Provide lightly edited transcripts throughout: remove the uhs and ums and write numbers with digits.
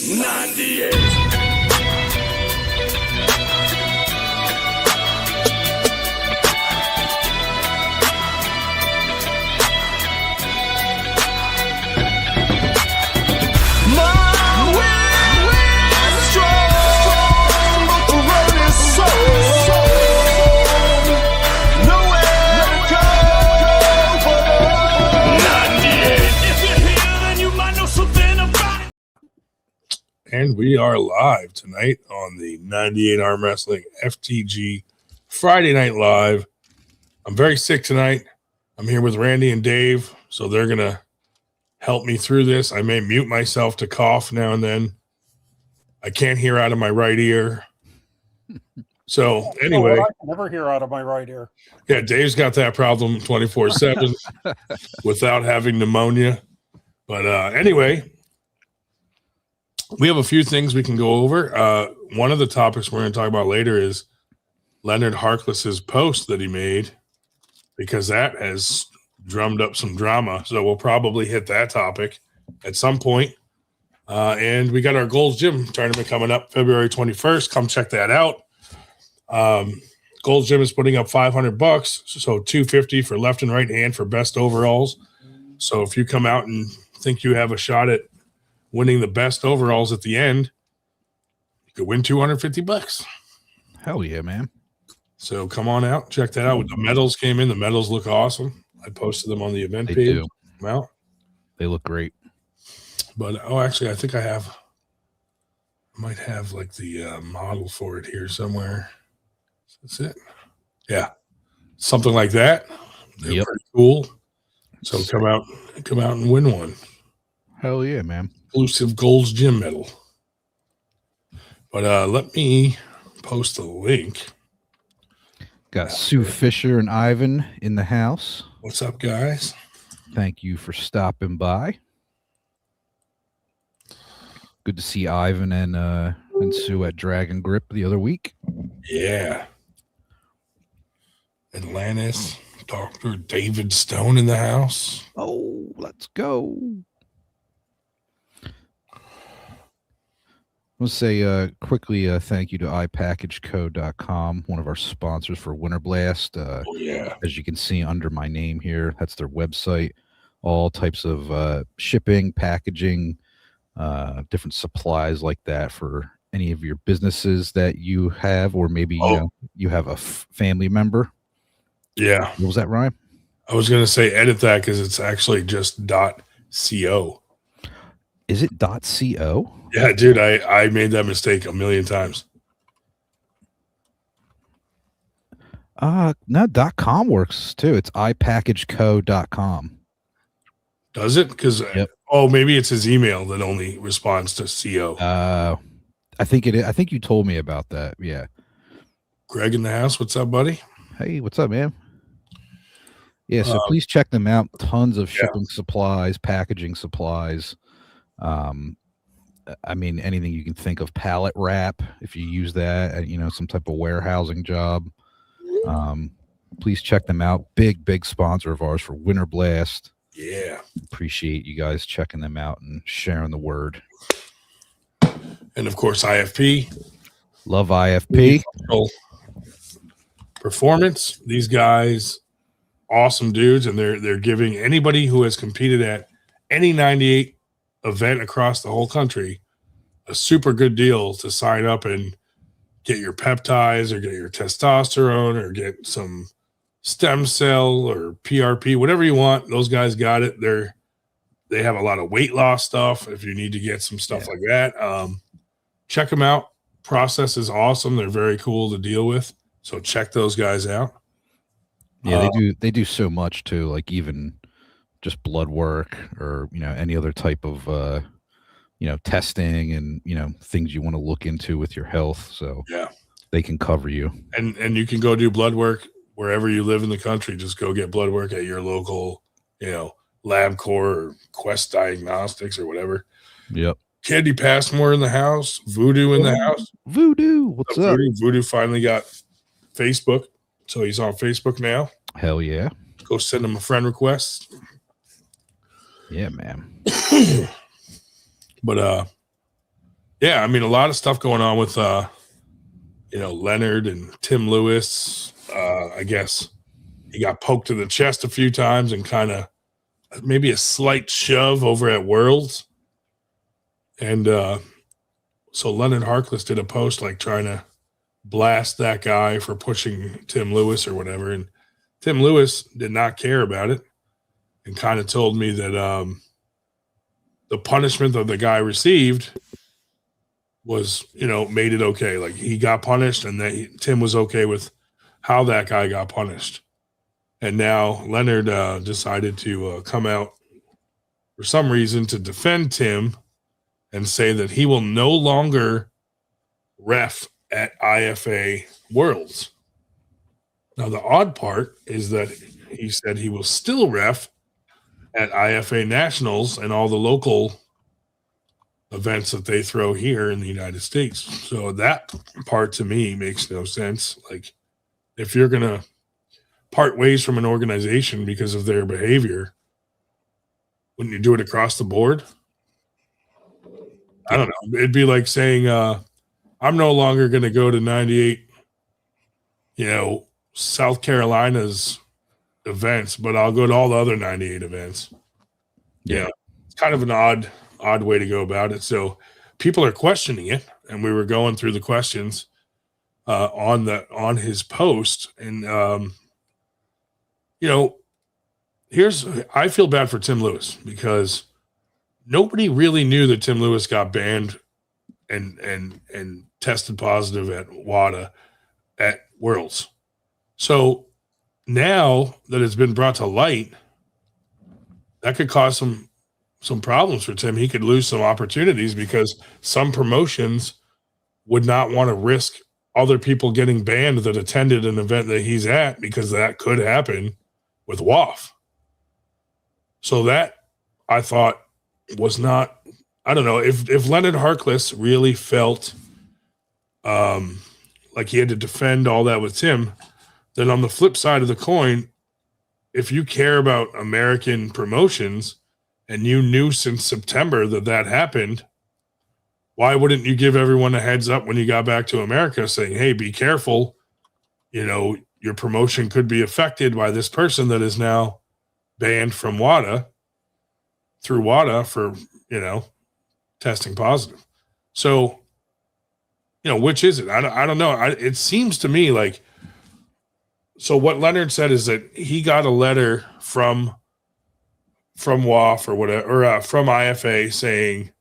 98. And we are live tonight on the 98 Arm Wrestling FTG Friday Night Live. I'm very sick tonight. I'm here with Randy and Dave, so they're going to help me through this. I may mute myself to cough now and then. I can't hear out of my right ear. So anyway. I can never hear out of my right ear. Yeah, Dave's got that problem 24/7 without having pneumonia. But anyway, we have a few things we can go over. One of the topics we're going to talk about later is Leonard Harkless's post that he made, because that has drummed up some drama. So we'll probably hit that topic at some point. And we got our Gold's Gym tournament coming up February 21st. Come check that out. Gold's Gym is putting up $500, so $250 for left and right hand for best overalls. So if you come out and think you have a shot at winning the best overalls at the end, you could win $250. Hell yeah, man. So come on out, check that out. The medals came in. The medals look awesome. I posted them on the event page. Do. Well, they look great. But actually, I think I might have like the model for it here somewhere. That's it. Yeah, something like that. They're pretty cool. So come out and win one. Hell yeah, man. Exclusive Gold's Gym medal. But let me post a link. Got Sue Fisher and Ivan in the house. What's up, guys? Thank you for stopping by. Good to see Ivan and Sue at Dragon Grip the other week. Yeah. Atlantis, Dr. David Stone in the house. Oh, let's go. I'll say quickly thank you to iPackageCo.com, one of our sponsors for Winter Blast. Yeah. As you can see under my name here, that's their website. All types of shipping, packaging, different supplies like that for any of your businesses that you have, or maybe you have a family member. Yeah. What was that, Ryan? I was going to say edit that because it's actually just .co. Is it .co? Yeah, dude, I made that mistake a million times. No, .com works too. It's iPackageCo.com. Does it? Because maybe it's his email that only responds to CO. I think it is. I think you told me about that. Yeah. Greg in the house. What's up, buddy? Hey, what's up, man? Yeah, so please check them out. Tons of shipping supplies, packaging supplies. I mean, anything you can think of. Pallet wrap, if you use that at, some type of warehousing job. Please check them out. Big sponsor of ours for Winter Blast. Yeah. Appreciate you guys checking them out and sharing the word. And of course, IFP. Love IFP. Performance. These guys, awesome dudes, and they're giving anybody who has competed at any 98 event across the whole country a super good deal to sign up and get your peptides or get your testosterone or get some stem cell or PRP, whatever you want. Those guys got it. They have a lot of weight loss stuff if you need to get some stuff like that. Check them out. Process is awesome. They're very cool to deal with. So check those guys out. Yeah, they do so much too, like even just blood work or any other type of testing and things you want to look into with your health. So they can cover you. And you can go do blood work wherever you live in the country. Just go get blood work at your local, LabCorp or Quest Diagnostics or whatever. Yep. Candy Passmore in the house. Voodoo in the house. Voodoo, what's up? Voodoo finally got Facebook, so he's on Facebook now. Hell yeah. Go send him a friend request. Yeah, man. But yeah, I mean, a lot of stuff going on with, Leonard and Tim Lewis. I guess he got poked in the chest a few times and kind of maybe a slight shove over at Worlds. And so Leonard Harkless did a post like trying to blast that guy for pushing Tim Lewis or whatever. And Tim Lewis did not care about it and kind of told me that the punishment that the guy received was, made it okay. Like he got punished and that Tim was okay with how that guy got punished. And now Leonard decided to come out for some reason to defend Tim and say that he will no longer ref at IFA Worlds. Now, the odd part is that he said he will still ref at IFA Nationals and all the local events that they throw here in the United States. So that part to me makes no sense. Like, if you're going to part ways from an organization because of their behavior, wouldn't you do it across the board? I don't know. It'd be like saying, I'm no longer going to go to 98, South Carolina's events, but I'll go to all the other 98 events. Yeah. It's kind of an odd way to go about it. So people are questioning it, and we were going through the questions on his post, and I feel bad for Tim Lewis because nobody really knew that Tim Lewis got banned and tested positive at WADA at Worlds. So now that it's been brought to light, that could cause some problems for Tim. He could lose some opportunities because some promotions would not want to risk other people getting banned that attended an event that he's at, because that could happen with WAF. So that, I thought, was not, I don't know, if Leonard Harkless really felt like he had to defend all that with Tim, then on the flip side of the coin, if you care about American promotions and you knew since September that happened, why wouldn't you give everyone a heads up when you got back to America saying, hey, be careful, your promotion could be affected by this person that is now banned from WADA through WADA for, testing positive. So, which is it? I don't know. It seems to me like, so what Leonard said is that he got a letter from WAF or whatever, or from IFA saying,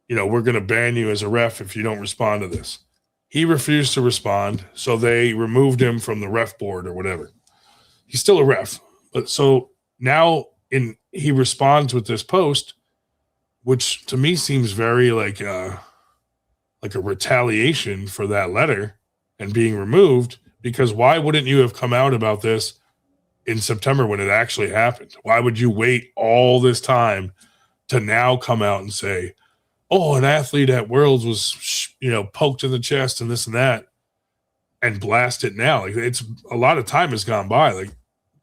we're going to ban you as a ref if you don't respond to this. He refused to respond, so they removed him from the ref board or whatever. He's still a ref. But so now he responds with this post, which to me seems very like a retaliation for that letter and being removed, because why wouldn't you have come out about this in September when it actually happened? Why would you wait all this time to now come out and say, oh, an athlete at Worlds was, poked in the chest and this and that, and blast it now? Like, it's a lot of time has gone by. Like,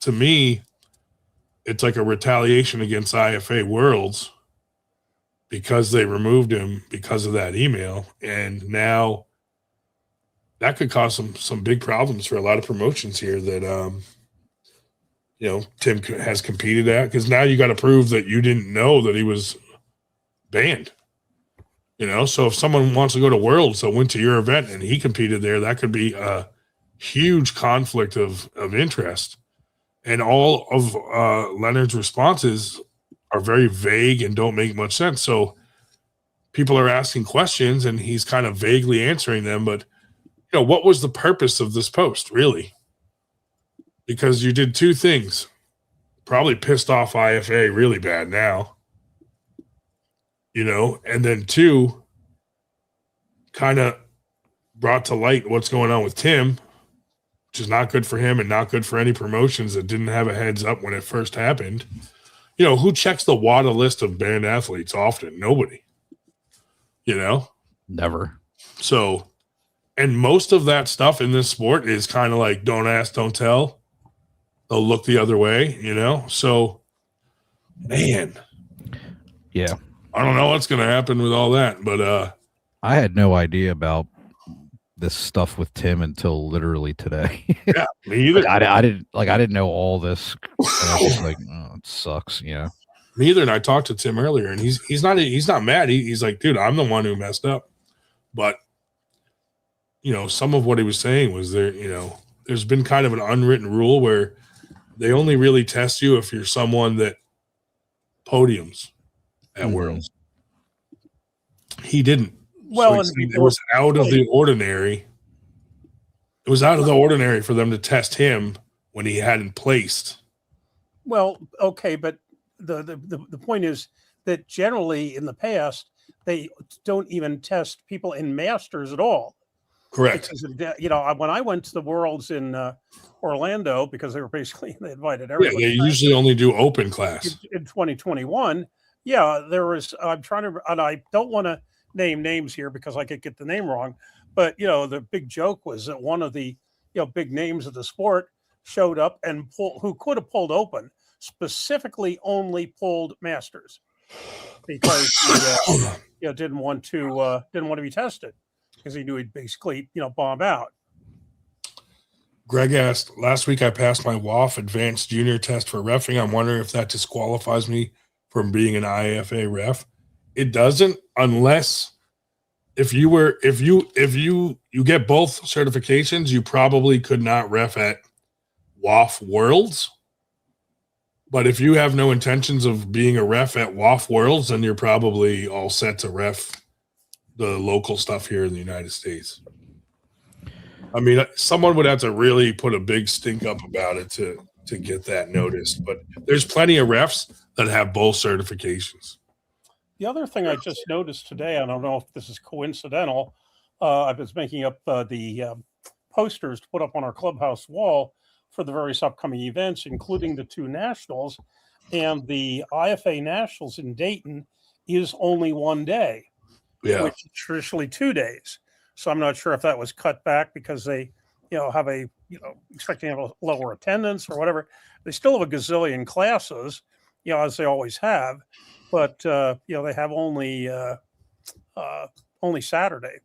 to me, it's like a retaliation against IFA Worlds because they removed him because of that email. And now that could cause some big problems for a lot of promotions here that, Tim has competed at, because now you got to prove that you didn't know that he was banned. So if someone wants to go to Worlds that went to your event and he competed there, that could be a huge conflict of interest. And all of Leonard's responses are very vague and don't make much sense. So people are asking questions and he's kind of vaguely answering them. But, what was the purpose of this post, really? Because you did two things. Probably pissed off IFA really bad now. And then two, kind of brought to light what's going on with Tim, which is not good for him and not good for any promotions that didn't have a heads up when it first happened. Who checks the WADA list of banned athletes often? Nobody. Never. So, and most of that stuff in this sport is kind of like, don't ask, don't tell. They'll look the other way, So, man. Yeah. I don't know what's going to happen with all that, but I had no idea about this stuff with Tim until literally today. yeah, me either. I didn't know all this. And I was just like, oh, it sucks, you know. Me either. And I talked to Tim earlier, and he's not mad. He's like, dude, I'm the one who messed up. But some of what he was saying was there's been kind of an unwritten rule where they only really test you if you're someone that podiums at Worlds. He didn't. Well, so it was out of the ordinary. It was out of the ordinary for them to test him when he hadn't placed. Well, okay, but the point is that generally in the past they don't even test people in Masters at all. Correct. Because, when I went to the Worlds in Orlando, because they invited everybody. Yeah, they usually only do open class. In 2021, there was. I'm trying to, and I don't want to name names here because I could get the name wrong. But the big joke was that one of the big names of the sport showed up and who could have pulled open, specifically only pulled Masters because he didn't want to be tested because he knew he'd basically bomb out. Greg asked, last week I passed my WAF advanced junior test for reffing. I'm wondering if that disqualifies me from being an IFA ref. It doesn't, unless if you get both certifications, you probably could not ref at WAF Worlds. But if you have no intentions of being a ref at WAF Worlds, then you're probably all set to ref the local stuff here in the United States. I mean, someone would have to really put a big stink up about it to get that noticed. But there's plenty of refs that have both certifications. The other thing I just noticed today, I don't know if this is coincidental, I was making up the posters to put up on our clubhouse wall for the various upcoming events, including the 2 nationals. And the IFA nationals in Dayton is only 1 day, which is traditionally 2 days. So I'm not sure if that was cut back because they, have expecting to have a lower attendance or whatever. They still have a gazillion classes, as they always have. But they have only Saturday,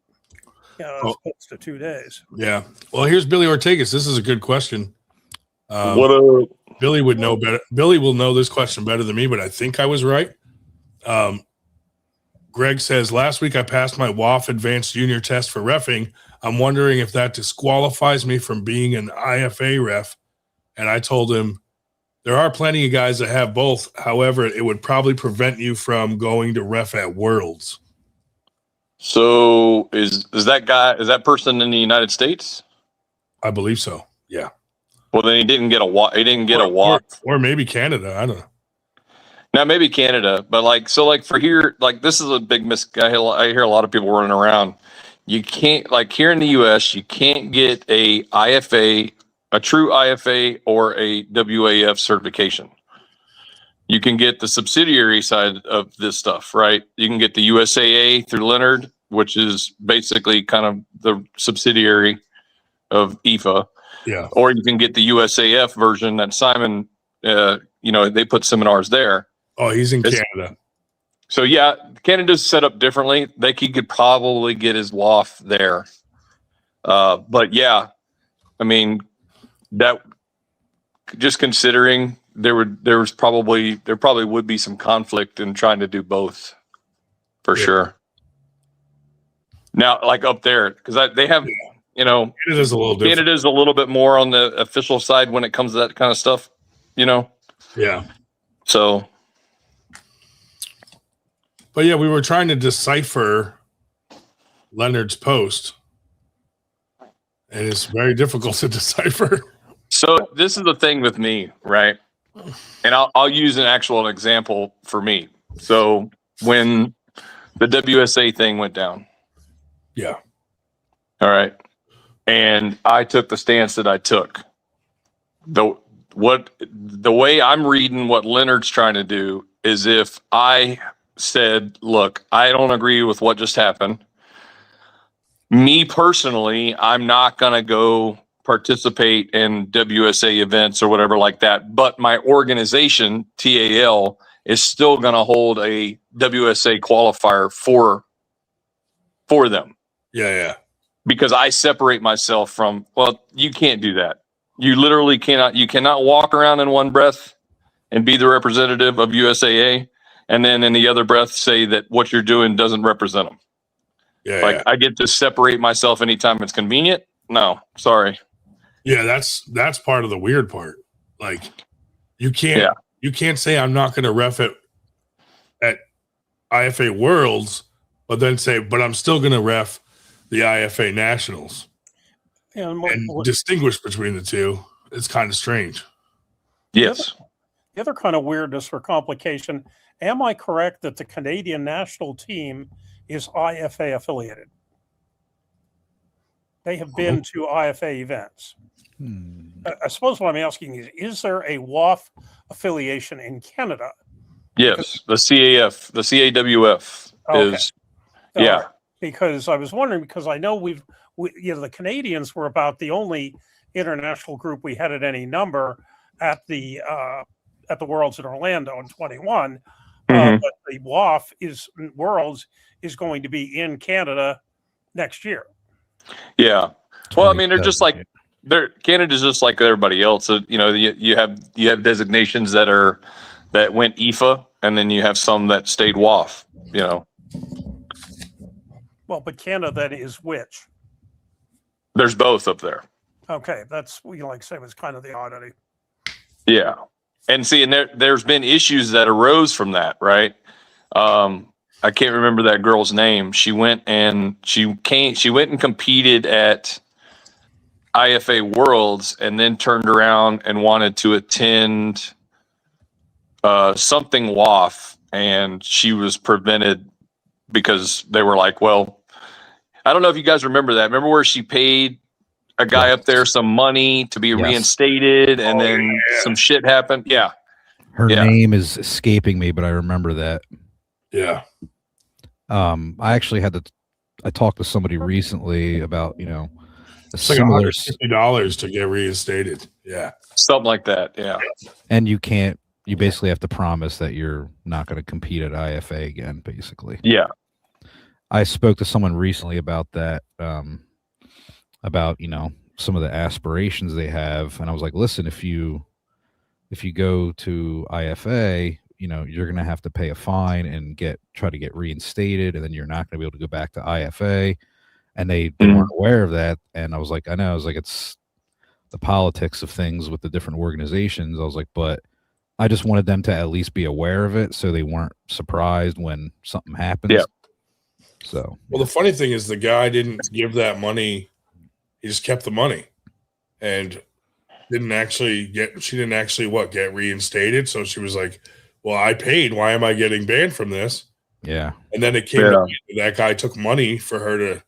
as opposed to 2 days. Yeah. Well, here's Billy Ortegas. This is a good question. What up? Billy would know better. Billy will know this question better than me, but I think I was right. Greg says, last week I passed my WAF advanced junior test for reffing. I'm wondering if that disqualifies me from being an IFA ref. And I told him, there are plenty of guys that have both. However, it would probably prevent you from going to ref at Worlds. So is that person in the United States? I believe so. Yeah. Well, then he didn't get a walk. He didn't get a walk, or maybe Canada. I don't know. Now maybe Canada, but for here, this is a big I hear a lot of people running around. You can't here in the U.S. You can't get a IFA. A true IFA or a WAF certification. You can get the subsidiary side of this stuff, right? You can get the USAA through Leonard, which is basically kind of the subsidiary of IFA. Yeah. Or you can get the USAF version that Simon, they put seminars there. Oh, he's in Canada. So yeah, Canada's set up differently. He could probably get his WAF there. But yeah, I mean, that just considering there probably would be some conflict in trying to do both for sure. Now, up there, because they have, Canada's a little different. Canada's a little bit more on the official side when it comes to that kind of stuff, Yeah. So. But yeah, we were trying to decipher Leonard's post, and it's very difficult to decipher. So this is the thing with me, right? And I'll use an actual example for me. So when the WSA thing went down. Yeah. All right. And I took the stance that I took. The way I'm reading what Leonard's trying to do is if I said, look, I don't agree with what just happened. Me personally, I'm not going to go participate in WSA events or whatever like that. But my organization, TAL, is still going to hold a WSA qualifier for them. Yeah. Because I separate myself from, well, you can't do that. You literally cannot. You cannot walk around in one breath and be the representative of USAA, and then in the other breath say that what you're doing doesn't represent them. Yeah. I get to separate myself anytime it's convenient. No, sorry. Yeah, that's part of the weird part. Like, you can't say I'm not going to ref it at IFA Worlds, but then say, but I'm still going to ref the IFA Nationals. And distinguish between the two. It's kind of strange. Yes. The other kind of weirdness or complication, am I correct that the Canadian national team is IFA affiliated? They have been to IFA events. I suppose what I'm asking is there a WAF affiliation in Canada? Yes, the CAF, the CAWF is, yeah. Because I was wondering, because I know the Canadians were about the only international group we had at any number at the Worlds in Orlando in 21. But the WAF Worlds is going to be in Canada next year. Yeah. Well, I mean, Canada's just like everybody else. So, you have designations that went IFA, and then you have some that stayed WAF. Well, but Canada then is which? There's both up there. Okay, that's what you like to say was kind of the oddity. Yeah, and see, and there's been issues that arose from that, right? I can't remember that girl's name. She went and competed at IFA Worlds, and then turned around and wanted to attend something WAF, and she was prevented because they were like, well, I don't know if you guys remember that. Remember where she paid a guy up there some money to be reinstated, and then some shit happened? Yeah. Her name is escaping me, but I remember that. Yeah. I actually I talked to somebody recently about, it's like $150 to get reinstated. Yeah. Something like that. Yeah. And you basically have to promise that you're not going to compete at IFA again, basically. Yeah. I spoke to someone recently about that, about, some of the aspirations they have. And I was like, listen, if you go to IFA, you're going to have to pay a fine and try to get reinstated. And then you're not going to be able to go back to IFA. And they weren't aware of that. And I was like, I know. I was like, it's the politics of things with the different organizations. I was like, but I just wanted them to at least be aware of it so they weren't surprised when something happens. Yeah. So, well, the funny thing is the guy didn't give that money. He just kept the money and she didn't actually get reinstated. So she was like, well, I paid. Why am I getting banned from this? Yeah. And then it came to that guy took money for her to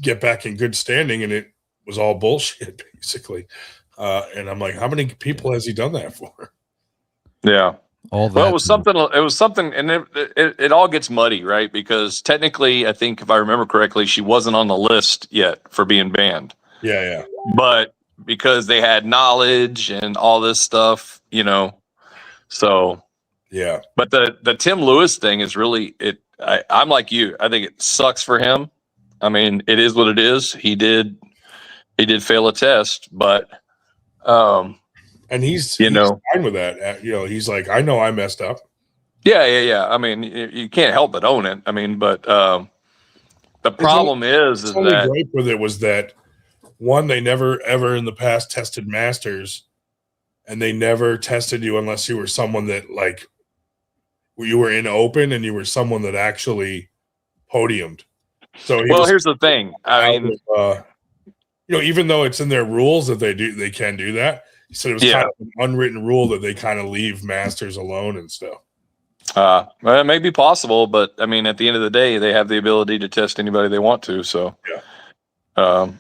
get back in good standing, and it was all bullshit, basically. And I'm like, how many people has he done that for? Yeah. Well, it was something, and it all gets muddy, right? Because technically, I think if I remember correctly, she wasn't on the list yet for being banned. Yeah. But because they had knowledge and all this stuff, so yeah. But the Tim Lewis thing is really I'm like you. I think it sucks for him. I mean, it is what it is. He did fail a test, but and he's fine with that. He's like, I know I messed up. Yeah. I mean, you can't help but own it. I mean, but the problem is that the gripe with it was that one, they never ever in the past tested masters, and they never tested you unless you were someone that like you were in open and you were someone that actually podiumed. So here's the thing. I mean, even though it's in their rules that they can do that. He said it was kind of an unwritten rule that they kind of leave masters alone and stuff. Well, it may be possible, but I mean, at the end of the day, they have the ability to test anybody they want to. So, yeah.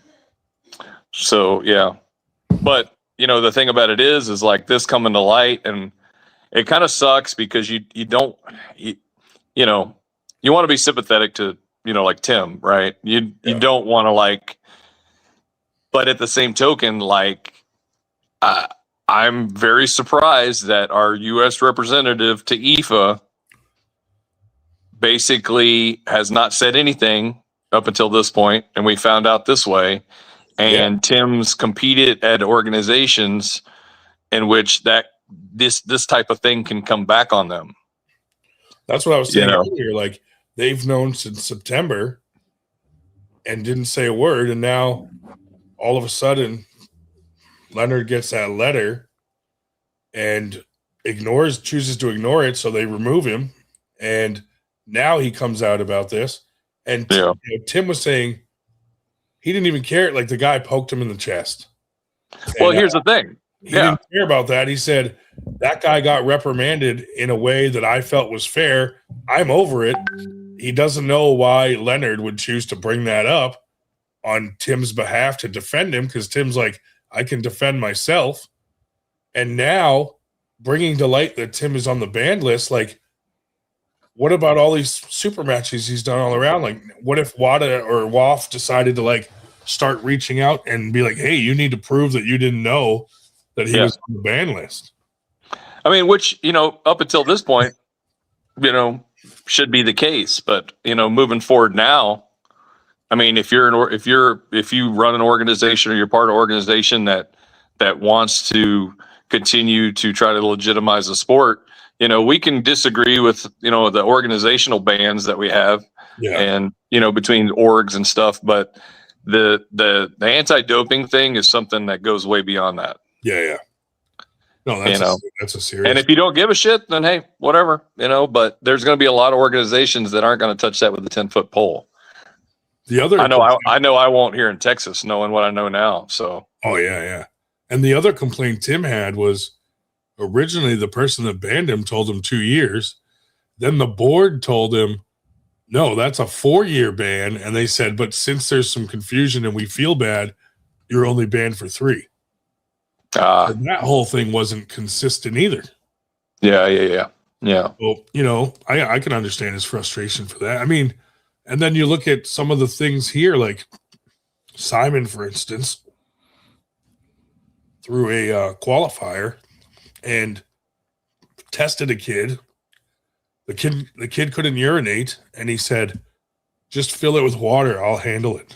But the thing about it is like this coming to light, and it kind of sucks because you want to be sympathetic to like Tim, right? You don't want to but at the same token, like I'm very surprised that our U.S. representative to IFA basically has not said anything up until this point, and we found out this way. And Tim's competed at organizations in which this type of thing can come back on them. That's what I was saying earlier. Like, they've known since September and didn't say a word, and now all of a sudden Leonard gets that letter and chooses to ignore it, so they remove him, and now he comes out about this. And Tim was saying he didn't even care. Like, the guy poked him in the chest. Well, here's the thing. He didn't care about that. He said, that guy got reprimanded in a way that I felt was fair. I'm over it. He doesn't know why Leonard would choose to bring that up on Tim's behalf to defend him, because Tim's like, I can defend myself. And now bringing to light that Tim is on the banned list, like, what about all these super matches he's done all around? Like, what if WADA or WAF decided to, like, start reaching out and be like, hey, you need to prove that you didn't know that he was on the ban list? I mean, which, up until this point, should be the case. But, moving forward now, I mean, if you run an organization or you're part of an organization that wants to continue to try to legitimize the sport, we can disagree with, the organizational bans that we have and, between orgs and stuff. But the anti-doping thing is something that goes way beyond that. Yeah. No, that's a serious. And if you don't give a shit, then hey, whatever, but there's going to be a lot of organizations that aren't going to touch that with a 10-foot pole. The other, I know I won't here in Texas, knowing what I know now. So, oh yeah. And the other complaint Tim had was originally the person that banned him told him 2 years. Then the board told him, no, that's a 4-year ban. And they said, but since there's some confusion and we feel bad, you're only banned for 3. And that whole thing wasn't consistent either. Yeah. Well, I can understand his frustration for that. I mean, and then you look at some of the things here, like Simon, for instance, through a qualifier and tested a kid. The kid couldn't urinate, and he said, just fill it with water. I'll handle it.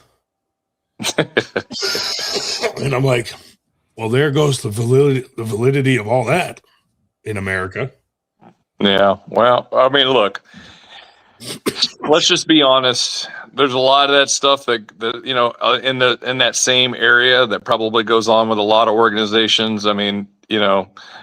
And I'm like, well, there goes the validity of all that in America. Yeah. Well, I mean, look, let's just be honest. There's a lot of that stuff that in that same area that probably goes on with a lot of organizations. I mean,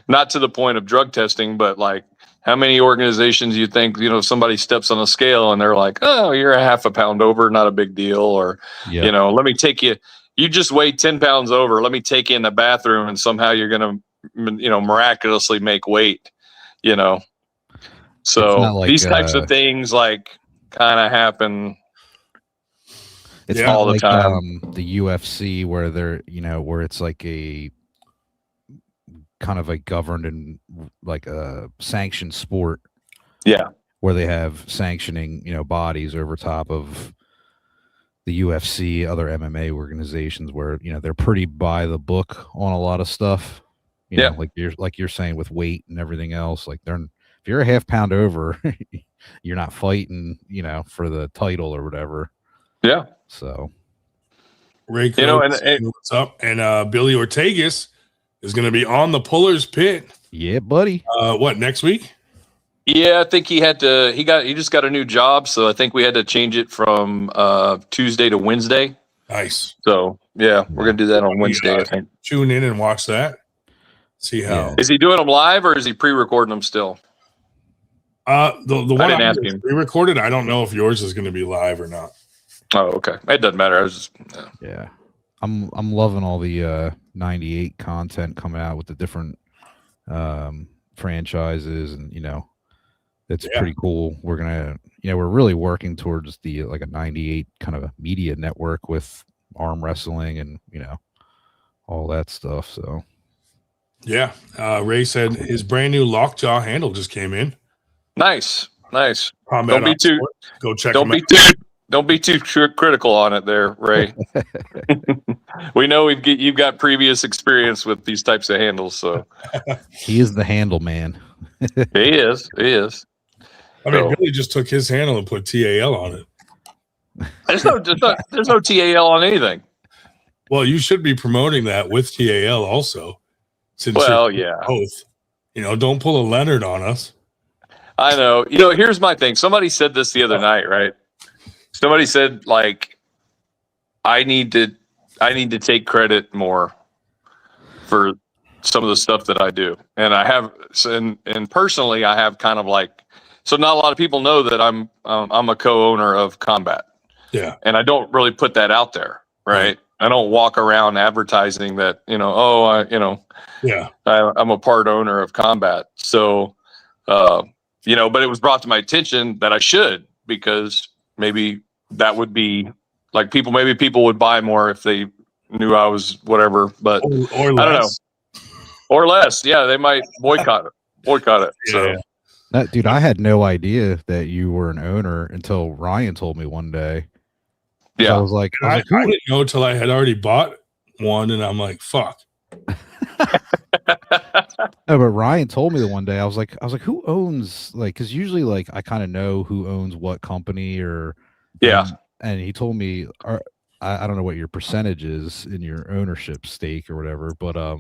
not to the point of drug testing, but like, how many organizations you think, somebody steps on a scale and they're like, oh, you're a half a pound over, not a big deal. Or, let me take you. You just weigh 10 pounds over. Let me take you in the bathroom and somehow you're going to, miraculously make weight, So like, these types of things kind of happen. It's all not the time. The UFC where they're, where it's like a kind of a governed and like a sanctioned sport. Yeah. Where they have sanctioning, bodies over top of the UFC, other MMA organizations where, they're pretty by the book on a lot of stuff. You know, like you're saying with weight and everything else, like if you're a half pound over, you're not fighting, for the title or whatever. Yeah. So, Ray, and what's up? And Billy Ortegas is going to be on the Puller's Pit. Yeah, buddy. What, next week? Yeah, I think he just got a new job, so I think we had to change it from Tuesday to Wednesday. Nice. So yeah, we're gonna do that on Wednesday. I think. Tune in and watch that. See how is he doing them live or is he pre-recording them still? The one I didn't ask him. Pre-recorded. I don't know if yours is going to be live or not. Oh, okay. It doesn't matter. I was just yeah. I'm loving all the 98 content coming out with the different franchises, and it's pretty cool. We're gonna we're really working towards the like a 98 kind of a media network with Armwrestling and all that stuff. So yeah, Ray said his brand new Lockjaw handle just came in. Nice. Don't be too. Go check. Don't be too critical on it, there, Ray. We know you've got previous experience with these types of handles, so He is the handle man. he is. I mean, So- Billy just took his handle and put TAL on it. There's no TAL on anything. Well, you should be promoting that with TAL also. Since Well, you're yeah. both. Don't pull a Leonard on us. I know. Here's my thing. Somebody said this the other night, right? Somebody said, like, I need to take credit more for some of the stuff that I do. And I have, and personally, I have kind of like, so not a lot of people know that I'm a co-owner of Combat. Yeah. And I don't really put that out there, right? I don't walk around advertising that, Yeah. I'm a part owner of Combat. So, but it was brought to my attention that I should, because maybe that would be like maybe people would buy more if they knew I was whatever, but Or I don't know. less. Or less. Yeah. They might boycott it. Yeah. That dude, I had no idea that you were an owner until Ryan told me one day. So Yeah. I was like, I didn't know until I had already bought one, and I'm like, fuck. no, but Ryan told me the one day. I was like, who owns, like, because usually, like, I kind of know who owns what company, or Yeah. And he told me, I don't know what your percentage is in your ownership stake or whatever, but I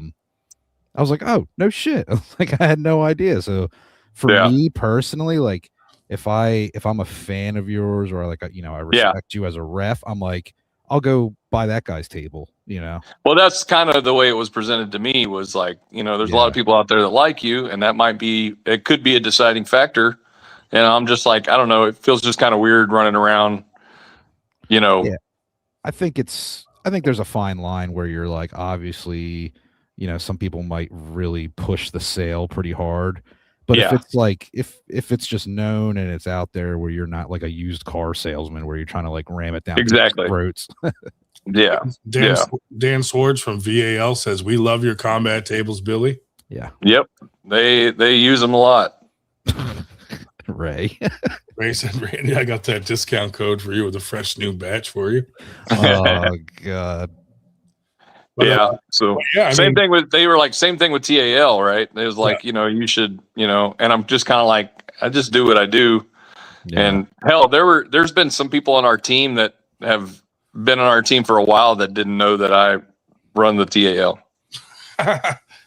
was like, oh no shit, like I had no idea. So for me personally, like if I'm a fan of yours, or like I respect you as a ref, I'm like, I'll go buy that guy's table. Well, that's kind of the way it was presented to me, was like, there's a lot of people out there that like you, and it could be a deciding factor. And I'm just like, I don't know, it feels just kind of weird running around, Yeah. I think there's a fine line where you're like, obviously, some people might really push the sale pretty hard. But if it's like, if it's just known and it's out there, where you're not like a used car salesman where you're trying to like ram it down Exactly. throats. Yeah. Dan Swords from VAL says, we love your Combat tables, Billy. Yeah. Yep. They use them a lot. Ray. Ray said, Randy, I got that discount code for you with a fresh new batch for you. Oh God. But, So same thing with TAL, right? It was like, you should, and I'm just kind of like, I just do what I do. Yeah. And hell, there's been some people on our team that have been on our team for a while that didn't know that I run the TAL.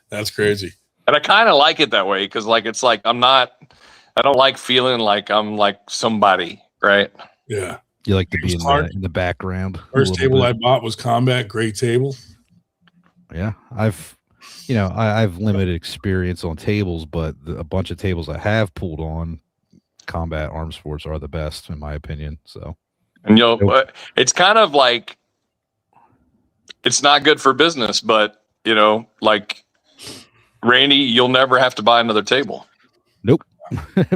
That's crazy. And I kind of like it that way, because like, it's like, I don't like feeling like I'm like somebody, right? Yeah. You like to be in the background. First table I bought was Combat, great table. Yeah, I've limited experience on tables, but a bunch of tables I have pulled on, Combat Arm Sports are the best in my opinion. So, and it's kind of like, it's not good for business, but like Randy, you'll never have to buy another table. Nope,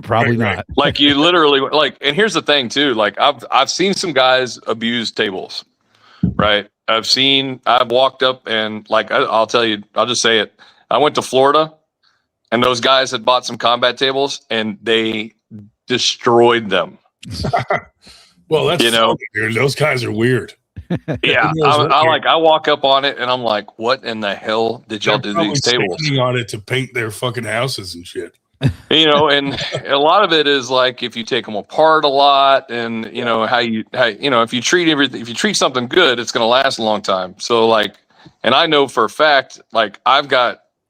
probably not. Like you literally like, and here's the thing too. Like I've seen some guys abuse tables, right? I've walked up and like, I'll tell you, I'll just say it. I went to Florida and those guys had bought some Combat tables and they destroyed them. Well, that's funny, dude. Those guys are weird. Yeah. I walk up on it and I'm like, what in the hell did y'all do to these tables? On it to paint their fucking houses and shit. And a lot of it is like, if you take them apart a lot, and if you treat something good, it's going to last a long time. So like, and I know for a fact, like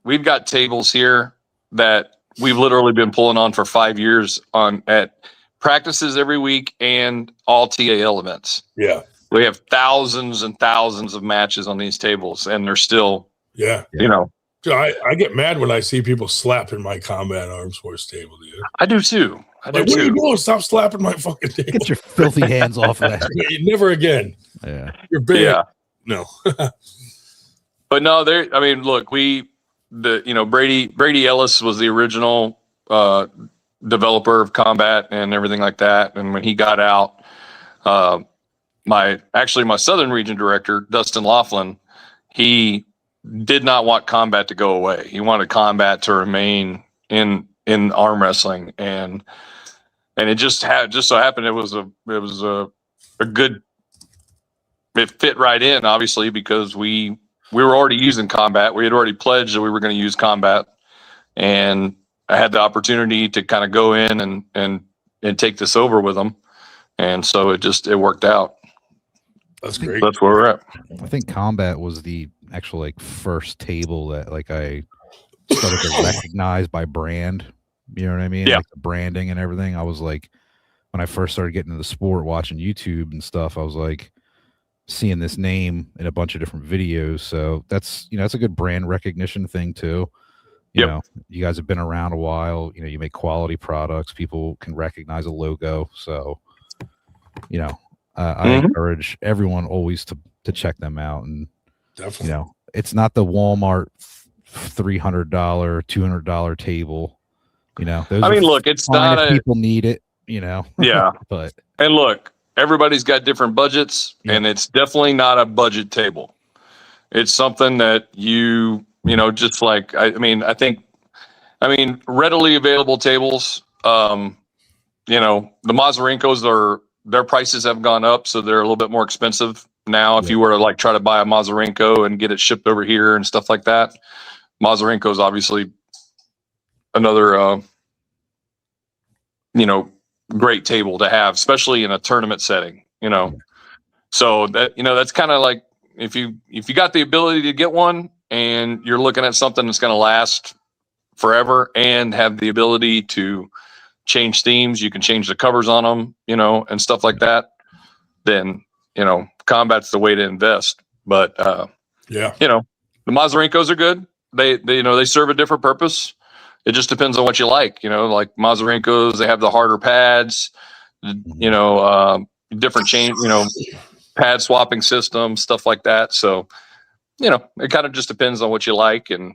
we've got tables here that we've literally been pulling on for 5 years at practices every week and all TAL events. Yeah. We have thousands and thousands of matches on these tables, and they're still, I get mad when I see people slapping my Combat Arms Force table, dude. I do too. What are you doing? Stop slapping my fucking table. Get your filthy hands off of that. Never again. Yeah. You're big. Yeah. No. But no, look, Brady Ellis was the original developer of Combat and everything like that. And when he got out, my Southern region director, Dustin Laughlin, he did not want Combat to go away. He wanted Combat to remain in arm wrestling, and it just so happened it was a good it fit right in, obviously, because we were already using Combat. We had already pledged that we were going to use Combat, and I had the opportunity to kind of go in and take this over with them, and so it worked out. That's great. That's where we're at. I think Combat was the actual like first table that like I started to recognize by brand. You know what I mean? Yeah. Like the branding and everything. I was like, when I first started getting into the sport, watching YouTube and stuff, I was like seeing this name in a bunch of different videos. So that's, you know, that's a good brand recognition thing too. You know, you guys have been around a while, you know, you make quality products, people can recognize a logo. So, you know, I encourage everyone always to check them out. And, Definitely. you know, it's not the Walmart $300, $200 table. You know, those Look, it's not if people need it, you know. Yeah. But and look, everybody's got different budgets, and it's definitely not a budget table. It's something that you know, just like I think readily available tables. You know, the Mazarinkos their prices have gone up, so they're a little bit more expensive now. If you were to like try to buy a Mazarenko and get it shipped over here and stuff like that, Mazarenko is obviously another you know, great table to have, especially in a tournament setting, you know. So that, you know, that's kind of like if you got the ability to get one and you're looking at something that's going to last forever and have the ability to change themes, you can change the covers on them, you know, and stuff like that, then, you know, Combat's the way to invest. But you know, the Mazarinkos are good. They you know, they serve a different purpose. It just depends on what you like, you know, like Mazarinkos, they have the harder pads, you know, different chain, you know, pad swapping system, stuff like that. So, you know, it kind of just depends on what you like and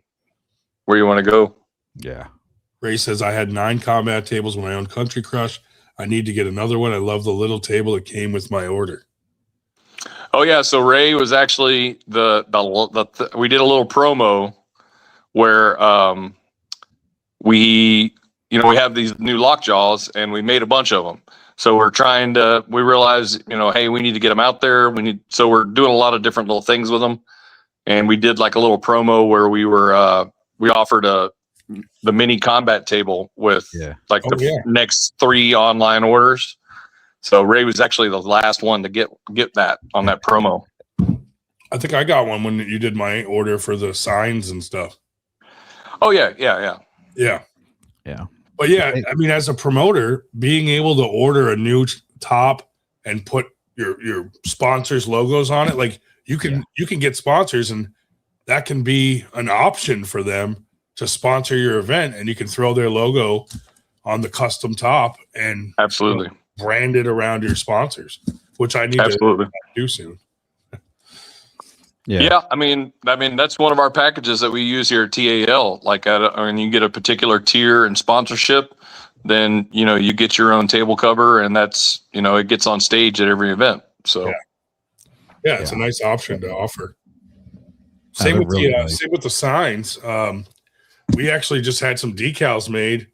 where you want to go. yeah. Ray says, I had 9 Combat tables when I owned Country Crush. I need to get another one. I love the little table that came with my order. Oh yeah. So Ray was actually we did a little promo where, we have these new lockjaws and we made a bunch of them. So we realized, you know, hey, we need to get them out there. So we're doing a lot of different little things with them. And we did like a little promo where we offered the mini Combat table with next 3 online orders. So Ray was actually the last one to get that on that promo. I think I got one when you did my order for the signs and stuff. Oh yeah. Yeah. But yeah, Hey. I mean, as a promoter, being able to order a new top and put your sponsors' logos on it, like you can get sponsors, and that can be an option for them to sponsor your event, and you can throw their logo on the custom top and Absolutely brand it around your sponsors, which I need to do soon. Yeah, I mean that's one of our packages that we use here at TAL. Like, when you get a particular tier and sponsorship, then you know you get your own table cover, and that's, you know, it gets on stage at every event. So yeah, it's a nice option to offer. Same with the signs. We actually just had some decals made,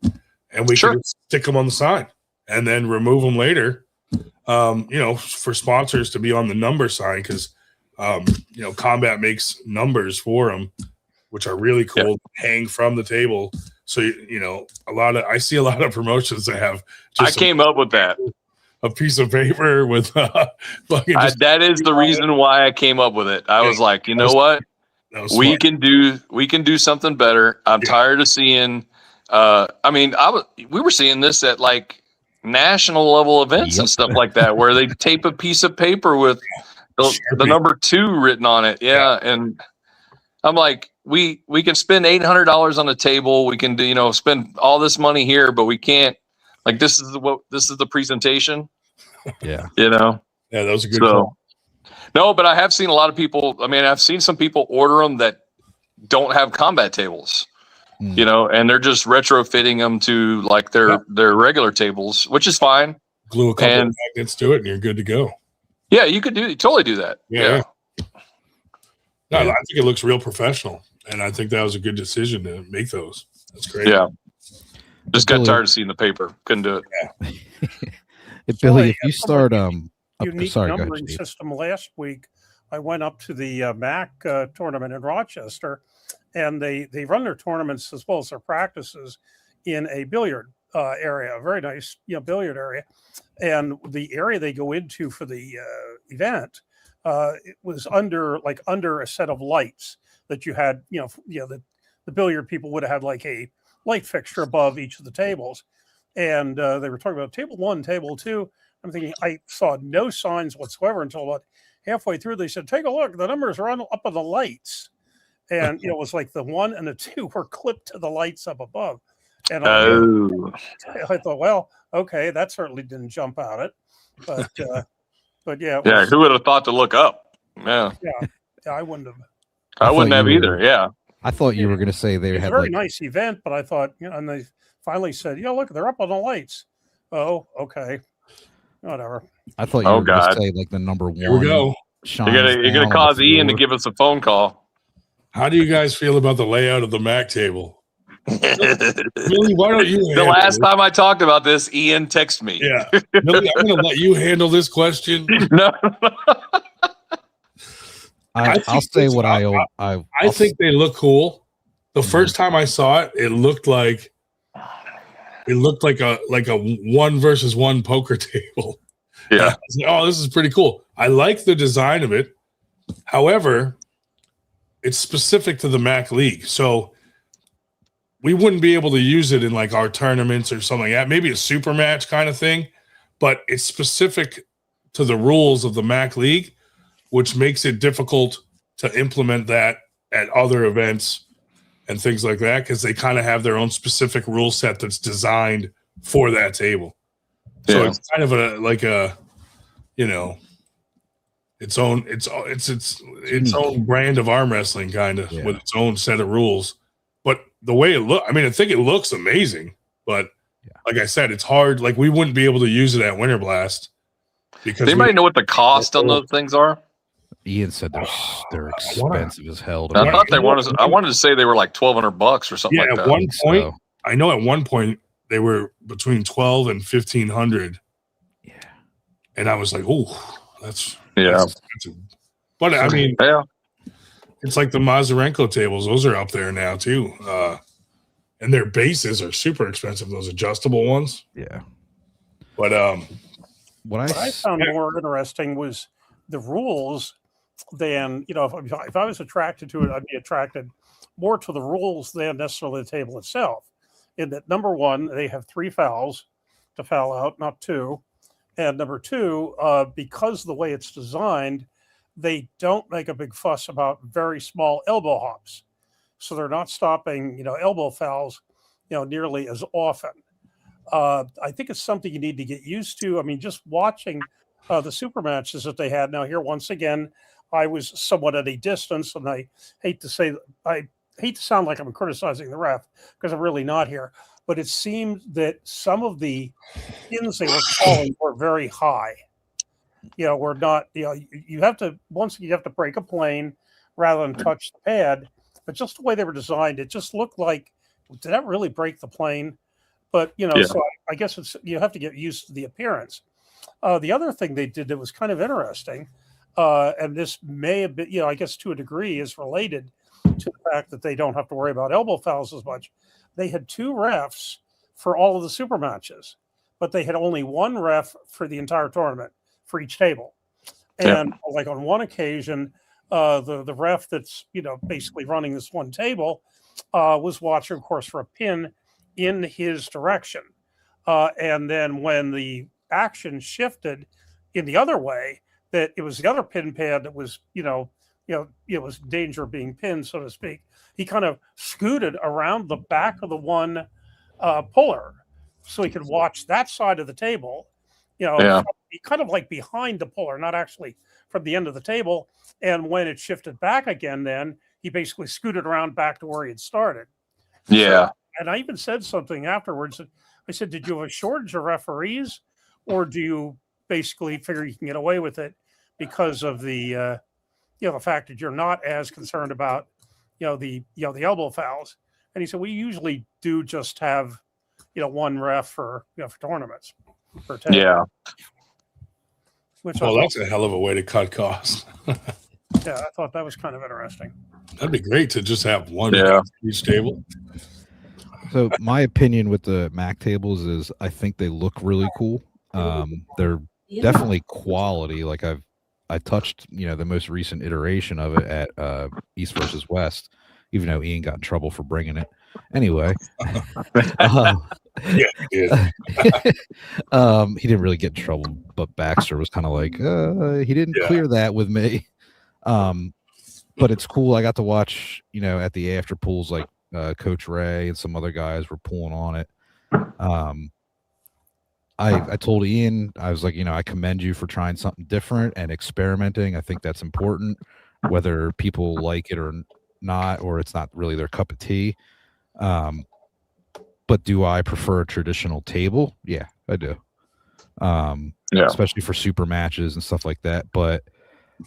and we could stick them on the sign and then remove them later. You know, for sponsors to be on the number sign, because you know, Combat makes numbers for them, which are really cool, hang from the table. So, you know, I see a lot of promotions that have just came up with that. A piece of paper with that is the reason why I came up with it. I was like, you know what? We can do something better. I'm tired of seeing we were seeing this at like national level events and stuff like that, where they tape a piece of paper with the number 2 written on it. Yeah. And I'm like, we can spend $800 on a table. We can do, you know, spend all this money here, but we can't, like, this is the presentation. Yeah. You know? Yeah, that was a good call. No, but I have seen a lot of people. I mean, I've seen some people order them that don't have Combat tables, you know, and they're just retrofitting them to like their regular tables, which is fine. Glue a couple of magnets to it and you're good to go. Yeah, you could totally do that. Yeah. No, I think it looks real professional, and I think that was a good decision to make those. That's great. Yeah. Just got tired of seeing the paper. Couldn't do it. Hey, Billy, if you start unique sorry, go ahead, numbering Steve. system last week. I went up to the MAC tournament in Rochester, and they run their tournaments as well as their practices in a billiard area, a very nice billiard area. And the area they go into for the event, it was under a set of lights that you had, the billiard people would have had like a light fixture above each of the tables. And they were talking about table 1, table 2. I'm thinking I saw no signs whatsoever until about halfway through. They said, take a look, the numbers are up on the lights. And it was like the 1 and the 2 were clipped to the lights up above. And I thought, well, okay, that certainly didn't jump out it. But yeah. Yeah, who would have thought to look up? Yeah. Yeah, I wouldn't have. I wouldn't have either. Yeah. I thought you were going to say they It's had a very nice event, but I thought, and they finally said, look, they're up on the lights. Oh, okay. Whatever. I thought you were going to say like the number 1. Here we go. You're gonna cause Ian to give us a phone call. How do you guys feel about the layout of the Mac table? Billy, why don't you? The last time I talked about this, Ian texted me. Yeah, Billy, I'm going to let you handle this question. No. I'll say what I think they look cool. The first time I saw it, it looked like a 1 versus 1 poker table. Yeah. I was like, oh, this is pretty cool. I like the design of it. However, it's specific to the MAC League, so we wouldn't be able to use it in like our tournaments or something like that. Maybe a super match kind of thing, but it's specific to the rules of the MAC League, which makes it difficult to implement that at other events and things like that, because they kind of have their own specific rule set that's designed for that table. So it's kind of its own brand of arm wrestling, kind of with its own set of rules. But the way it looks, I think it looks amazing. But like I said, it's hard. Like we wouldn't be able to use it at Winter Blast because anybody know what the cost on those things are? Ian said they're expensive as hell. I thought they wanted. I wanted to say they were like $1,200 or something like that. At one point, I know at one point they were between $1,200 and $1,500. Yeah, and I was like, oh, that's expensive. But it's like the Mazurenko tables; those are up there now too, and their bases are super expensive. Those adjustable ones. Yeah. But what I found more interesting was the rules. Than if I was attracted to it, I'd be attracted more to the rules than necessarily the table itself. In that, number 1, they have 3 fouls to foul out, not 2, and number 2, because of the way it's designed, they don't make a big fuss about very small elbow hops, so they're not stopping elbow fouls nearly as often. I think it's something you need to get used to. I mean, just watching the super matches that they had. Now here, once again, I was somewhat at a distance, and I hate to sound like I'm criticizing the ref because I'm really not here. But it seemed that some of the pins they were calling were very high. We're not. You have to break a plane rather than touch the pad. But just the way they were designed, it just looked like, did that really break the plane? But so I guess you have to get used to the appearance. The other thing they did that was kind of interesting. And this may have been, I guess to a degree is related to the fact that they don't have to worry about elbow fouls as much. They had 2 refs for all of the super matches, but they had only 1 ref for the entire tournament for each table. And like on one occasion, the ref that's, basically running this one table was watching, of course, for a pin in his direction. And then when the action shifted in the other way, that it was the other pin pad that was, it was in danger of being pinned, so to speak. He kind of scooted around the back of the one puller so he could watch that side of the table, kind of like behind the puller, not actually from the end of the table. And when it shifted back again, then he basically scooted around back to where he had started. Yeah. So, and I even said something afterwards. I said, did you have a shortage of referees, or do you basically figure you can get away with it because of the the fact that you're not as concerned about the elbow fouls? And he said, we usually do just have 1 ref for for tournaments. which Well, that's a hell of a way to cut costs. yeah, I thought that was kind of interesting. That'd be great to just have one Yeah. for each table. So my opinion with the Mac tables is I think they look really cool. They're definitely quality. Like I touched, the most recent iteration of it at East versus West, even though Ian got in trouble for bringing it. Anyway, Yeah, he did. he didn't really get in trouble, but Baxter was kind of like, he didn't Yeah. clear that with me. But it's cool. I got to watch, at the after pools, like Coach Ray and some other guys were pulling on it. I told Ian, I was like, I commend you for trying something different and experimenting. I think that's important, whether people like it or not, or it's not really their cup of tea. But do I prefer a traditional table? Yeah, I do. Especially for super matches and stuff like that. But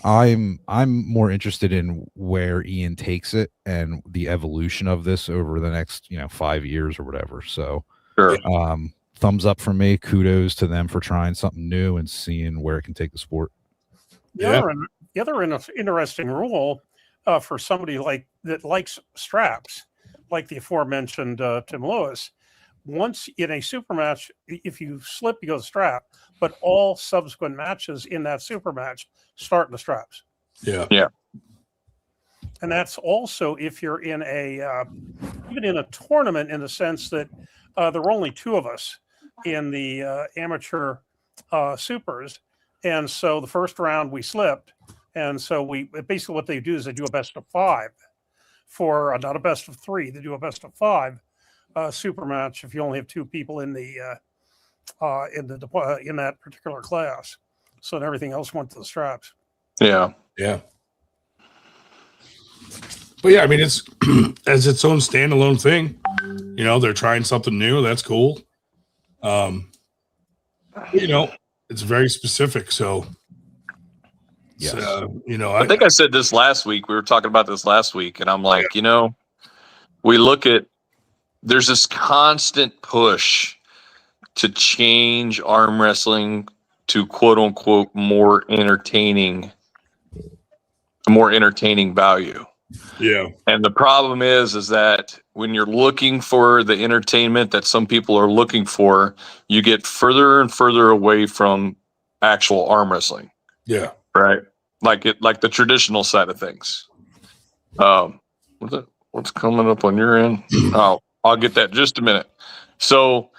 I'm more interested in where Ian takes it and the evolution of this over the next 5 years or whatever. So Sure. thumbs up from me. Kudos to them for trying something new and seeing where it can take the sport. The other interesting rule for somebody that likes straps, like the aforementioned Tim Lewis, once in a super match, if you slip, you go to strap, but all subsequent matches in that super match start in the straps. Yeah. Yeah. And that's also if you're in even in a tournament, in the sense that there were only two of us in the amateur supers. And so the first round we slipped. And so basically what they do is they do a best of 5 for not a best of 3. They do a best of 5 super match if you only have 2 people in the in that particular class. So everything else went to the straps. Yeah. Yeah. But yeah, I mean, it's as its own standalone thing. They're trying something new. That's cool. It's very specific. So, Yes. I think I said this last week. We were talking about this last week, and I'm like, we look at, there's this constant push to change arm wrestling to quote unquote more entertaining value. Yeah. And the problem is that when you're looking for the entertainment that some people are looking for, you get further and further away from actual arm wrestling. Yeah. Right. Like the traditional side of things. What's coming up on your end? Oh, I'll get that in just a minute. So,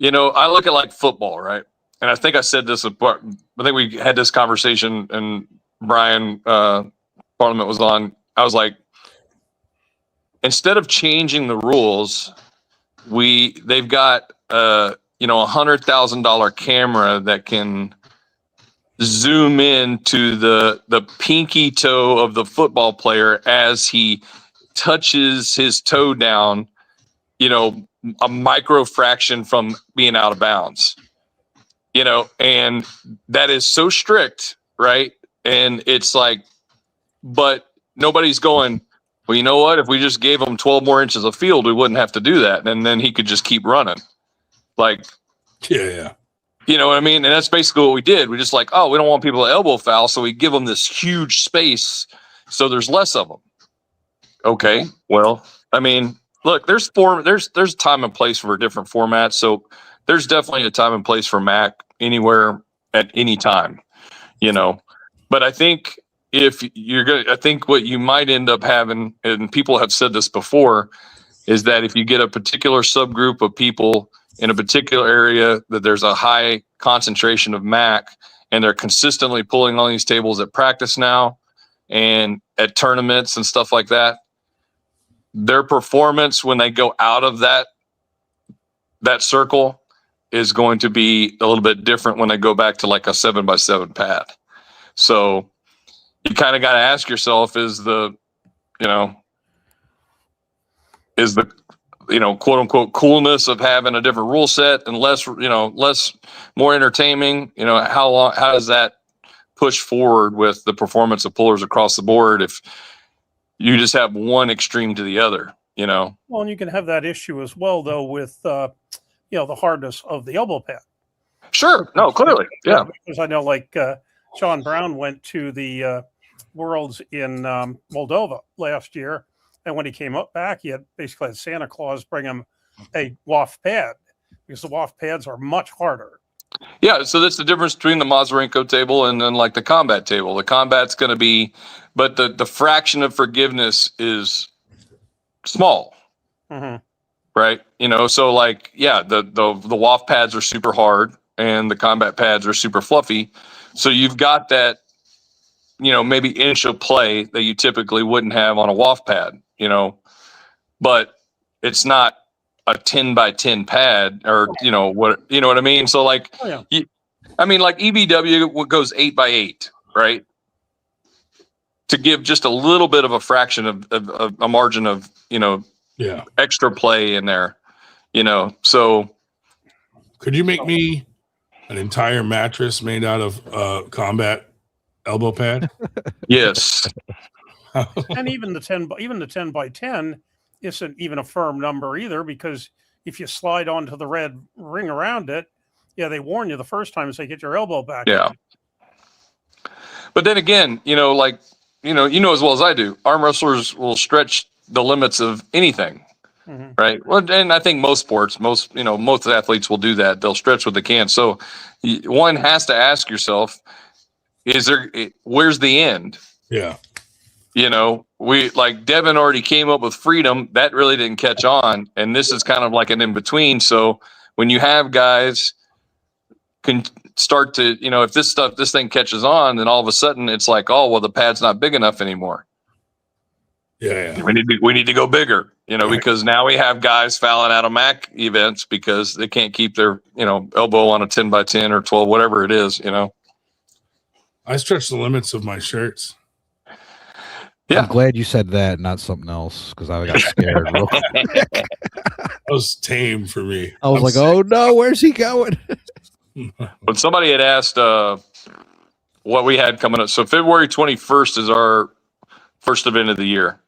I look at like football, right? And I think I said this apart. I think we had this conversation and Brian Parliament was on. I was like, instead of changing the rules, they've got $100,000 camera that can zoom in to the pinky toe of the football player as he touches his toe down, a micro fraction from being out of bounds, and that is so strict, right? And it's like, but nobody's going, well, you know what? If we just gave him 12 more inches of field, we wouldn't have to do that. And then he could just keep running. Like, yeah. You know what I mean? And that's basically what we did. We just like, oh, we don't want people to elbow foul. So we give them this huge space. So there's less of them. Okay. Well, I mean, look, there's time and place for different formats. So there's definitely a time and place for Mac anywhere at any time, but I think I think what you might end up having, and people have said this before, is that if you get a particular subgroup of people in a particular area that there's a high concentration of Mac and they're consistently pulling on these tables at practice now and at tournaments and stuff like that, their performance when they go out of that circle is going to be a little bit different when they go back to like a 7x7 pad. So you kind of got to ask yourself, is the quote unquote coolness of having a different rule set and less more entertaining, how does that push forward with the performance of pullers across the board if you just have one extreme to the other, Well, and you can have that issue as well, though, with the hardness of the elbow pad. Sure. No, clearly. Yeah. Because I know, like John Brown went to the Worlds in Moldova last year, and when he came up back, he had basically had Santa Claus bring him a waft pad because the waft pads are much harder. Yeah, so that's the difference between the Mazurenko table and then like the combat table. The combat's going to be, but the fraction of forgiveness is small, right? You know, so like, yeah, the waft pads are super hard and the combat pads are super fluffy. So you've got that, you know, maybe inch of play that you typically wouldn't have on a waft pad, you know, but it's not a 10 by 10 pad or, you know what I mean? So like, like EBW goes 8 by 8, right? To give just a little bit of a fraction of a margin of, you know, extra play in there, you know? So could you make me an entire mattress made out of combat elbow pad? Yes. And even the 10 by 10 isn't even a firm number either, because if you slide onto the red ring around it, they warn you the first time as they get your elbow back. Yeah. But then again, you know, like, you know as well as I do, arm wrestlers will stretch the limits of anything. Right. Well, and I think most sports, most athletes will do that. They'll stretch what they can. So one has to ask yourself, where's the end? Yeah. You know, we like Devin already came up with freedom. That really didn't catch on. And this is kind of like an in between. So when you have guys can start to, you know, if this thing catches on, then all of a sudden it's like, oh, well, the pad's not big enough anymore. Yeah. We need to go bigger, you know, because now we have guys fouling out of MAC events because they can't keep their, you know, elbow on a 10 by 10 or 12, whatever it is, you know. I stretch the limits of my shirts. Yeah. I'm glad you said that, not something else, because I got scared real quick. That was tame for me. I was like, oh no, where's he going? But somebody had asked what we had coming up. So February 21st is our first event of the year.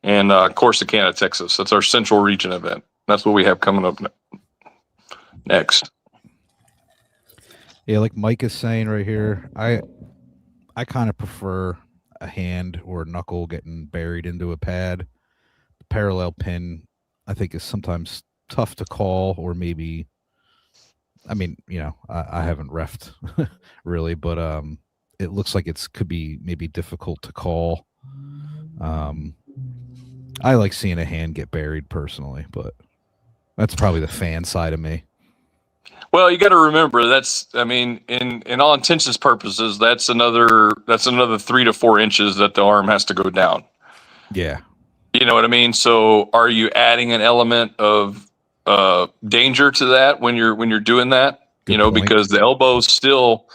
And Corsicana, Texas. That's our Central Region event. That's what we have coming up next. Yeah, like Mike is saying right here, I kind of prefer a hand or a knuckle getting buried into a pad. The parallel pin, I think, is sometimes tough to call, or maybe, I mean, you know, I haven't reffed really, but it looks like could be maybe difficult to call. I like seeing a hand get buried personally, but that's probably the fan side of me. Well, you got to remember in all intents and purposes, that's another 3 to 4 inches that the arm has to go down. Yeah. You know what I mean? So are you adding an element of danger to that when you're doing that? Good, you know, point. Because the elbow's still,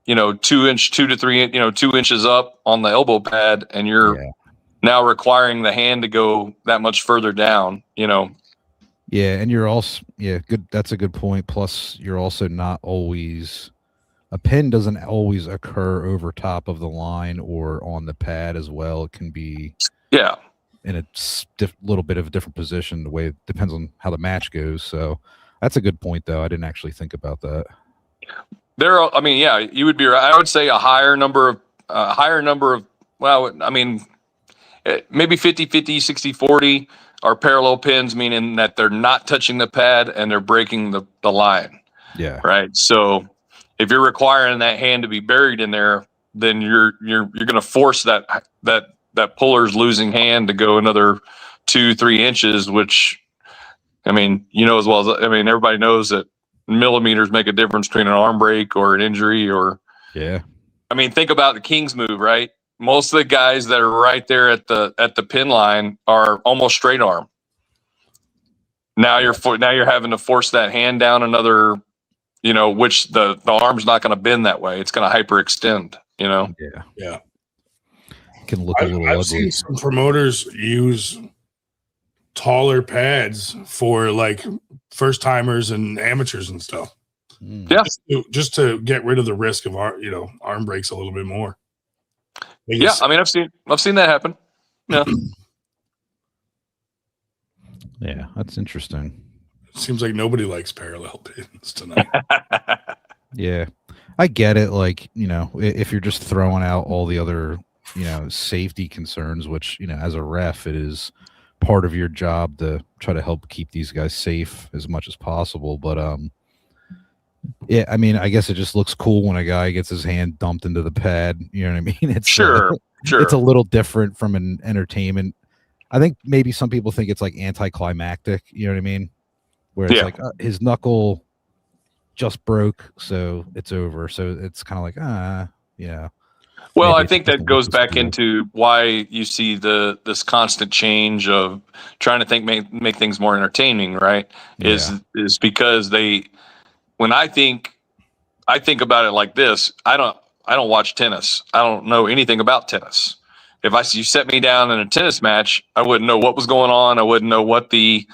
you know, 2 to 3, you know, 2 inches up on the elbow pad, and you're now requiring the hand to go that much further down, you know. Yeah, and you're also good. That's a good point. Plus, you're also not always, a pin doesn't always occur over top of the line or on the pad as well. It can be in a little bit of a different position. The way it depends on how the match goes. So that's a good point, though. I didn't actually think about that. You would be right. I would say a higher number of. Well, I mean, maybe 50-50, 60-40. Are parallel pins, meaning that they're not touching the pad and they're breaking the line. Yeah. Right. So if you're requiring that hand to be buried in there, then you're going to force that puller's losing hand to go another 2-3 inches, which, I mean, you know, as well as, I mean, everybody knows that millimeters make a difference between an arm break or an injury or. Yeah. I mean, think about the King's move, right? Most of the guys that are right there at the pin line are almost straight arm. Now you're having to force that hand down another, you know, which the arm's not going to bend that way. It's going to hyperextend, you know. Yeah. Can look a little ugly. I've seen some promoters use taller pads for like first timers and amateurs and stuff. Yeah, just to get rid of the risk of arm breaks a little bit more. Yeah, I mean, I've seen that happen. Yeah. Yeah, that's interesting. Seems like nobody likes parallel pins tonight. Yeah, I get it. Like, if you're just throwing out all the other, safety concerns, which, as a ref, it is part of your job to try to help keep these guys safe as much as possible. But, yeah, I mean, I guess it just looks cool when a guy gets his hand dumped into the pad. You know what I mean? It's Sure. It's a little different from an entertainment. I think maybe some people think it's like anticlimactic. You know what I mean? Where it's like his knuckle just broke, so it's over. So it's kind of like, yeah. Well, Maybe I think that goes back cool. into why you see this constant change of trying to make things more entertaining, right? Is because when I think about it like this, I don't watch tennis. I don't know anything about tennis. If you set me down in a tennis match, I wouldn't know what was going on. I wouldn't know what the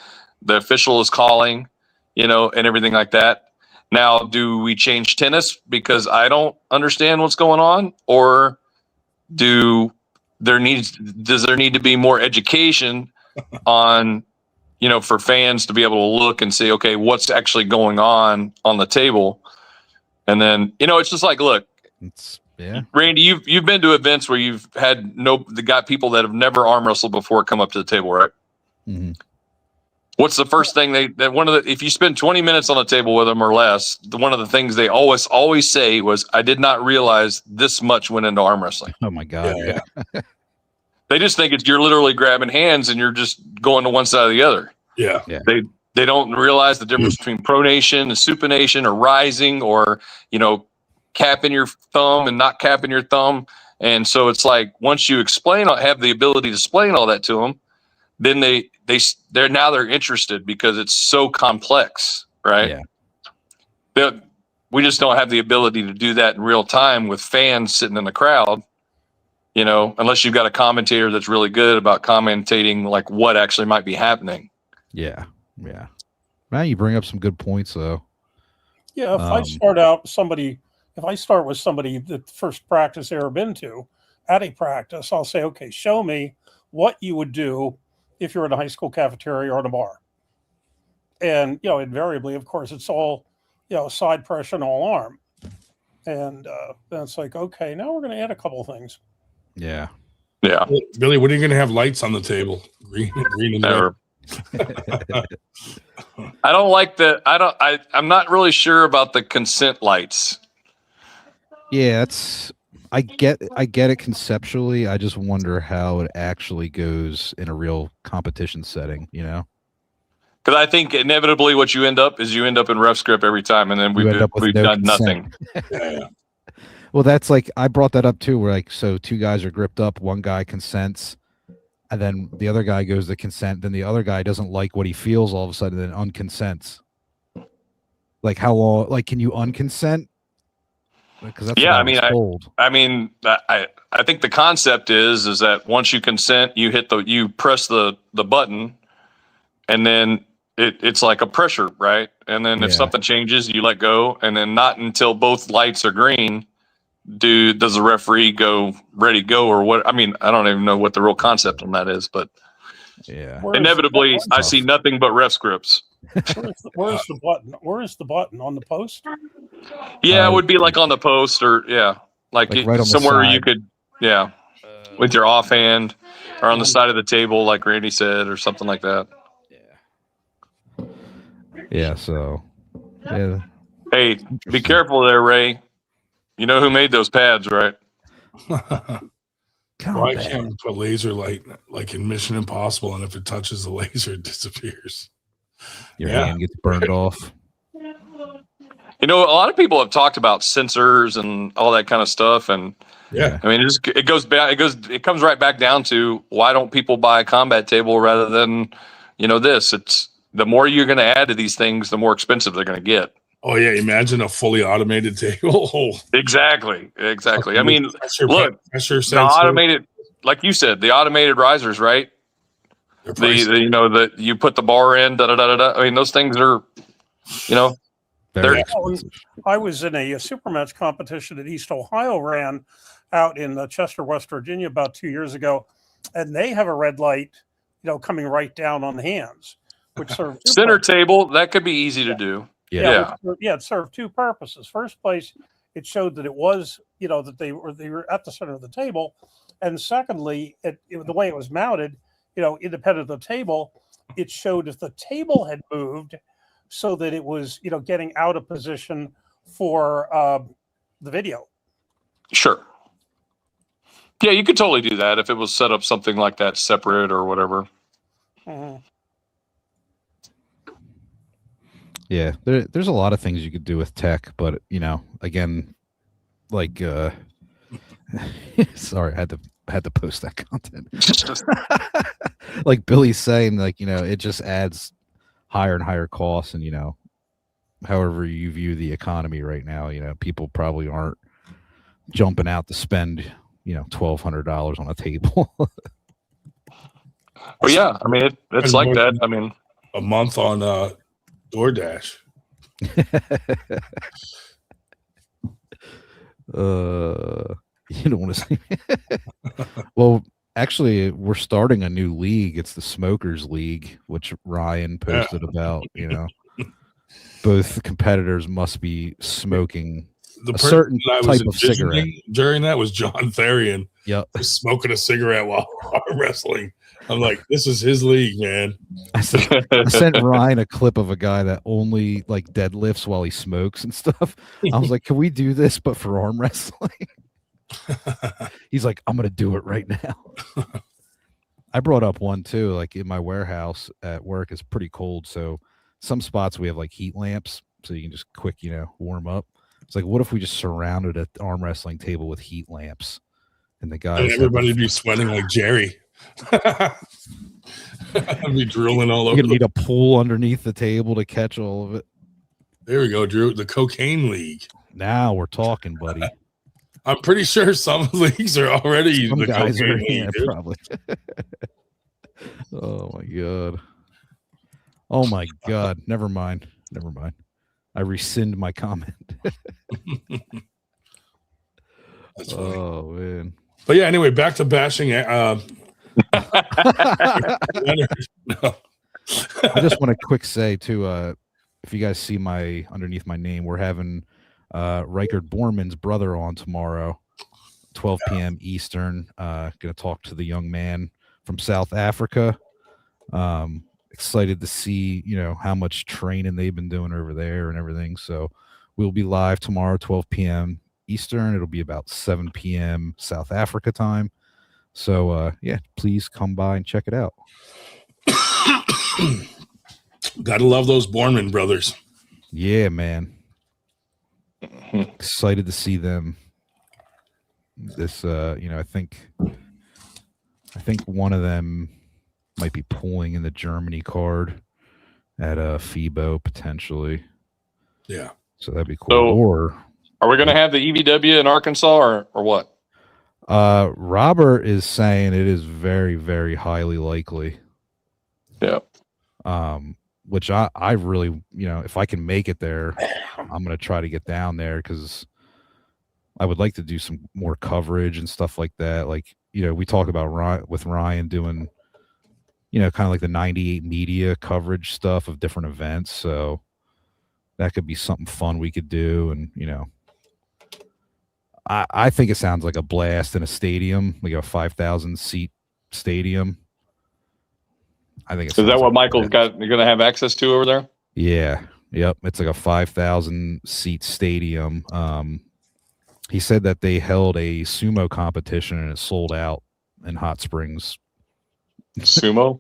official is calling, and everything like that. Now, do we change tennis because I don't understand what's going on, or does there need to be more education on, for fans to be able to look and see, okay, what's actually going on the table? And then, it's just like, look, Randy, you've been to events where you've had got people that have never arm wrestled before come up to the table, right? Mm-hmm. What's the first thing if you spend 20 minutes on the table with them or less, one of the things they always say was, I did not realize this much went into arm wrestling. Oh my God. Yeah. They just think you're literally grabbing hands and you're just going to one side or the other. Yeah. They don't realize the difference between pronation and supination, or rising, or, capping your thumb and not capping your thumb. And so it's like, once you have the ability to explain all that to them, then they're interested because it's so complex, right? Yeah. We just don't have the ability to do that in real time with fans sitting in the crowd, unless you've got a commentator that's really good about commentating like what actually might be happening. Yeah. Man, you bring up some good points though. Yeah, if I start with somebody the first practice they've ever been to at a practice, I'll say, okay, show me what you would do if you're in a high school cafeteria or in a bar. And, invariably, of course, it's all, side pressure and all arm. And then it's like, okay, now we're going to add a couple of things. Yeah. Yeah. Billy, when are you going to have lights on the table? Green and Never. I don't like I'm not really sure about the consent lights. Yeah, I get it conceptually. I just wonder how it actually goes in a real competition setting, Because I think inevitably what you end up in ref script every time, and then we've done nothing. Well, that's like, I brought that up too, where so two guys are gripped up, one guy consents, and then the other guy goes to consent, then the other guy doesn't like what he feels all of a sudden, then unconsents. Like, how long? Like, can you unconsent? Because that's I think the concept is that once you consent, you press the button, and then it's like a pressure, right? And then if something changes, you let go, and then not until both lights are green does the referee go ready go, or what? I mean, I don't even know what the real concept on that is, but inevitably I see nothing but ref scripts. Where's the button? Where is the button on the post? Yeah, it would be like on the post, or like right somewhere you could, with your offhand, or on the side of the table, like Randy said, or something like that. Yeah. So, yeah. Hey, be careful there, Ray. You know who made those pads, right? Why can't we put laser light like in Mission Impossible, and if it touches the laser, it disappears? Your hand gets burned off. A lot of people have talked about sensors and all that kind of stuff, and I mean, it comes right back down to, why don't people buy a combat table rather than, this? It's the more you're going to add to these things, the more expensive they're going to get. Oh yeah, imagine a fully automated table. Exactly. I mean, look, the automated, like you said, the automated risers, right? You put the bar in, I mean, those things are, very expensive. I was in a super match competition that East Ohio ran out in Chester, West Virginia, about 2 years ago, and they have a red light, coming right down on the hands, which sort of center table, that could be easy to do. Yeah. It served two purposes. First place, it showed that it was, that they were at the center of the table, and secondly, the way it was mounted, independent of the table, it showed if the table had moved, so that it was, getting out of position for the video. Sure. Yeah, you could totally do that if it was set up something like that separate or whatever. Mm-hmm. Yeah, there's a lot of things you could do with tech, but again, like sorry, I had to post that content. Like Billy's saying, like, it just adds higher and higher costs, and however you view the economy right now, people probably aren't jumping out to spend $1,200 on a table. But yeah, I mean it's like that. I mean, a month on DoorDash. You don't want to see. Well, actually, we're starting a new league. It's the Smokers League, which Ryan posted about. Both competitors must be smoking The a certain that I type was of cigarette. envisioning during that was John Therian. Yep. Smoking a cigarette while arm wrestling. I'm like, this is his league, man. I sent Ryan a clip of a guy that only like deadlifts while he smokes and stuff. I was like, can we do this but for arm wrestling? He's like, I'm gonna do it right now. I brought up one too, like in my warehouse at work. It's pretty cold, so some spots we have like heat lamps, so you can just quick, warm up. It's like, what if we just surrounded an arm wrestling table with heat lamps, and the guys, And everybody'd be sweating like Jerry. I'd be drooling all over. You're gonna need a pool underneath the table to catch all of it. There we go, Drew. The Cocaine League. Now we're talking, buddy. I'm pretty sure some leagues are already Some the guys Cocaine are League. here, Dude. probably. Oh my god. Oh my god. Never mind. I rescind my comment. That's funny. Oh man. But yeah, anyway, back to bashing. Leonard. No. I just want to quick say too, if you guys see underneath my name, we're having Reichard Borman's brother on tomorrow, 12 p.m. Eastern. Gonna talk to the young man from South Africa. Excited to see, how much training they've been doing over there and everything. So we'll be live tomorrow, 12 p.m. Eastern. It'll be about 7 p.m. South Africa time. So yeah, please come by and check it out. Gotta love those Borman brothers. Yeah, man. Excited to see them. This I think one of them might be pulling in the Germany card at FIBO potentially. Yeah. So that'd be cool. So, or are we going to have the EVW in Arkansas or what? Robert is saying it is very, very highly likely. Yeah. Which I really, if I can make it there, I'm going to try to get down there because I would like to do some more coverage and stuff like that. Like, we talk about with Ryan doing, kind of like the 98 media coverage stuff of different events. So that could be something fun we could do. And, I think it sounds like a blast in a stadium, like a 5,000 seat stadium. I think Is that what Michael's got? You're going to have access to over there? Yeah. Yep. It's like a 5,000 seat stadium. He said that they held a sumo competition and it sold out in Hot Springs. Sumo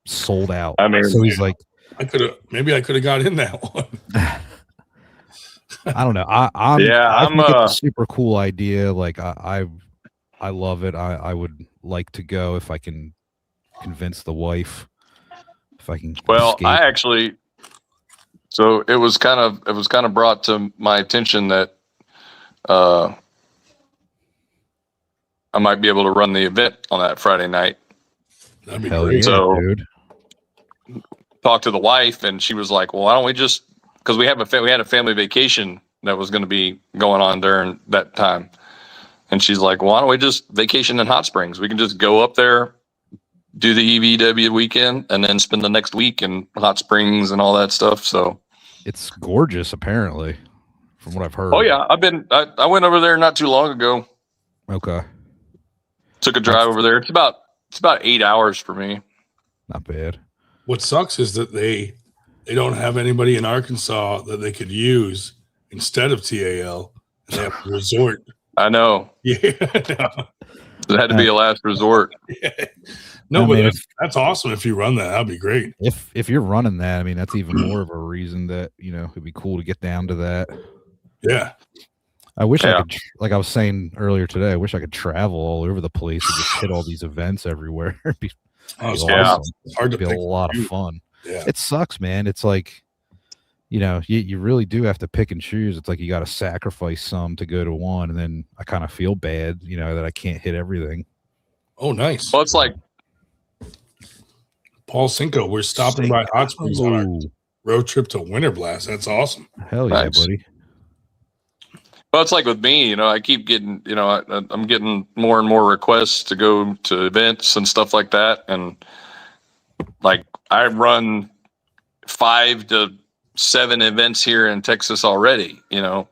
Sold out. I mean, so he's like, I could have got in that one. I don't know. I think it's a super cool idea. Like I love it. I would like to go if I can convince the wife. If I can. Well, escape. I actually. So it was kind of brought to my attention that I might be able to run the event on that Friday night. That'd be Hell great. yeah, So- dude. Talked to the wife, and she was like, "Well, why don't we just?" Because we had a family vacation that was going to be going on during that time, and she's like, "Why don't we just vacation in Hot Springs? We can just go up there, do the EVW weekend, and then spend the next week in Hot Springs and all that stuff." So It's gorgeous, apparently, from what I've heard. Oh yeah, I went over there not too long ago. Okay. Took a drive over there. It's about 8 hours for me. Not bad. What sucks is that they don't have anybody in Arkansas that they could use instead of TAL. And they have to resort. I know. Yeah. It had to be a last resort. Yeah. No, I but mean, that's awesome. If you run that, that'd be great. If you're running that, I mean, that's even more of a reason that, you know, it'd be cool to get down to that. Yeah. I wish I Yeah. could, like I was saying earlier today, I wish I could travel all over the place and just hit all these events everywhere. It'd be Oh, it's Yeah. hard. It's hard to be a pick. lot of fun. Yeah. It sucks, man. It's like, you know, you really do have to pick and choose. It's like you got to sacrifice some to go to one, and then I kind of feel bad, you know, that I can't hit everything. Oh, nice. Well, it's like Paul Cinco, we're stopping by Hot Springs on our Oh, road trip to Winter Blast. That's awesome. hell yeah, Nice. buddy. Well, it's like with me, you know, I keep getting, you know, I'm getting more and more requests to go to events and stuff like that. And like I run 5 to 7 events here in Texas already, you know.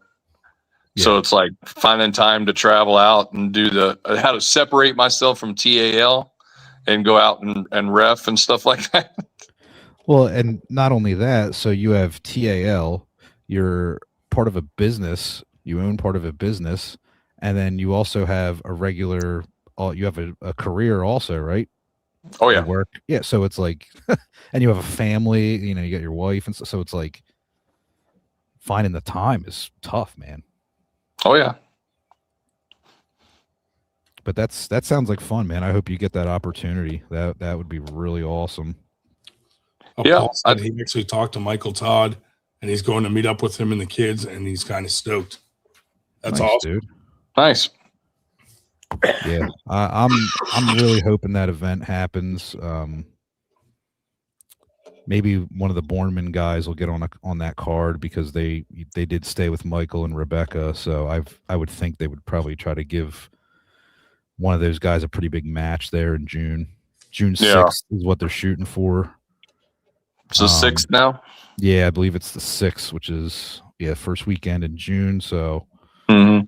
So Yeah. it's like finding time to travel out and do how to separate myself from TAL and go out and ref and stuff like that. Well, and not only that, so you have TAL, you're part of a business, you own part of a business, and then you also have a regular, you have a career also, right? Oh You yeah. work. Yeah. So it's like, and you have a family, you know, you got your wife. And so it's like finding the time is tough, man. Oh yeah. But that sounds like fun, man. I hope you get that opportunity. That would be really awesome. Yeah, Paul said he actually talked to Michael Todd, and he's going to meet up with him and the kids, and he's kind of stoked. That's Nice, awesome. dude. Nice. Yeah, I'm really hoping that event happens. Maybe one of the Bornman guys will get on that card because they did stay with Michael and Rebecca. So I would think they would probably try to give one of those guys a pretty big match there in June. June 6th is what they're shooting for. It's the 6th now. Yeah, I believe it's the 6th, which is first weekend in June. So Mm-hmm.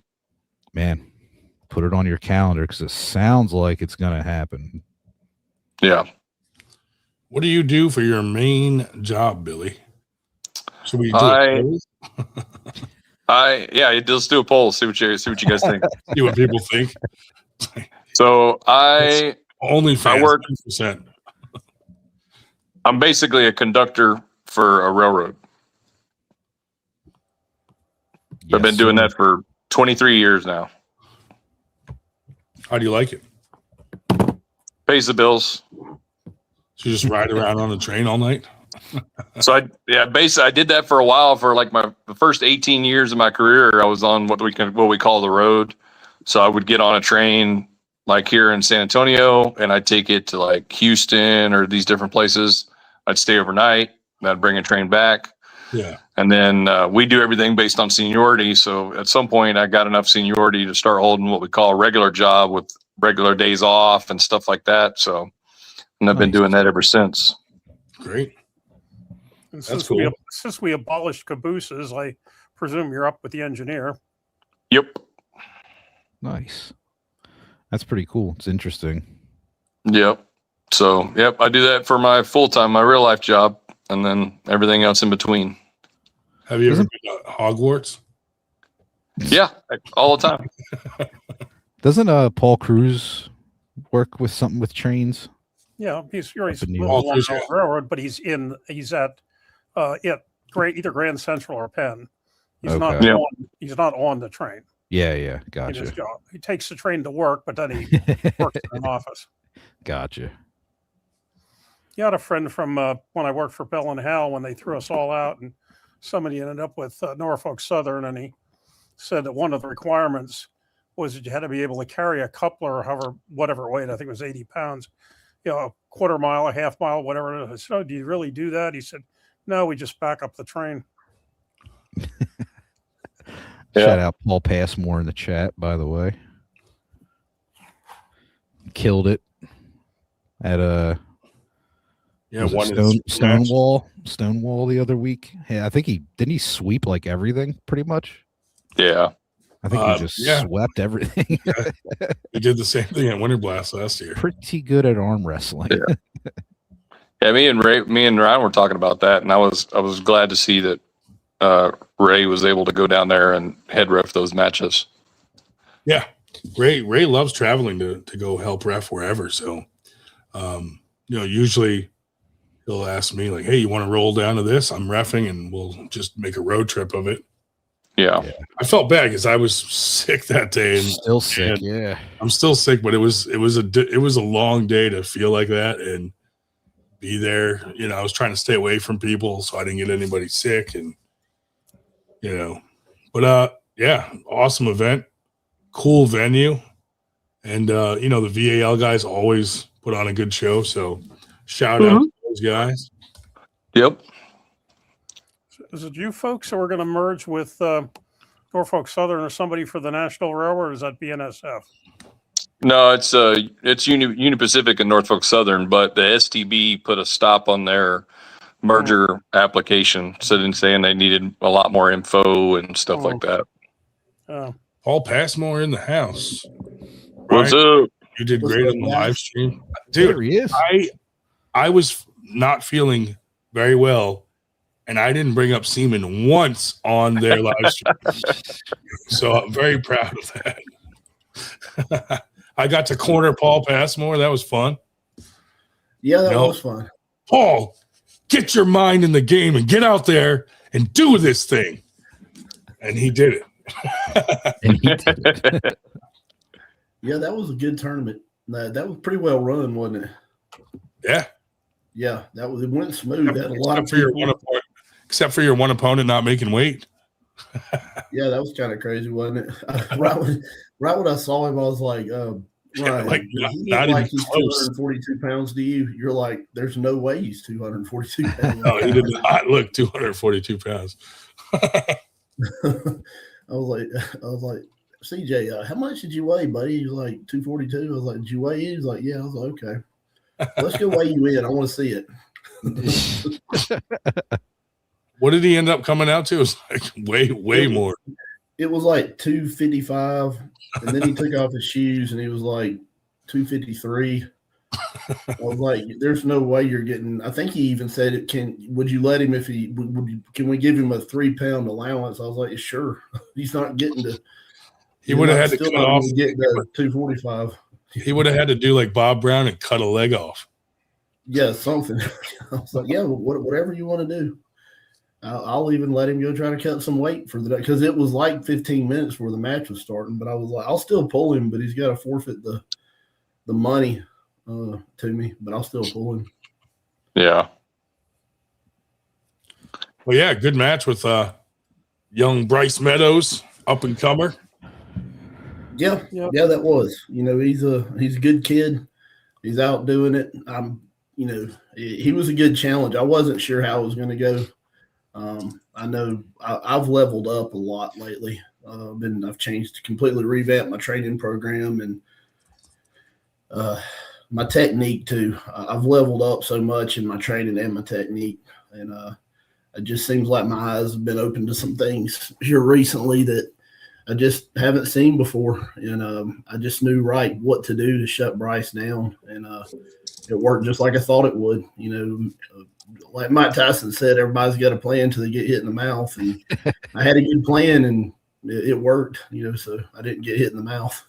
man, put it on your calendar because it sounds like it's gonna happen. Yeah. What do you do for your main job, Billy? Should we do let's do a poll. See what you guys think. see what people think? So Only I work. 10%. I'm basically a conductor for a railroad. I've been doing that for 23 years now. How do you like it? Pays the bills. So you just ride around on the train all night? So basically I did that for a while. For like the first 18 years of my career, I was on what we call the road. So I would get on a train like here in San Antonio, and I'd take it to like Houston or these different places. I'd stay overnight, and I'd bring a train back. Yeah. And then we do everything based on seniority. So at some point I got enough seniority to start holding what we call a regular job with regular days off and stuff like that. So, and I've been doing that ever since. Great. And That's cool. since we abolished cabooses, I presume you're up with the engineer. Yep. Nice. That's pretty cool. It's interesting. Yep. So, I do that for my full-time, my real life job, and then everything else in between. Have you ever been to Hogwarts? Yeah, all the time. Doesn't Paul Cruz work with something with trains? Yeah, he's in New living York. along the railroad, but he's at either Grand Central or Penn. He's not Okay. he's not on the train. Yeah, In his gotcha. job. He takes the train to work, but then he works in an office. Gotcha. He had a friend from when I worked for Bell and Howell when they threw us all out, and somebody ended up with Norfolk Southern, and he said that one of the requirements was that you had to be able to carry a coupler, or whatever weight, I think it was 80 pounds, a quarter mile, a half mile, whatever it is. I said, "Oh, do you really do that?" He said, "No, we just back up the train." Shout out Paul Passmore in the chat, by the way. Killed it at Yeah, Was it one is Stonewall the other week. Yeah, I think didn't he sweep like everything pretty much. Yeah. I think he just yeah. swept everything. He did the same thing at Winter Blast last year. Pretty good at arm wrestling. Yeah. Yeah, me and Ryan were talking about that, and I was glad to see that Ray was able to go down there and head ref those matches. Yeah, Ray loves traveling to go help ref wherever. So, usually he'll ask me like, "Hey, you want to roll down to this? I'm reffing, and we'll just make a road trip of it." Yeah. I felt bad because I was sick that day, and Still sick. Yeah, I'm still sick, but it was a long day to feel like that and be there. I was trying to stay away from people so I didn't get anybody sick, and but yeah, awesome event, cool venue, and the VAL guys always put on a good show. So shout out to those guys. Yep. Is it you folks who are going to merge with Norfolk Southern or somebody for the National Railroad, or is that BNSF? No, it's Union Pacific and Norfolk Southern, but the STB put a stop on their merger application, saying they needed a lot more info and stuff like that. Paul Passmore in the house. What's Ryan, up? you did great on the live stream, there dude. he is. I was not feeling very well, and I didn't bring up semen once on their live stream. So I'm very proud of that. I got to corner Paul Passmore. That was fun. Yeah, that was fun. Paul, get your mind in the game and get out there and do this thing. And he did it. Yeah, that was a good tournament. That was pretty well run, wasn't it? Yeah. Yeah, it went smooth. That a lot except for your one opponent not making weight. Yeah, that was kind of crazy, wasn't it? Right when I saw him, I was like, Ryan, he's 242 pounds to you. You're like, there's no way he's 242 pounds. No, he did not look 242 pounds. I was like, CJ, how much did you weigh, buddy? He's like 242. I was like, did you weigh in? He's like, yeah. I was like, okay. Let's go weigh you in. I want to see it. What did he end up coming out to? It was like way more. It was like 255, and then he took off his shoes, and he was like 253. I was like, "There's no way you're getting." I think he even said, "It can." Would you let him if he can we give him a 3-pound allowance? I was like, "Sure." He's not getting to. He would have had to cut off. Get to 245. He would have had to do like Bob Brown and cut a leg off. Yeah, something. I was like, "Yeah, whatever you want to do." I'll even let him go try to cut some weight for the day because it was like 15 minutes before the match was starting. But I was like, I'll still pull him, but he's got to forfeit the money to me. But I'll still pull him. Yeah. Well, yeah, good match with young Bryce Meadows, up and comer. Yeah, that was. He's a good kid. He's out doing it. He was a good challenge. I wasn't sure how it was going to go. I know I've leveled up a lot lately. I've changed, completely revamped my training program and my technique too. I've leveled up so much in my training and my technique, and it just seems like my eyes have been open to some things here recently that I just haven't seen before, and I just knew right what to do to shut Bryce down, and it worked just like I thought it would. Like Mike Tyson said, everybody's got a plan until they get hit in the mouth, and I had a good plan, and it worked. So I didn't get hit in the mouth.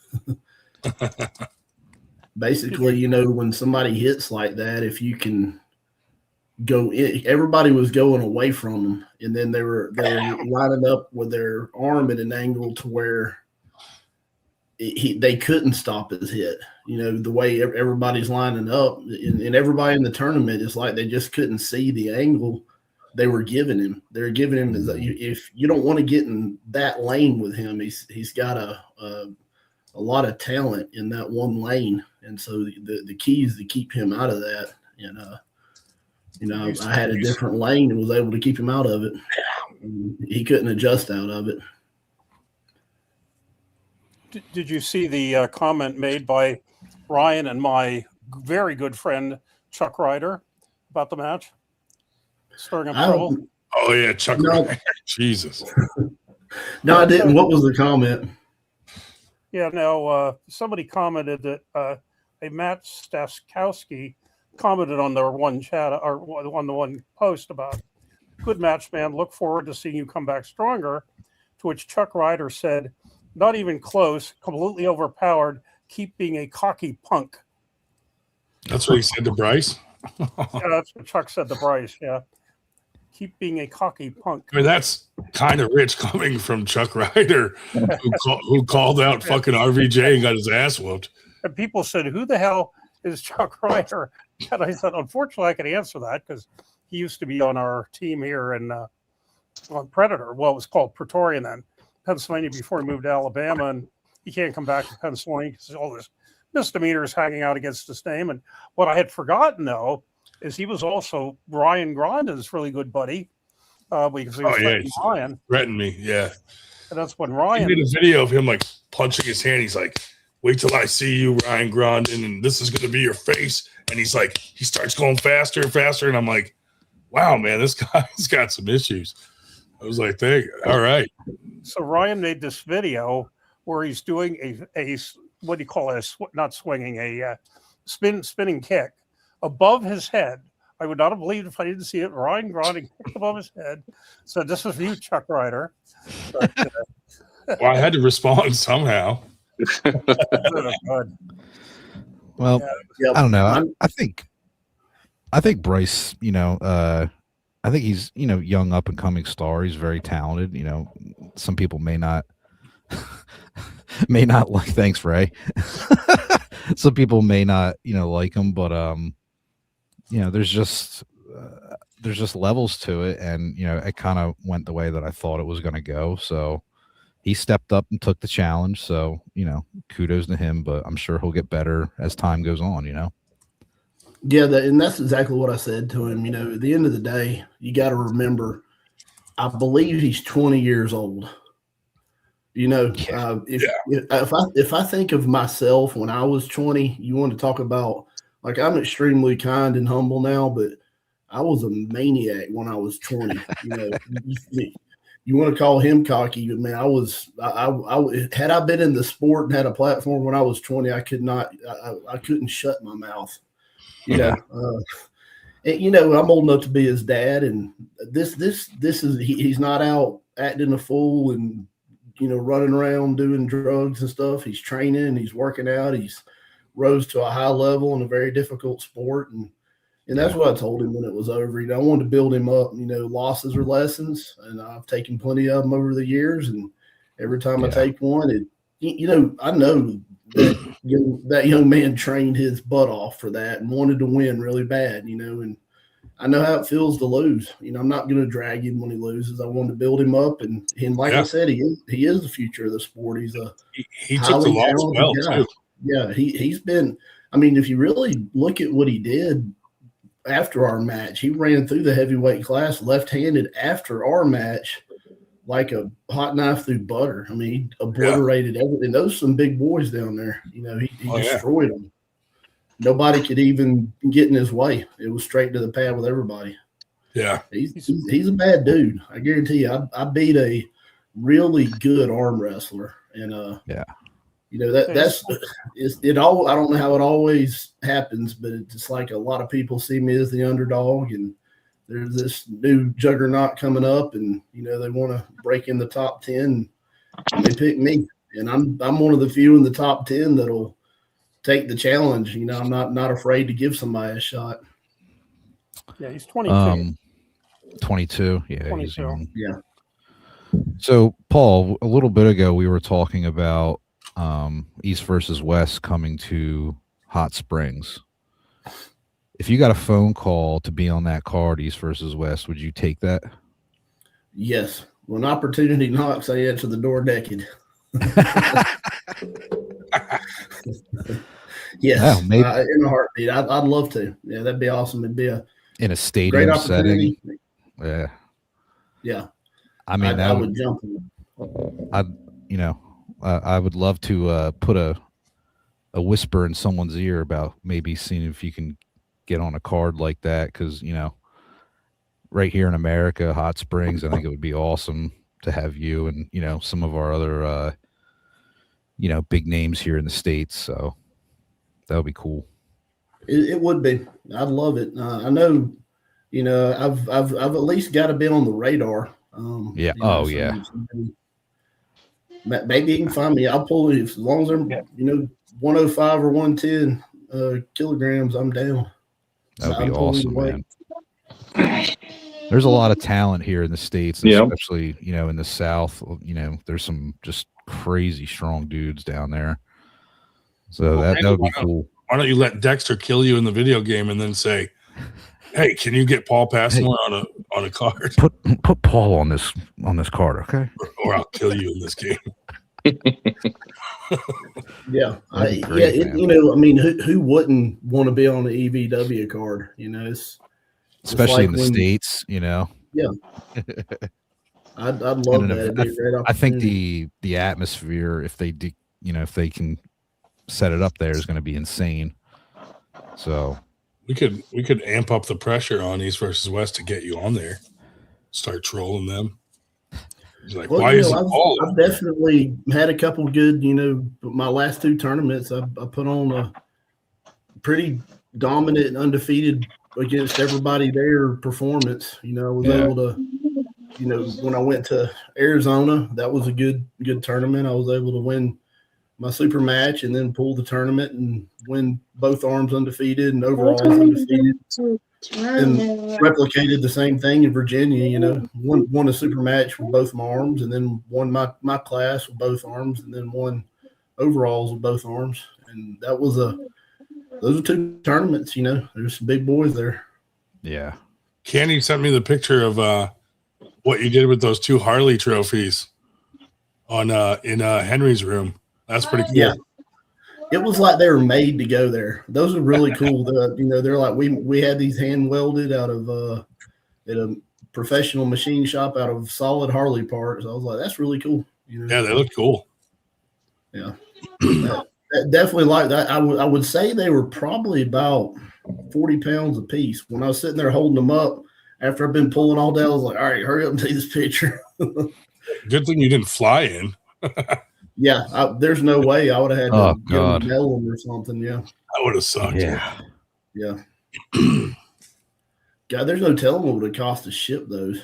Basically, when somebody hits like that, if you can go in, everybody was going away from them, and then they were lining up with their arm at an angle to where they couldn't stop his hit. The way everybody's lining up, and everybody in the tournament is like they just couldn't see the angle they were giving him. They're giving him if you don't want to get in that lane with him, he's got a lot of talent in that one lane, and so the key is to keep him out of that. And I had a different lane and was able to keep him out of it. He couldn't adjust out of it. Did you see the comment made by Ryan and my very good friend Chuck Ryder? about the match? Stirring up I trouble? don't, Oh yeah, Chuck. No. Ryder. Jesus. no, I didn't. What was the comment? Yeah, no, somebody commented that a Matt Staskowski commented on their one chat or on the one post about good match, man. Look forward to seeing you come back stronger. To which Chuck Ryder said, not even close, completely overpowered. Keep being a cocky punk. That's what he said to Bryce. Yeah, that's what Chuck said to Bryce. Yeah. Keep being a cocky punk. I mean, that's kind of rich coming from Chuck Ryder, who called out fucking RVJ and got his ass whooped. And people said, who the hell is Chuck Ryder? And I said, unfortunately, I could answer that because he used to be on our team here in on Predator. Well, it was called Praetorian then, Pennsylvania, before he moved to Alabama. And he can't come back to Pennsylvania because all this misdemeanors hanging out against his name. And what I had forgotten, though, is he was also Ryan Gronda's really good buddy because he was Ryan. Threatened me, yeah. And that's when Ryan he did a video of him like punching his hand. He's like, "Wait till I see you, Ryan Grondin, and this is going to be your face." And he's like, he starts going faster and faster, and I'm like, "Wow, man, this guy's got some issues." I was like, all right." So Ryan made this video where he's doing a what do you call it? Not swinging, a spinning kick above his head. I would not have believed if I didn't see it. Ryan Grondin kicked above his head. So this is you, Chuck Ryder. But, well, I had to respond somehow. Well, I don't know. I think Bryce, I think he's, young up and coming star. He's very talented. Some people may not like, thanks, Ray. Some people may not, like him, but, there's just levels to it. And, it kind of went the way that I thought it was going to go. So he stepped up and took the challenge. So, kudos to him, but I'm sure he'll get better as time goes on, Yeah, and that's exactly what I said to him. At the end of the day, you got to remember, I believe he's 20 years old. If I think of myself when I was 20, you want to talk about, like, I'm extremely kind and humble now, but I was a maniac when I was 20. You want to call him cocky, but man, I had I been in the sport and had a platform when I was 20, I couldn't shut my mouth. And, I'm old enough to be his dad, and this is he's not out acting a fool and running around doing drugs and stuff. He's training, he's working out, he's rose to a high level in a very difficult sport, and that's what I told him when it was over. I wanted to build him up. Losses are lessons, and I've taken plenty of them over the years, and every time I take one, I know that young man trained his butt off for that and wanted to win really bad, and I know how it feels to lose. I'm not going to drag him when he loses. I want to build him up, and like I said, he is the future of the sport. He's he took the loss well too. Yeah, he's been. I mean, if you really look at what he did after our match, he ran through the heavyweight class left-handed after our match like a hot knife through butter. I mean, he obliterated everything. Those are some big boys down there. He destroyed them. Nobody could even get in his way. It was straight to the pad with everybody. Yeah. He's a bad dude. I guarantee you. I beat a really good arm wrestler. And that's it all. I don't know how it always happens, but it's just like a lot of people see me as the underdog, and there's this new juggernaut coming up, and they want to break in the top 10, and they pick me, and I'm one of the few in the top 10 that'll take the challenge. I'm not afraid to give somebody a shot. Yeah, he's 22. 22. Yeah, 22. he's young. Yeah. So, Paul, a little bit ago we were talking about East versus West coming to Hot Springs. If you got a phone call to be on that card, East versus West, would you take that? Yes. When opportunity knocks, I answer the door naked. Yes, maybe. In a heartbeat. I'd love to. Yeah, that'd be awesome. It'd be in a stadium setting. Yeah. Yeah. I mean, I would jump in. I would love to put a whisper in someone's ear about maybe seeing if you can get on a card like that, because right here in America, Hot Springs, I think it would be awesome to have you and some of our other big names here in the States. So that would be cool. It would be. I'd love it. I know. I've at least got to be on the radar. Yeah. Maybe you can find me. I'll pull it as long as I'm 105 or 110 kilograms. I'm down. That would be awesome, man. There's a lot of talent here in the States, especially in the South. There's some just crazy strong dudes down there. So that would be cool. Why don't you let Dexter kill you in the video game and then say, "Hey, can you get Paul Passmore on a card? Put Paul on this card, okay? Or I'll kill you in this game." Yeah, who wouldn't want to be on the EVW card? Especially in the States, Yeah, I'd love that. It'd be a great opportunity. I think the atmosphere, if they can set it up there, is going to be insane. So we could amp up the pressure on East versus West to get you on there. Start trolling them. Like, why is it all? I've definitely had a couple good, my last 2 tournaments, I put on a pretty dominant and undefeated against everybody there performance. I was able to, when I went to Arizona, that was a good tournament. I was able to win my super match and then pull the tournament and win both arms undefeated and overalls undefeated. And replicated the same thing in Virginia, won a super match with both my arms and then won my class with both arms and then won overalls with both arms. And that was those are 2 tournaments, there's some big boys there. Yeah. Candy sent me the picture of what you did with those 2 Harley trophies in Henry's room. That's pretty cool. Yeah. It was like they were made to go there. Those are really cool. They're like we had these hand welded out of at a professional machine shop out of solid Harley parts. I was like, that's really cool. Yeah, they look cool. Yeah, definitely like that. I would say they were probably about 40 pounds a piece. When I was sitting there holding them up after I've been pulling all day, I was like, all right, hurry up and take this picture. Good thing you didn't fly in. Yeah, there's no way I would have had to nail them or something. Yeah, that would have sucked. Yeah. God, there's no telling what it would have cost to ship those.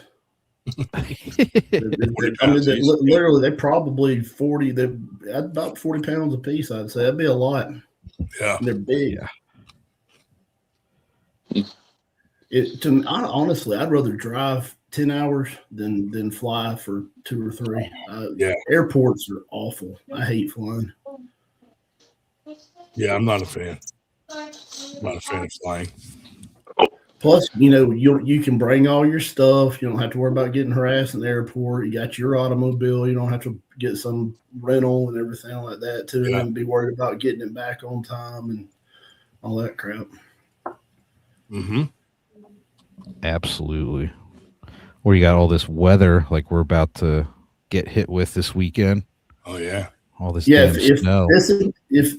Literally, they probably about 40 pounds a piece. I'd say that'd be a lot. Yeah, and they're big. Yeah. Honestly, I'd rather drive 10 hours than fly for 2 or 3. Airports are awful. I hate flying. Yeah, I'm not a fan. I'm not a fan of flying. Plus, you can bring all your stuff. You don't have to worry about getting harassed in the airport. You got your automobile. You don't have to get some rental and everything like that too, and be worried about getting it back on time and all that crap. Mm-hmm. Absolutely. Or you got all this weather like we're about to get hit with this weekend. Oh yeah. All this snow. If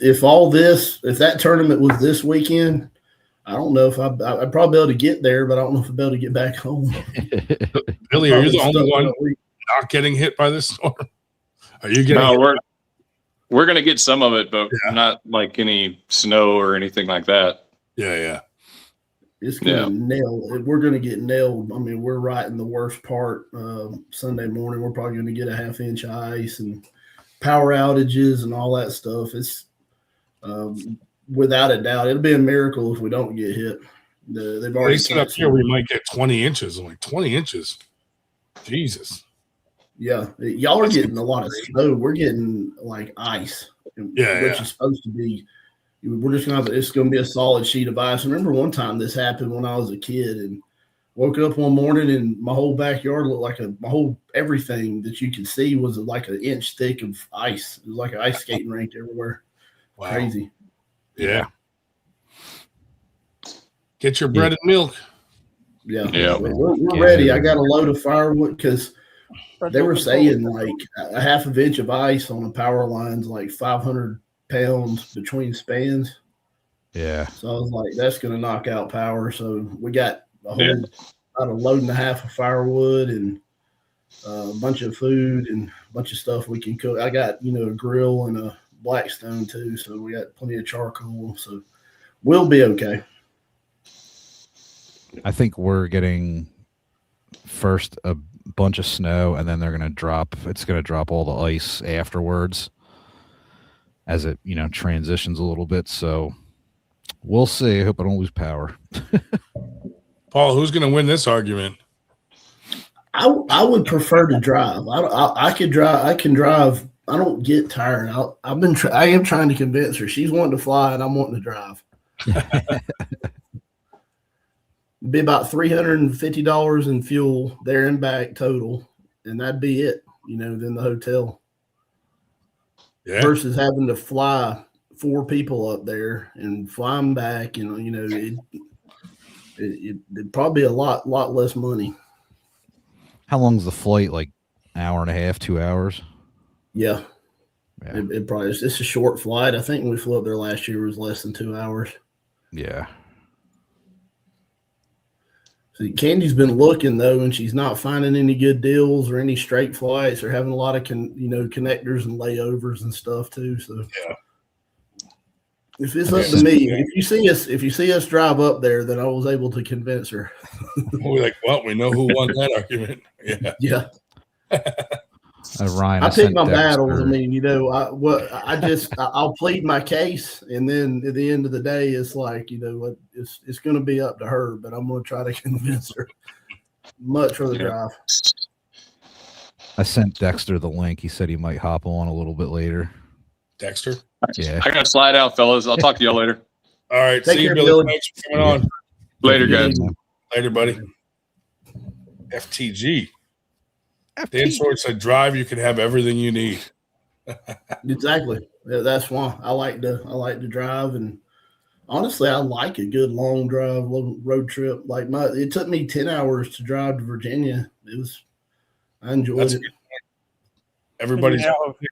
that tournament was this weekend, I don't know if I'd probably be able to get there, but I don't know if I'd be able to get back home. Billy, are you the only one not getting hit by this storm? Are you getting? No, we're going to get some of it, but not like any snow or anything like that. Yeah. It's going to nail. We're going to get nailed. I mean, we're right in the worst part. Sunday morning, we're probably going to get a half-inch of ice and power outages and all that stuff. It's without a doubt, it'll be a miracle if we don't get hit. They've already said up here we might get 20 inches. I'm like, 20 inches? Jesus. Yeah, y'all are getting a lot of snow. We're getting like ice, which is supposed to be. We're just gonna it's gonna be a solid sheet of ice. I remember one time this happened when I was a kid and woke up one morning and my whole backyard looked like my whole everything that you could see was like an inch thick of ice. It was like an ice skating rink everywhere. Wow. Crazy. Yeah. Get your bread and milk. Yeah. We're ready. I got a load of firewood because they were saying like a half an inch of ice on the power lines, like 500 pounds between spans. Yeah. So I was like, that's going to knock out power. So we got about a load and a half of firewood and a bunch of food and a bunch of stuff we can cook. I got, a grill and a Blackstone too. So we got plenty of charcoal. So we'll be okay. I think we're getting first a bunch of snow, and then it's going to drop all the ice afterwards as it, transitions a little bit. So we'll see. I hope I don't lose power. Paul, who's going to win this argument? I would prefer to drive. I could drive. I can drive. I don't get tired. I am trying to convince her. She's wanting to fly, and I'm wanting to drive. It'd be about $350 in fuel there and back total, and that'd be it. Then the hotel. Yeah. Versus having to fly 4 people up there and fly them back, it'd probably be a lot less money. How long's the flight? Like an hour and a half, 2 hours? Yeah. It probably is. It's a short flight. I think when we flew up there last year, it was less than 2 hours. Yeah. So Candy's been looking though, and she's not finding any good deals or any straight flights, or having a lot of connectors and layovers and stuff too. So yeah. If it's up to me, if you see us drive up there, then I was able to convince her. We're like, well, we know who won that argument. Yeah. Yeah. Ryan, I pick my Dexter. battles. I mean, I'll plead my case, and then at the end of the day, it's like, it's going to be up to her, but I'm going to try to convince her. Much for the drive. I sent Dexter the link. He said he might hop on a little bit later. Dexter? Yeah. I got to slide out, fellas. I'll talk to y'all later. All right. Take See you, care, Billy. Billy. Thanks for coming on. Later, guys. Later, buddy. FTG. Dan Sword said, drive, you can have everything you need. Exactly. That's why I like to drive, and honestly, I like a good long drive, road trip. Like it took me 10 hours to drive to Virginia. I enjoyed it. Everybody's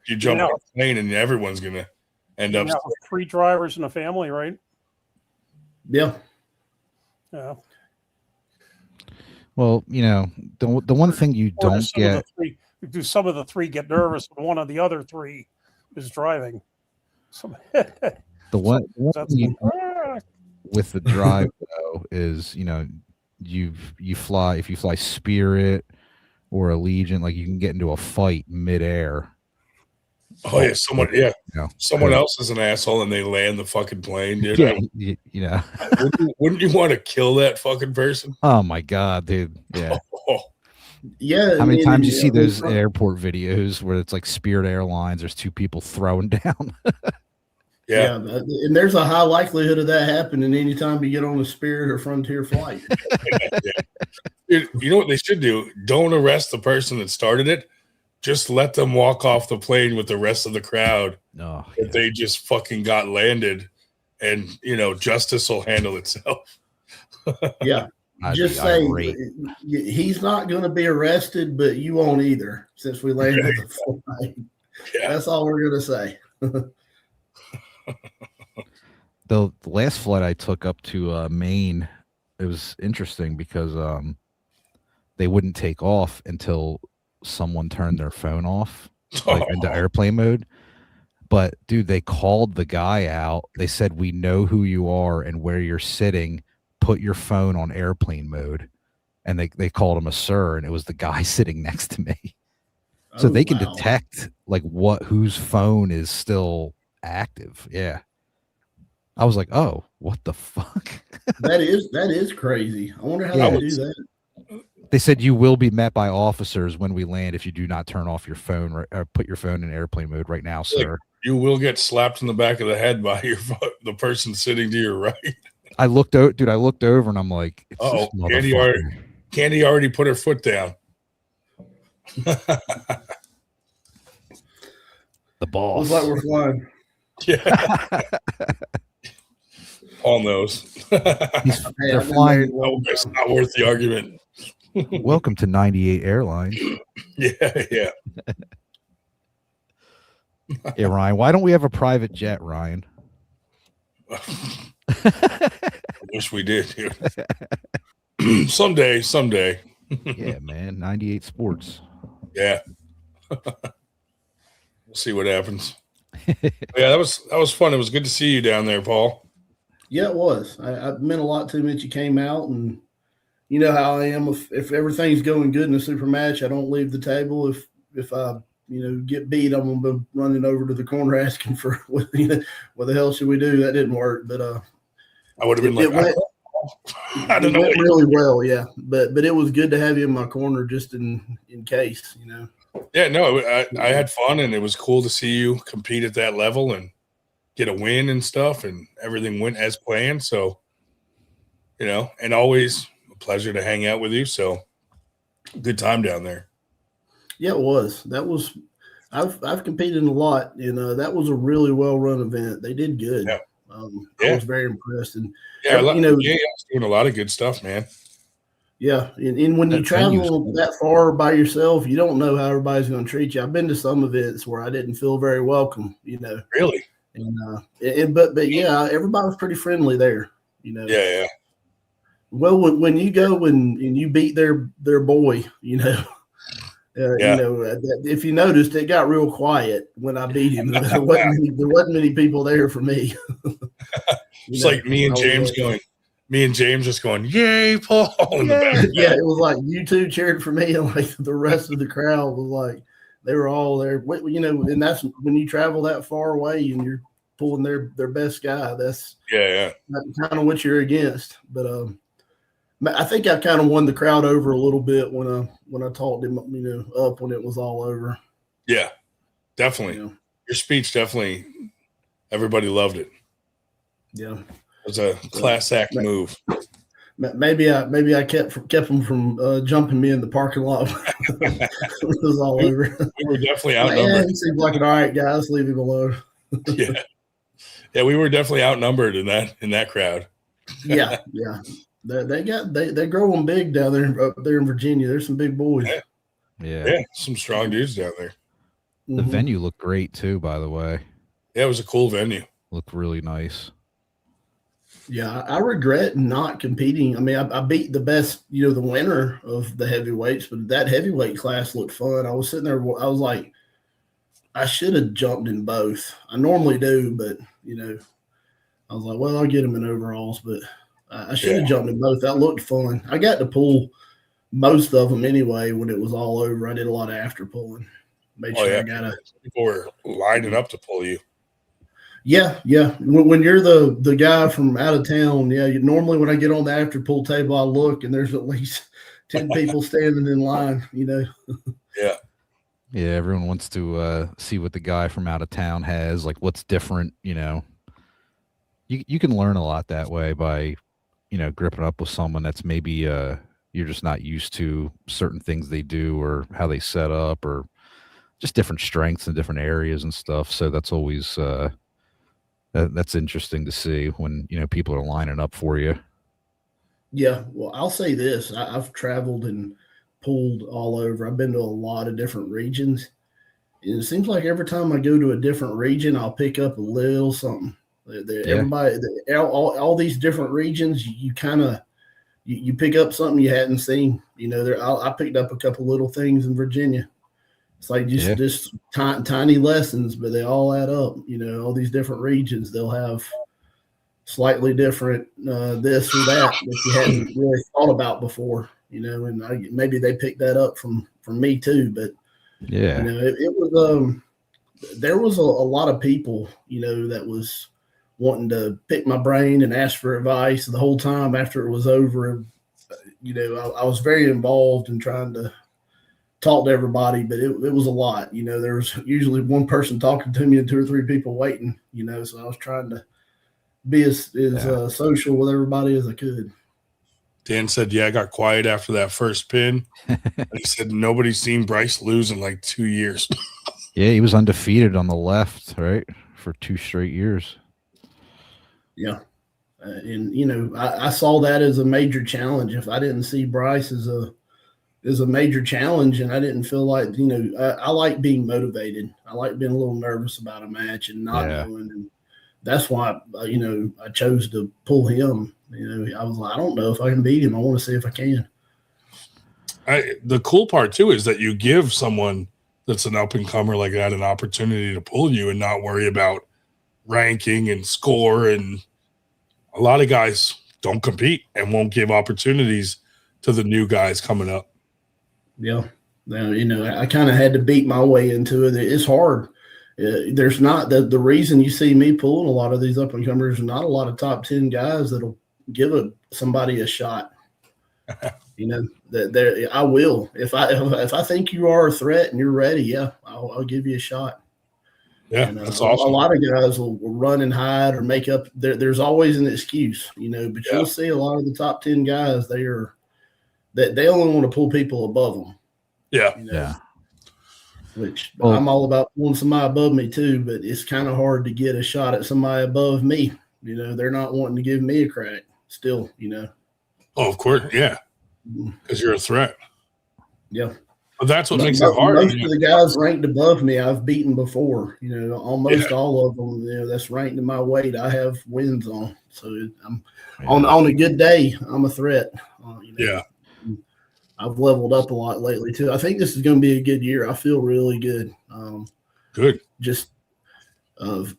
you jump on a plane, and everyone's gonna end up. 3 drivers in a family, right? Yeah. Yeah. Well, the one thing you don't get. Do some of the 3 get nervous when one of the other 3 is driving? The one thing with the drive though is you fly, if you fly Spirit or Allegiant, like you can get into a fight midair. Oh yeah, someone else is an asshole and they land the fucking plane, dude. Yeah, wouldn't you want to kill that fucking person? Oh my god, dude. Yeah. Yeah. How many times you see those airport videos where it's like Spirit Airlines, there's 2 people throwing down? Yeah, and there's a high likelihood of that happening anytime you get on a Spirit or Frontier flight. Dude, you know what they should do? Don't arrest the person that started it. Just let them walk off the plane with the rest of the crowd. No, if they just fucking got landed, and justice will handle itself. Yeah. Just say he's not going to be arrested, but you won't either, since we landed the flight. Yeah. That's all we're going to say. The last flight I took up to Maine, it was interesting because they wouldn't take off until someone turned their phone off, like into airplane mode. But dude, they called the guy out. They said, "We know who you are and where you're sitting. Put your phone on airplane mode." And they called him a sir, and it was the guy sitting next to me. So they can detect like whose phone is still active. Yeah. I was like, oh, what the fuck? That is crazy. I wonder how they do that. They said you will be met by officers when we land if you do not turn off your phone or put your phone in airplane mode right now, sir. You will get slapped in the back of the head by the person sitting to your right. I looked out, dude. I looked over and I'm like, oh, Candy already put her foot down. The boss. Looks like we're flying. Yeah. Paul knows. They're flying. Oh, it's not worth the argument. Welcome to 98 Airlines. Yeah. Yeah, Ryan. Why don't we have a private jet, Ryan? I wish we did. Someday. Yeah, man. 98 Sports. Yeah. We'll see what happens. Yeah, that was fun. It was good to see you down there, Paul. Yeah, it was. It meant a lot to me that you came out, and you know how I am. If everything's going good in a super match, I don't leave the table. If I get beat, I'm gonna be running over to the corner asking for what the hell should we do? That didn't work, but I would have been I don't know. It went really well, yeah. But it was good to have you in my corner just in case, Yeah, no, I had fun, and it was cool to see you compete at that level and get a win and stuff, and everything went as planned. So, and always a pleasure to hang out with you. So, good time down there. Yeah, it was. I've competed in a lot, and that was a really well run event. They did good. Yeah. I was very impressed, and I was doing a lot of good stuff, man. Yeah, and when you travel that far by yourself, you don't know how everybody's going to treat you. I've been to some events where I didn't feel very welcome, Really? And but yeah, everybody was pretty friendly there, Yeah. Well, when you go and you beat their boy, if you noticed, it got real quiet when I beat him. There wasn't many people there for me. It's like me and James just going, "Yay, Paul!" Yeah, it was like you two cheered for me, and like the rest of the crowd was like they were all there. And that's when you travel that far away and you're pulling their best guy. That's kind of what you're against. But I think I kind of won the crowd over a little bit when I talked him, up when it was all over. Yeah, definitely. Your speech definitely. Everybody loved it. Yeah. It was a class act move. Maybe I kept them from jumping me in the parking lot. It was all over. We were definitely outnumbered. He seemed like an all right guy. Let's leave him alone. Yeah, we were definitely outnumbered in that crowd. Yeah. They grow them big down there up there in Virginia. There's some big boys. Yeah, some strong dudes down there. The venue looked great too, by the way. Yeah, it was a cool venue. Looked really nice. Yeah, I regret not competing. I mean, I beat the best, the winner of the heavyweights, but that heavyweight class looked fun. I was sitting there, I was like, I should have jumped in both. I normally do, but, I was like, well, I'll get them in overalls, but I should have jumped in both. That looked fun. I got to pull most of them anyway when it was all over. I did a lot of after pulling. Made sure I got it. People were lining up to pull you. Yeah. When you're the guy from out of town, normally when I get on the after pull table, I look and there's at least 10 people standing in line, Yeah. Yeah, everyone wants to see what the guy from out of town has, like what's different, You can learn a lot that way by, gripping up with someone that's maybe you're just not used to certain things they do or how they set up or just different strengths in different areas and stuff. So that's always that's interesting to see when people are lining up for you. Yeah, well, I'll say this: I've traveled and pulled all over. I've been to a lot of different regions, and it seems like every time I go to a different region, I'll pick up a little something. Everybody, all these different regions, you kind of you pick up something you hadn't seen. I picked up a couple little things in Virginia. It's like just tiny lessons, but they all add up. All these different regions, they'll have slightly different this or that you hadn't really thought about before. And maybe they picked that up from me too. But it was there was a lot of people that was wanting to pick my brain and ask for advice the whole time after it was over. I was very involved in trying to talk to everybody, but it was a lot. There was usually one person talking to me and 2 or 3 people waiting, so I was trying to be as social with everybody as I could. Dan said, I got quiet after that first pin. He said nobody's seen Bryce lose in like 2 years. Yeah, he was undefeated on the left, right, for 2 straight years. Yeah. And, I saw that as a major challenge. If I didn't see Bryce as a major challenge, and I didn't feel like, I like being motivated. I like being a little nervous about a match and not knowing. And that's why, I chose to pull him. I was like, I don't know if I can beat him. I want to see if I can. The cool part too is that you give someone that's an up and comer like that an opportunity to pull you and not worry about ranking and score. And a lot of guys don't compete and won't give opportunities to the new guys coming up. Yeah. Now, I kind of had to beat my way into it. It's hard. There's not the reason you see me pulling a lot of these up and comers, not a lot of top 10 guys that'll give somebody a shot. That I will. If I think you are a threat and you're ready, yeah, I'll give you a shot. Yeah, that's awesome. A lot of guys will run and hide or make up. There's always an excuse, but you'll see a lot of the top 10 guys. They only want to pull people above them. Yeah, yeah. Which I'm all about pulling somebody above me too, but it's kind of hard to get a shot at somebody above me. They're not wanting to give me a crack still. Oh, of course, yeah, because you're a threat. Yeah. But that's what makes it hard. Most of the guys ranked above me, I've beaten before. Almost all of them. That's ranked in my weight. I have wins on. So I'm on a good day, I'm a threat. Yeah. I've leveled up a lot lately too. I think this is going to be a good year. I feel really good. Good. Just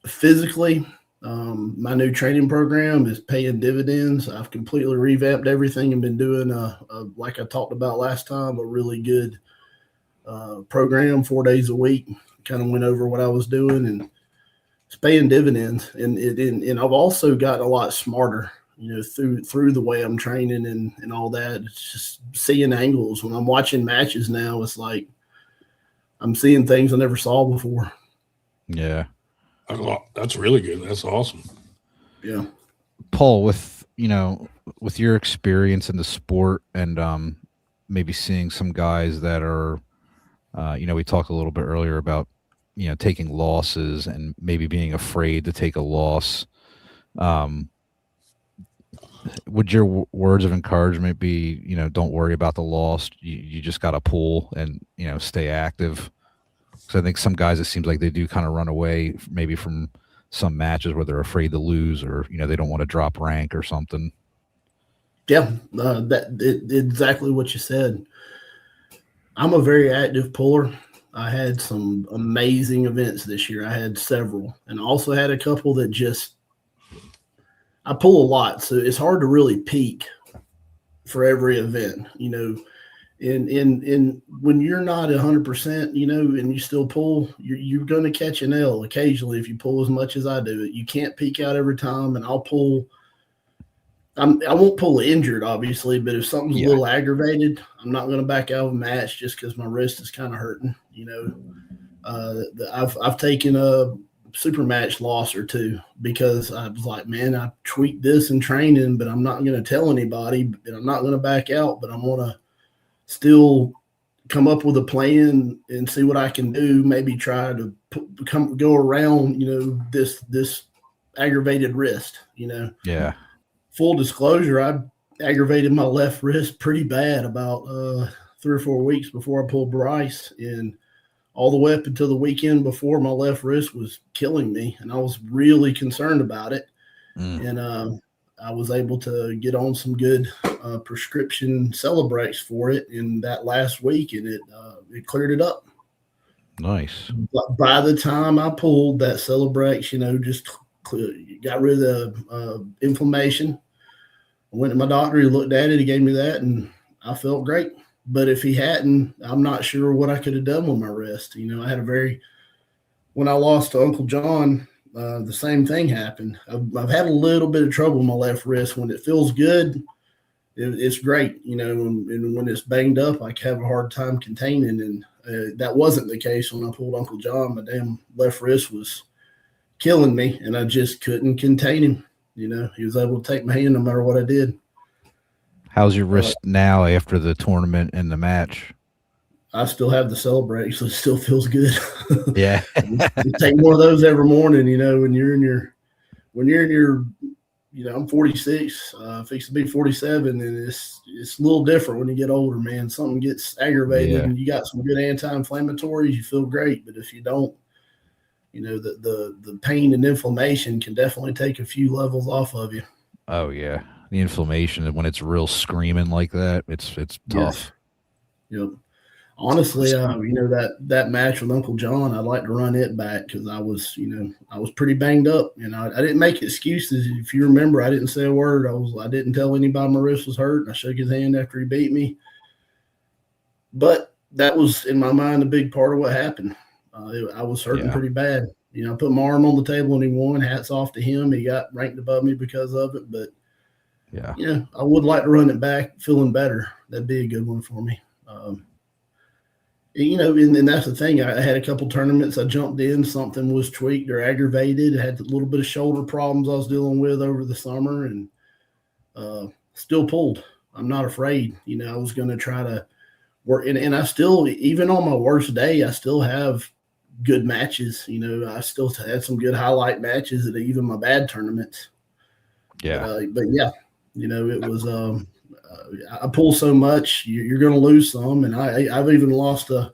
physically, my new training program is paying dividends. I've completely revamped everything and been doing like I talked about last time, a really good program 4 days a week. Kind of went over what I was doing and it's paying dividends. And I've also gotten a lot smarter, through the way I'm training and all that. It's just seeing angles. When I'm watching matches now, it's like I'm seeing things I never saw before. Yeah. That's really good. That's awesome. Yeah. Paul, with your experience in the sport and maybe seeing some guys that are, we talked a little bit earlier about, taking losses and maybe being afraid to take a loss. Would your words of encouragement be, don't worry about the loss. You just got to pull and, stay active. Because I think some guys, it seems like they do kind of run away maybe from some matches where they're afraid to lose or, they don't want to drop rank or something. Yeah, exactly what you said. I'm a very active puller. I had some amazing events this year. I had several and also had a couple that I pull a lot. So it's hard to really peak for every event, in when you're not 100%, and you still pull, you're going to catch an L occasionally if you pull as much as I do. You can't peak out every time, and I'll pull. I won't pull injured, obviously, but if something's a little aggravated, I'm not going to back out of a match just because my wrist is kind of hurting. I've taken a super match loss or two because I was like, man, I tweaked this in training, but I'm not going to tell anybody, and I'm not going to back out, but I'm going to still come up with a plan and see what I can do. Maybe try to go around, this aggravated wrist, Yeah. Full disclosure, I aggravated my left wrist pretty bad about 3 or 4 weeks before I pulled Bryce, and all the way up until the weekend before, my left wrist was killing me, and I was really concerned about it. And I was able to get on some good prescription Celebrex for it in that last week, and it cleared it up. Nice. But by the time I pulled that Celebrex, just got rid of the inflammation. I went to my doctor, he looked at it, he gave me that, and I felt great. But if he hadn't, I'm not sure what I could have done with my wrist. I had when I lost to Uncle John, the same thing happened. I've had a little bit of trouble with my left wrist. When it feels good, it's great, and when it's banged up, I have a hard time containing. And that wasn't the case when I pulled Uncle John. My damn left wrist was killing me, and I just couldn't contain him. He was able to take my hand no matter what I did. How's your wrist now after the tournament and the match? I still have the Celebrex, so it still feels good. Yeah. You take one of those every morning, when you're in your, I'm 46, fixing to be 47, and it's a little different when you get older, man. Something gets aggravated and you got some good anti-inflammatories, you feel great. But if you don't, you know, the pain and inflammation can definitely take a few levels off of you. Oh yeah, the inflammation when it's real screaming like that, it's tough. Yep. Honestly, you know, that match with Uncle John, I'd like to run it back because I was pretty banged up. You know, I didn't make excuses. If you remember, I didn't say a word. I didn't tell anybody my wrist was hurt. I shook his hand after he beat me. But that was, in my mind, a big part of what happened. I was hurting pretty bad. You know, I put my arm on the table and he won. Hats off to him. He got ranked above me because of it. But, you know, I would like to run it back feeling better. That'd be a good one for me. You know, and that's the thing. I had a couple tournaments. I jumped in. Something was tweaked or aggravated. I had a little bit of shoulder problems I was dealing with over the summer and still pulled. I'm not afraid. You know, I was going to try to work. And I still, even on my worst day, I still have good matches. You know, I still had some good highlight matches at even my bad tournaments. Yeah. But yeah, you know, it was I pull so much, you're going to lose some. And I've even lost a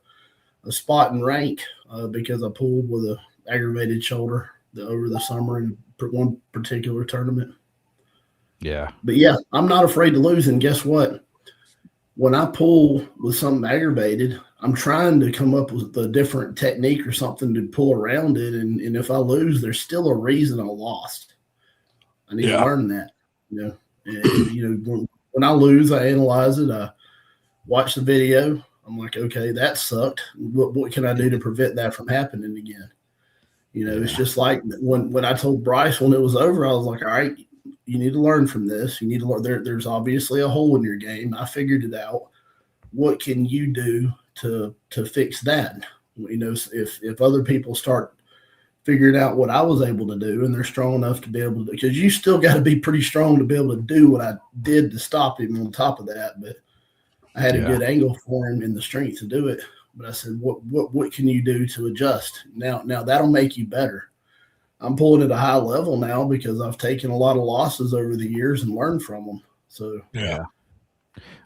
spot in rank because I pulled with an aggravated shoulder over the summer in one particular tournament. Yeah. But yeah, I'm not afraid to lose. And guess what? When I pull with something aggravated, I'm trying to come up with a different technique or something to pull around it. And if I lose, there's still a reason I lost. I need to learn that, you know. And, you know, when I lose, I analyze it. I watch the video. I'm like, okay, that sucked. What can I do to prevent that from happening again? You know, it's just like when I told Bryce when it was over, I was like, all right, you need to learn from this. You need to learn. There's obviously a hole in your game. I figured it out. What can you do to fix that? You know, if other people start figuring out what I was able to do and they're strong enough to be able to, because you still got to be pretty strong to be able to do what I did to stop him on top of that. But I had a good angle for him and the strength to do it. But I said, what can you do to adjust? Now that'll make you better. I'm pulling at a high level now because I've taken a lot of losses over the years and learned from them. So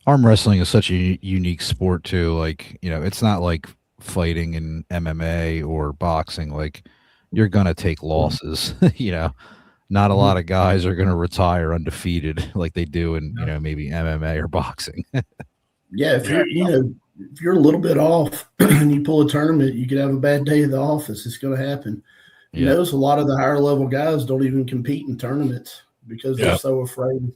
arm wrestling is such a unique sport too. Like, you know, it's not like fighting in MMA or boxing. Like, you're gonna take losses. You know, not a lot of guys are gonna retire undefeated like they do in, you know, maybe MMA or boxing. If you're, you know, if you're a little bit off and you pull a tournament, you could have a bad day at the office. It's going to happen. You notice a lot of the higher level guys don't even compete in tournaments because they're so afraid.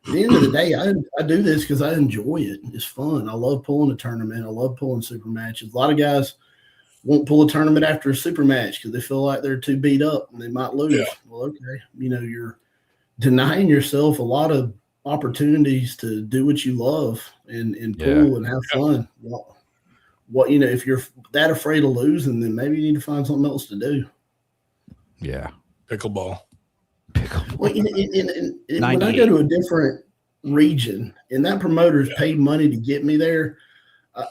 At the end of the day, I do this because I enjoy it. It's fun. I love pulling a tournament. I love pulling super matches. A lot of guys won't pull a tournament after a super match because they feel like they're too beat up and they might lose. Well, okay. You know, you're denying yourself a lot of opportunities to do what you love and pull and have fun. What, you know, if you're that afraid of losing, then maybe you need to find something else to do. Yeah. Pickleball. Well, when I go to a different region and that promoter's paid money to get me there,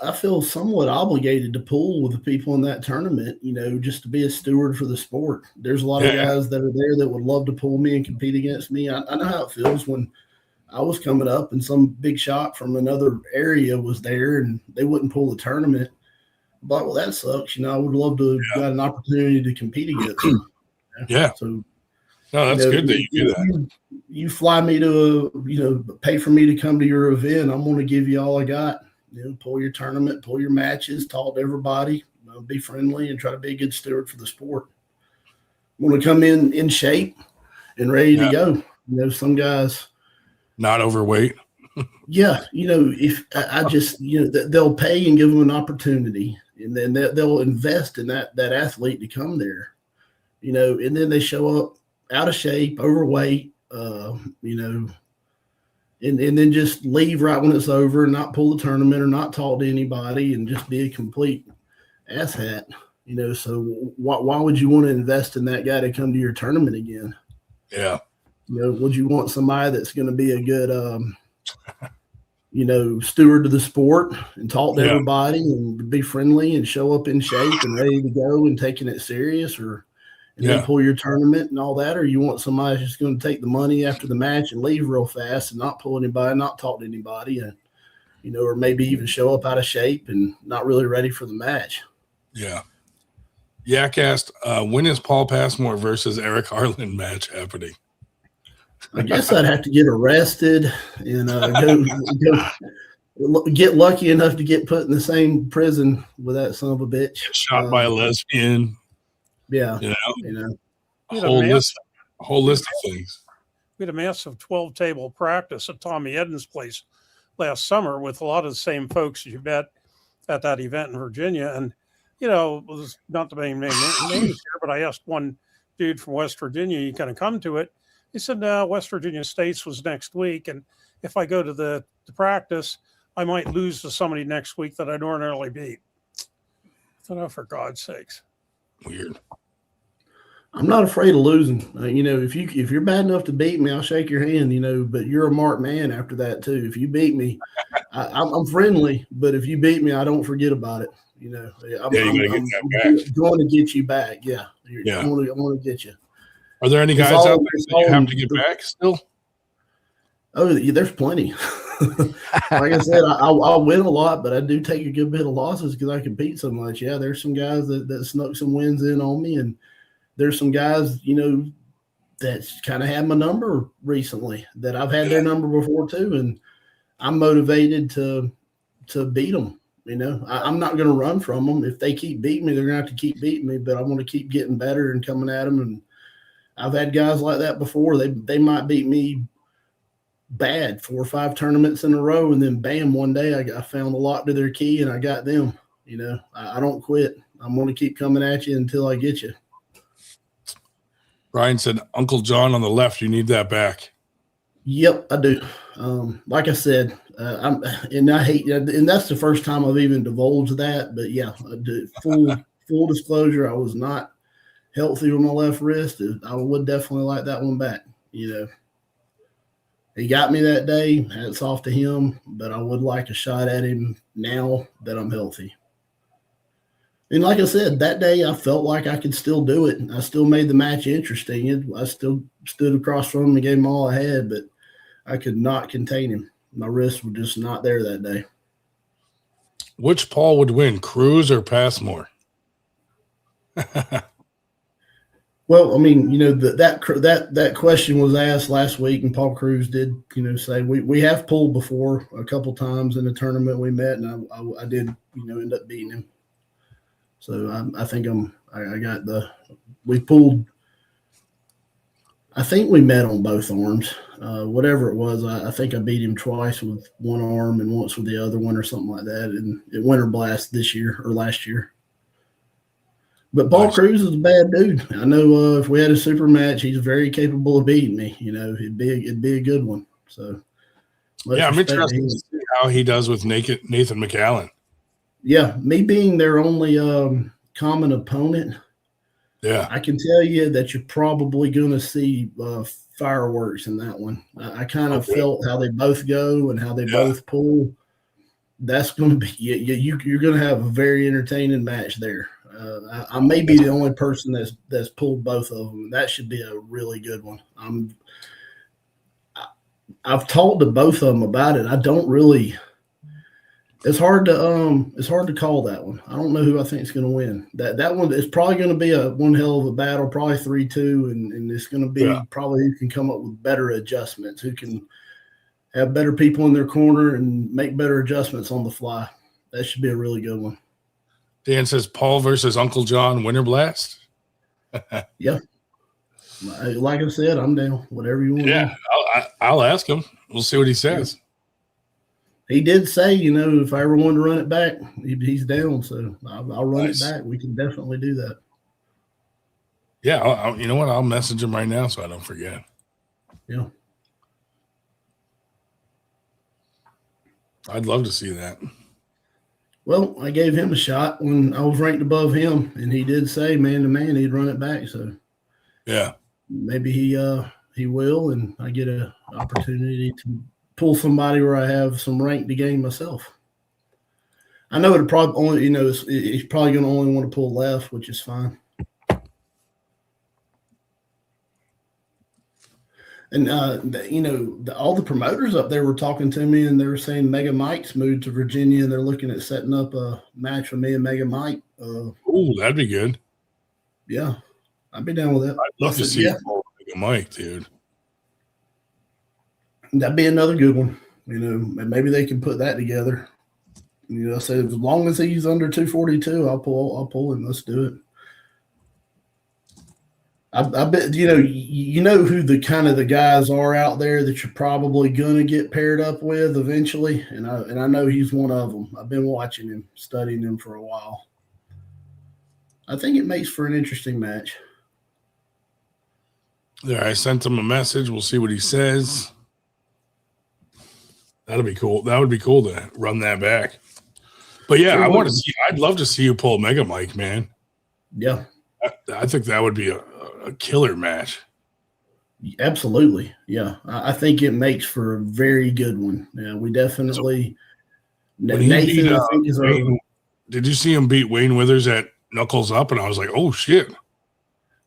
I feel somewhat obligated to pull with the people in that tournament, you know, just to be a steward for the sport. There's a lot of guys that are there that would love to pull me and compete against me. I know how it feels when I was coming up and some big shot from another area was there and they wouldn't pull the tournament. But, well, that sucks. You know, I would love to have got an opportunity to compete against them. So, no, that's good that you do that. You fly me to, you know, pay for me to come to your event. I'm going to give you all I got. You know, pull your tournament, pull your matches, talk to everybody, you know, be friendly, and try to be a good steward for the sport. I'm going to come in shape and ready to go. You know, some guys not overweight. You know, if I just, you know, they'll pay and give them an opportunity, and then they'll invest in that athlete to come there. You know, and then they show up out of shape, overweight, you know. And then just leave right when it's over and not pull the tournament or not talk to anybody and just be a complete asshat, you know. So why would you want to invest in that guy to come to your tournament again? Yeah. You know, would you want somebody that's going to be a good, you know, steward to the sport and talk to everybody and be friendly and show up in shape and ready to go and taking it serious, or and then pull your tournament and all that? Or you want somebody who's going to take the money after the match and leave real fast and not pull anybody, not talk to anybody, and, you know, or maybe even show up out of shape and not really ready for the match. Yeah. Yak asked, when is Paul Passmore versus Eric Harlan match happening? I guess I'd have to get arrested and go get lucky enough to get put in the same prison with that son of a bitch. Get shot by a lesbian. Yeah. You You know. know, a whole list of things. We had a massive 12-table practice at Tommy Eden's place last summer with a lot of the same folks you met at that event in Virginia. And, you know, it was not to name names here, but I asked one dude from West Virginia, you kind of come to it. He said, no, West Virginia States was next week. And if I go to the practice, I might lose to somebody next week that I'd ordinarily beat. I thought, oh, for God's sakes. Weird. I'm not afraid of losing. You know, if you're bad enough to beat me, I'll shake your hand, you know, but you're a marked man after that too. If you beat me, I'm friendly, but if you beat me, I don't forget about it. You know, I'm going to get you back. Yeah. I want to get you. Are there any guys out there that you have to get back still? Oh, yeah, there's plenty. Like I said, I'll win a lot, but I do take a good bit of losses because I compete so much. Yeah, there's some guys that snuck some wins in on me, and there's some guys, you know, that kind of had my number recently that I've had their number before too, and I'm motivated to beat them. You know, I'm not going to run from them. If they keep beating me, they're going to have to keep beating me, but I want to keep getting better and coming at them. And I've had guys like that before. They might beat me bad 4 or 5 tournaments in a row, and then bam, one day I found the lock to their key and I got them. You know, I don't quit. I'm going to keep coming at you until I get you. Brian said, Uncle John on the left, you need that back. Yep, I do. Like I said, I hate, and that's the first time I've even divulged that. But yeah, full disclosure, I was not healthy with my left wrist. I would definitely like that one back. You know, he got me that day. Hats off to him. But I would like a shot at him now that I'm healthy. And like I said, that day I felt like I could still do it. I still made the match interesting. I still stood across from him and gave him all I had, but I could not contain him. My wrists were just not there that day. Which Paul would win, Cruz or Passmore? Well, I mean, you know, that question was asked last week, and Paul Cruz did, you know, say we have pulled before a couple times in the tournament we met, and I did, you know, end up beating him. So I think we pulled. I think we met on both arms. Whatever it was, I think I beat him twice with one arm and once with the other one or something like that in Winter Blast this year or last year. But Paul Cruz is a bad dude. I know if we had a super match, he's very capable of beating me. You know, it'd be a good one. So yeah, I'm interested to see how he does with Nathan McAllen. Yeah, me being their only common opponent. Yeah, I can tell you that you're probably going to see fireworks in that one. I kind of felt how they both go and how they both pull. That's going to be you're going to have a very entertaining match there. I may be the only person that's pulled both of them. That should be a really good one. I've talked to both of them about it. I don't really. It's hard to call that one. I don't know who I think is going to win. That one is probably going to be one hell of a battle, probably 3-2, and it's going to be probably who can come up with better adjustments, who can have better people in their corner and make better adjustments on the fly. That should be a really good one. Dan says Paul versus Uncle John Winter Blast. Yeah. Like I said, I'm down. Whatever you want. Yeah, I'll ask him. We'll see what he says. Yeah. He did say, you know, if I ever wanted to run it back, he's down. So I'll run it back. We can definitely do that. Yeah, you know what? I'll message him right now so I don't forget. Yeah. I'd love to see that. Well, I gave him a shot when I was ranked above him, and he did say man to man he'd run it back. So yeah, maybe he will, and I get an opportunity to pull somebody where I have some rank to gain myself. I know it'll probably only, you know, he's probably going to only want to pull left, which is fine. And, you know, all the promoters up there were talking to me, and they were saying Mega Mike's moved to Virginia, and they're looking at setting up a match with me and Mega Mike. Oh, that'd be good. Yeah. I'd be down with that. I'd love to see you pull Mega Mike, dude. That'd be another good one. You know, and maybe they can put that together. You know, say as long as he's under 242, I'll pull him. Let's do it. I bet you know who the kind of the guys are out there that you're probably gonna get paired up with eventually, and I know he's one of them. I've been watching him, studying him for a while. I think it makes for an interesting match. There, I sent him a message. We'll see what he says. That'll be cool. That would be cool to run that back. But yeah, I want to see. I'd love to see you pull Mega Mike, man. Yeah, I think that would be a killer match. Absolutely. Yeah, I think it makes for a very good one. Yeah, we definitely. Nathan, did you see him beat Wayne Withers at Knuckles Up? And I was like, oh shit.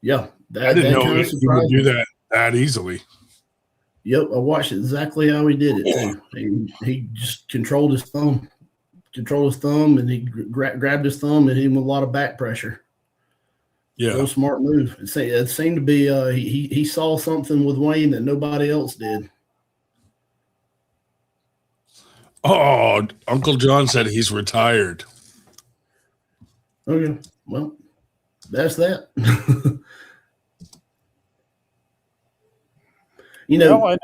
Yeah, I didn't know he would do that easily. Yep, I watched exactly how he did it too. He just controlled his thumb, and he grabbed his thumb and hit him with a lot of back pressure. Yeah, no smart move. It seemed to be he saw something with Wayne that nobody else did. Oh, Uncle John said he's retired. Okay, well, that's that. You know,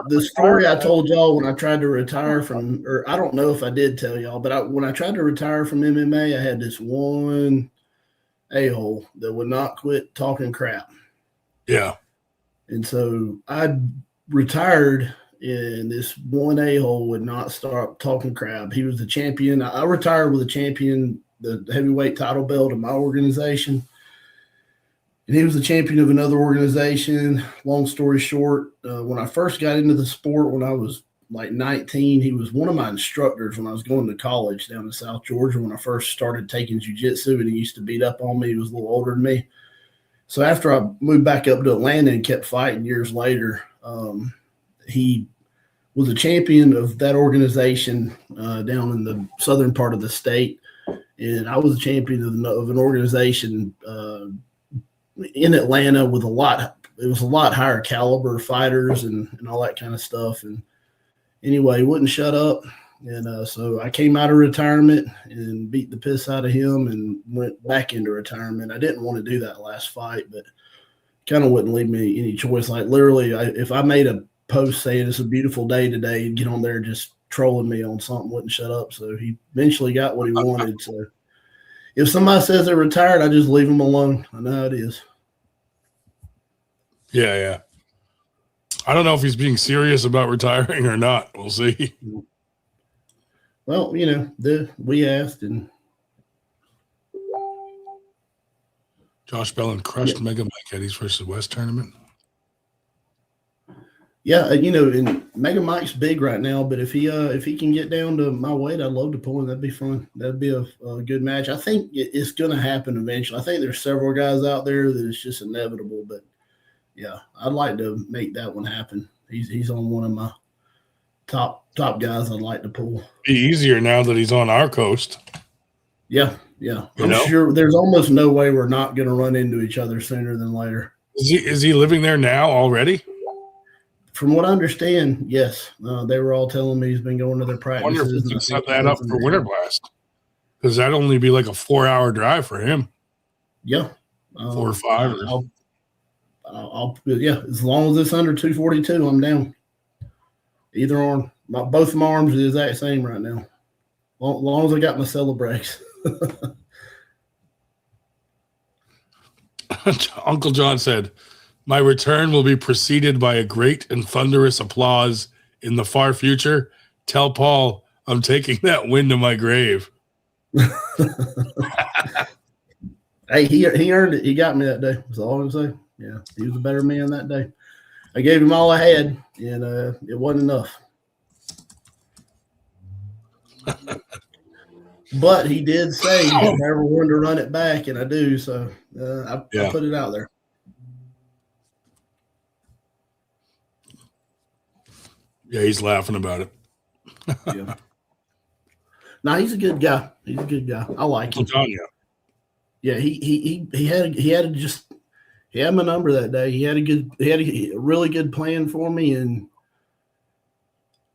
the story I told y'all when I tried to retire from, or I don't know if I did tell y'all, but when I tried to retire from MMA, I had this one a-hole that would not quit talking crap. Yeah. And so I retired, and this one a-hole would not stop talking crap. He was the champion. I retired with a champion, the heavyweight title belt in my organization. And he was the champion of another organization. Long story short, when I first got into the sport, when I was like 19, he was one of my instructors when I was going to college down in South Georgia when I first started taking jiu-jitsu, and he used to beat up on me. He was a little older than me. So after I moved back up to Atlanta and kept fighting years later, he was a champion of that organization down in the southern part of the state. And I was a champion of an organization in Atlanta with it was a lot higher caliber fighters and all that kind of stuff. And anyway, he wouldn't shut up. And so I came out of retirement and beat the piss out of him and went back into retirement. I didn't want to do that last fight, but kind of wouldn't leave me any choice. Like literally, if I made a post saying it's a beautiful day today, he'd get on there just trolling me on something, wouldn't shut up. So he eventually got what he wanted. So if somebody says they're retired, I just leave them alone. I know how it is. Yeah. I don't know if he's being serious about retiring or not. We'll see. Well, we asked, and Josh Bellin crushed Mega Mike at his versus West tournament. Yeah, and Mega Mike's big right now, but if he can get down to my weight, I'd love to pull him. That'd be fun. That'd be a good match. I think it's going to happen eventually. I think there's several guys out there that it's just inevitable, but yeah, I'd like to make that one happen. He's on one of my top guys I'd like to pull. Be easier now that he's on our coast. Yeah. I'm sure there's almost no way we're not going to run into each other sooner than later. Is he living there now already? From what I understand, yes. They were all telling me he's been going to their practices. I wonder if we can set that up for Winter Blast, because that'd only be like a 4-hour drive for him. Yeah, 4 or 5. Yeah, as long as it's under 242, I'm down. Either arm, both of my arms are the exact same right now. Long as I got my Celebrex. Uncle John said, "My return will be preceded by a great and thunderous applause in the far future. Tell Paul I'm taking that win to my grave." Hey, he earned it. He got me that day. That's all I'm saying. Yeah, he was a better man that day. I gave him all I had, and it wasn't enough. But he did say he never wanted to run it back, and I do. So I put it out there. Yeah, he's laughing about it. Yeah. No, he's a good guy. I like him. John, yeah. Yeah, he had my number that day. He had a really good plan for me, and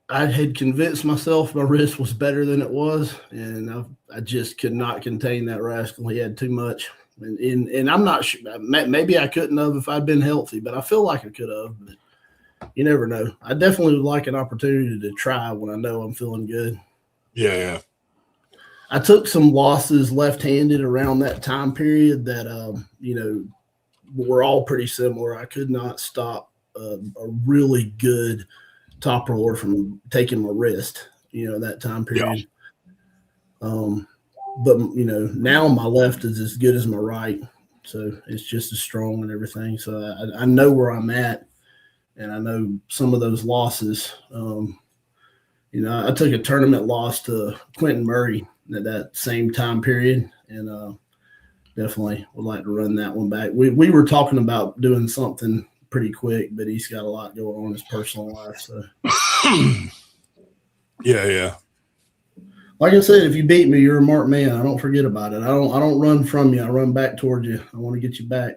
I had convinced myself my wrist was better than it was, and I just could not contain that rascal. He had too much, and I'm not sure. Maybe I couldn't have if I'd been healthy, but I feel like I could have. But you never know. I definitely would like an opportunity to try when I know I'm feeling good. Yeah. I took some losses left-handed around that time period that were all pretty similar. I could not stop a really good top roller from taking my wrist, that time period. Yeah. But now my left is as good as my right, so it's just as strong and everything. So I know where I'm at, and I know some of those losses. I took a tournament loss to Quentin Murray at that same time period, and definitely would like to run that one back. We were talking about doing something pretty quick, but he's got a lot going on in his personal life. So yeah. Like I said, if you beat me, you're a marked man. I don't forget about it. I don't run from you. I run back toward you. I want to get you back.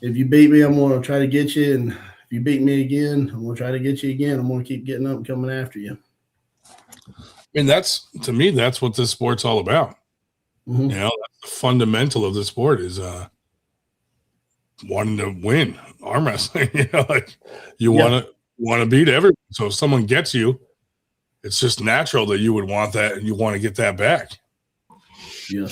If you beat me, I'm going to try to get you, and if you beat me again, I'm going to try to get you again. I'm going to keep getting up and coming after you. And that's what this sport's all about. Mm-hmm. That's the fundamental of the sport is wanting to win arm wrestling. You want to beat everyone. So if someone gets you, it's just natural that you would want that and you want to get that back. Yeah.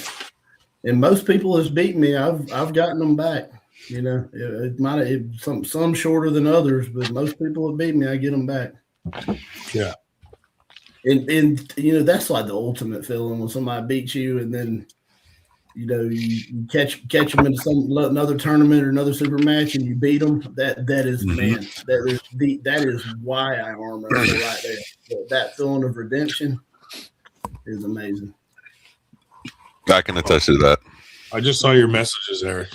And most people that's beaten me, I've gotten them back. It might have some shorter than others, but most people that beat me, I get them back. Yeah. And that's like the ultimate feeling when somebody beats you, and then you catch them in another tournament or another super match, and you beat them. That is man. That is why I arm wrestle right there. That feeling of redemption is amazing. I can attest to that. I just saw your messages, Eric.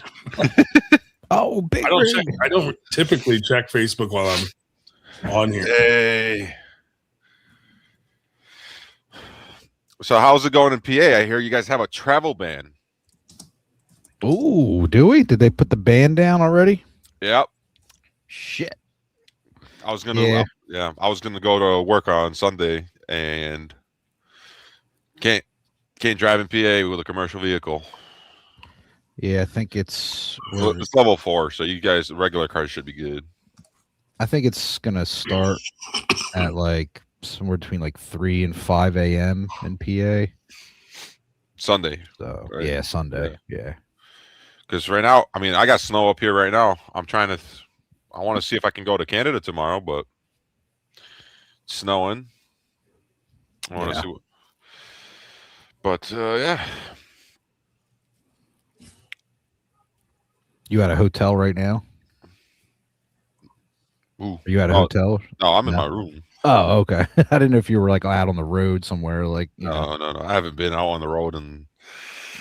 Oh, big I don't typically check Facebook while I'm on here. Hey. So how's it going in PA? I hear you guys have a travel ban. Oh, do we? Did they put the ban down already? Yep. Shit. I was gonna go to work on Sunday and can't drive in PA with a commercial vehicle. Yeah, I think it's level 4, so you guys regular cars should be good. I think it's gonna start at like somewhere between like 3 and 5 a.m. in PA. Sunday. So right? yeah, Sunday. Yeah. Because right now, I mean, I got snow up here right now. I want to see if I can go to Canada tomorrow, but it's snowing. I want to see but yeah. You at a hotel right now? Ooh. Are you at a hotel? No, I'm in my room. Oh, okay. I didn't know if you were like out on the road somewhere. Like No. I haven't been out on the road in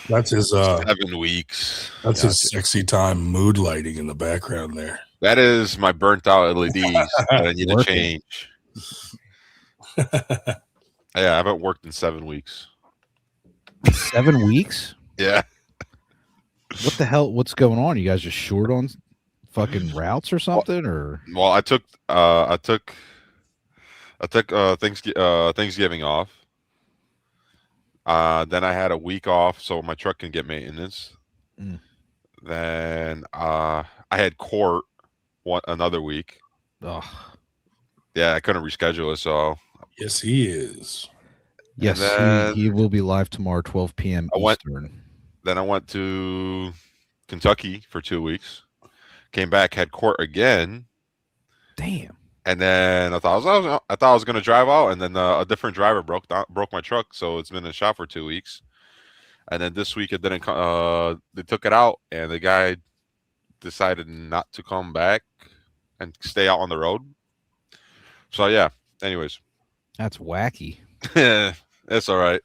That's his 7 weeks. That's his sexy time mood lighting in the background there. That is my burnt out LEDs that I need to change. Yeah, I haven't worked in 7 weeks. 7 weeks? Yeah. What the hell? What's going on? You guys just short on fucking routes or something? Or I took Thanksgiving off. Then I had a week off so my truck can get maintenance. Then I had court another week. Ugh. Yeah, I couldn't reschedule it. So yes, he is. Yes, then, he will be live tomorrow, 12 p.m. Eastern. Then I went to Kentucky for 2 weeks. Came back, had court again. Damn. And then I thought I was going to drive out, and then a different driver broke my truck, so it's been in the shop for 2 weeks. And then this week it didn't. They took it out, and the guy decided not to come back and stay out on the road. So yeah. Anyways, that's wacky. It's all right.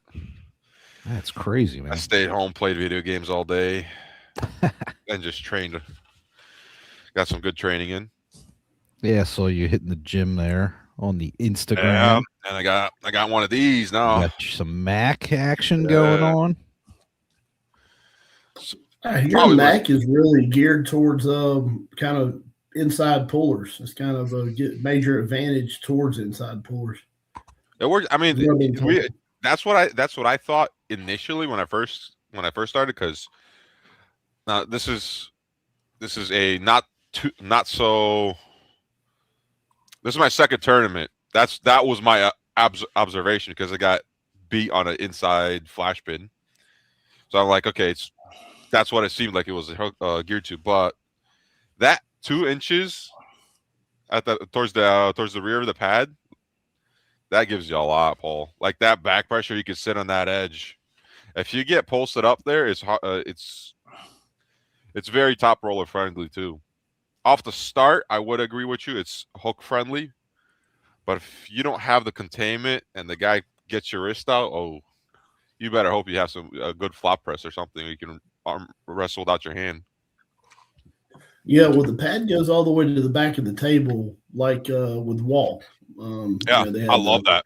That's crazy, man. I stayed home, played video games all day, and just trained. Got some good training in. Yeah, so you hitting the gym there on the Instagram. Yeah, and I got one of these now. You got some Mac action going on. Your Mac is really geared towards kind of inside pullers. It's kind of a major advantage towards inside pullers. It works. I mean, that's what I thought initially when I first started, because this is a this is my second tournament. That was my observation, because I got beat on an inside flash pin. So I'm like, okay, that's what it seemed like it was geared to. But that 2 inches towards the rear of the pad, that gives you a lot, Paul. Like that back pressure, you can sit on that edge. If you get posted up there, it's very top roller friendly too. Off the start, I would agree with you. It's hook friendly, but if you don't have the containment and the guy gets your wrist out, you better hope you have a good flop press or something. You can arm wrestle without your hand. Yeah, well, the pad goes all the way to the back of the table, like with wall. I love that.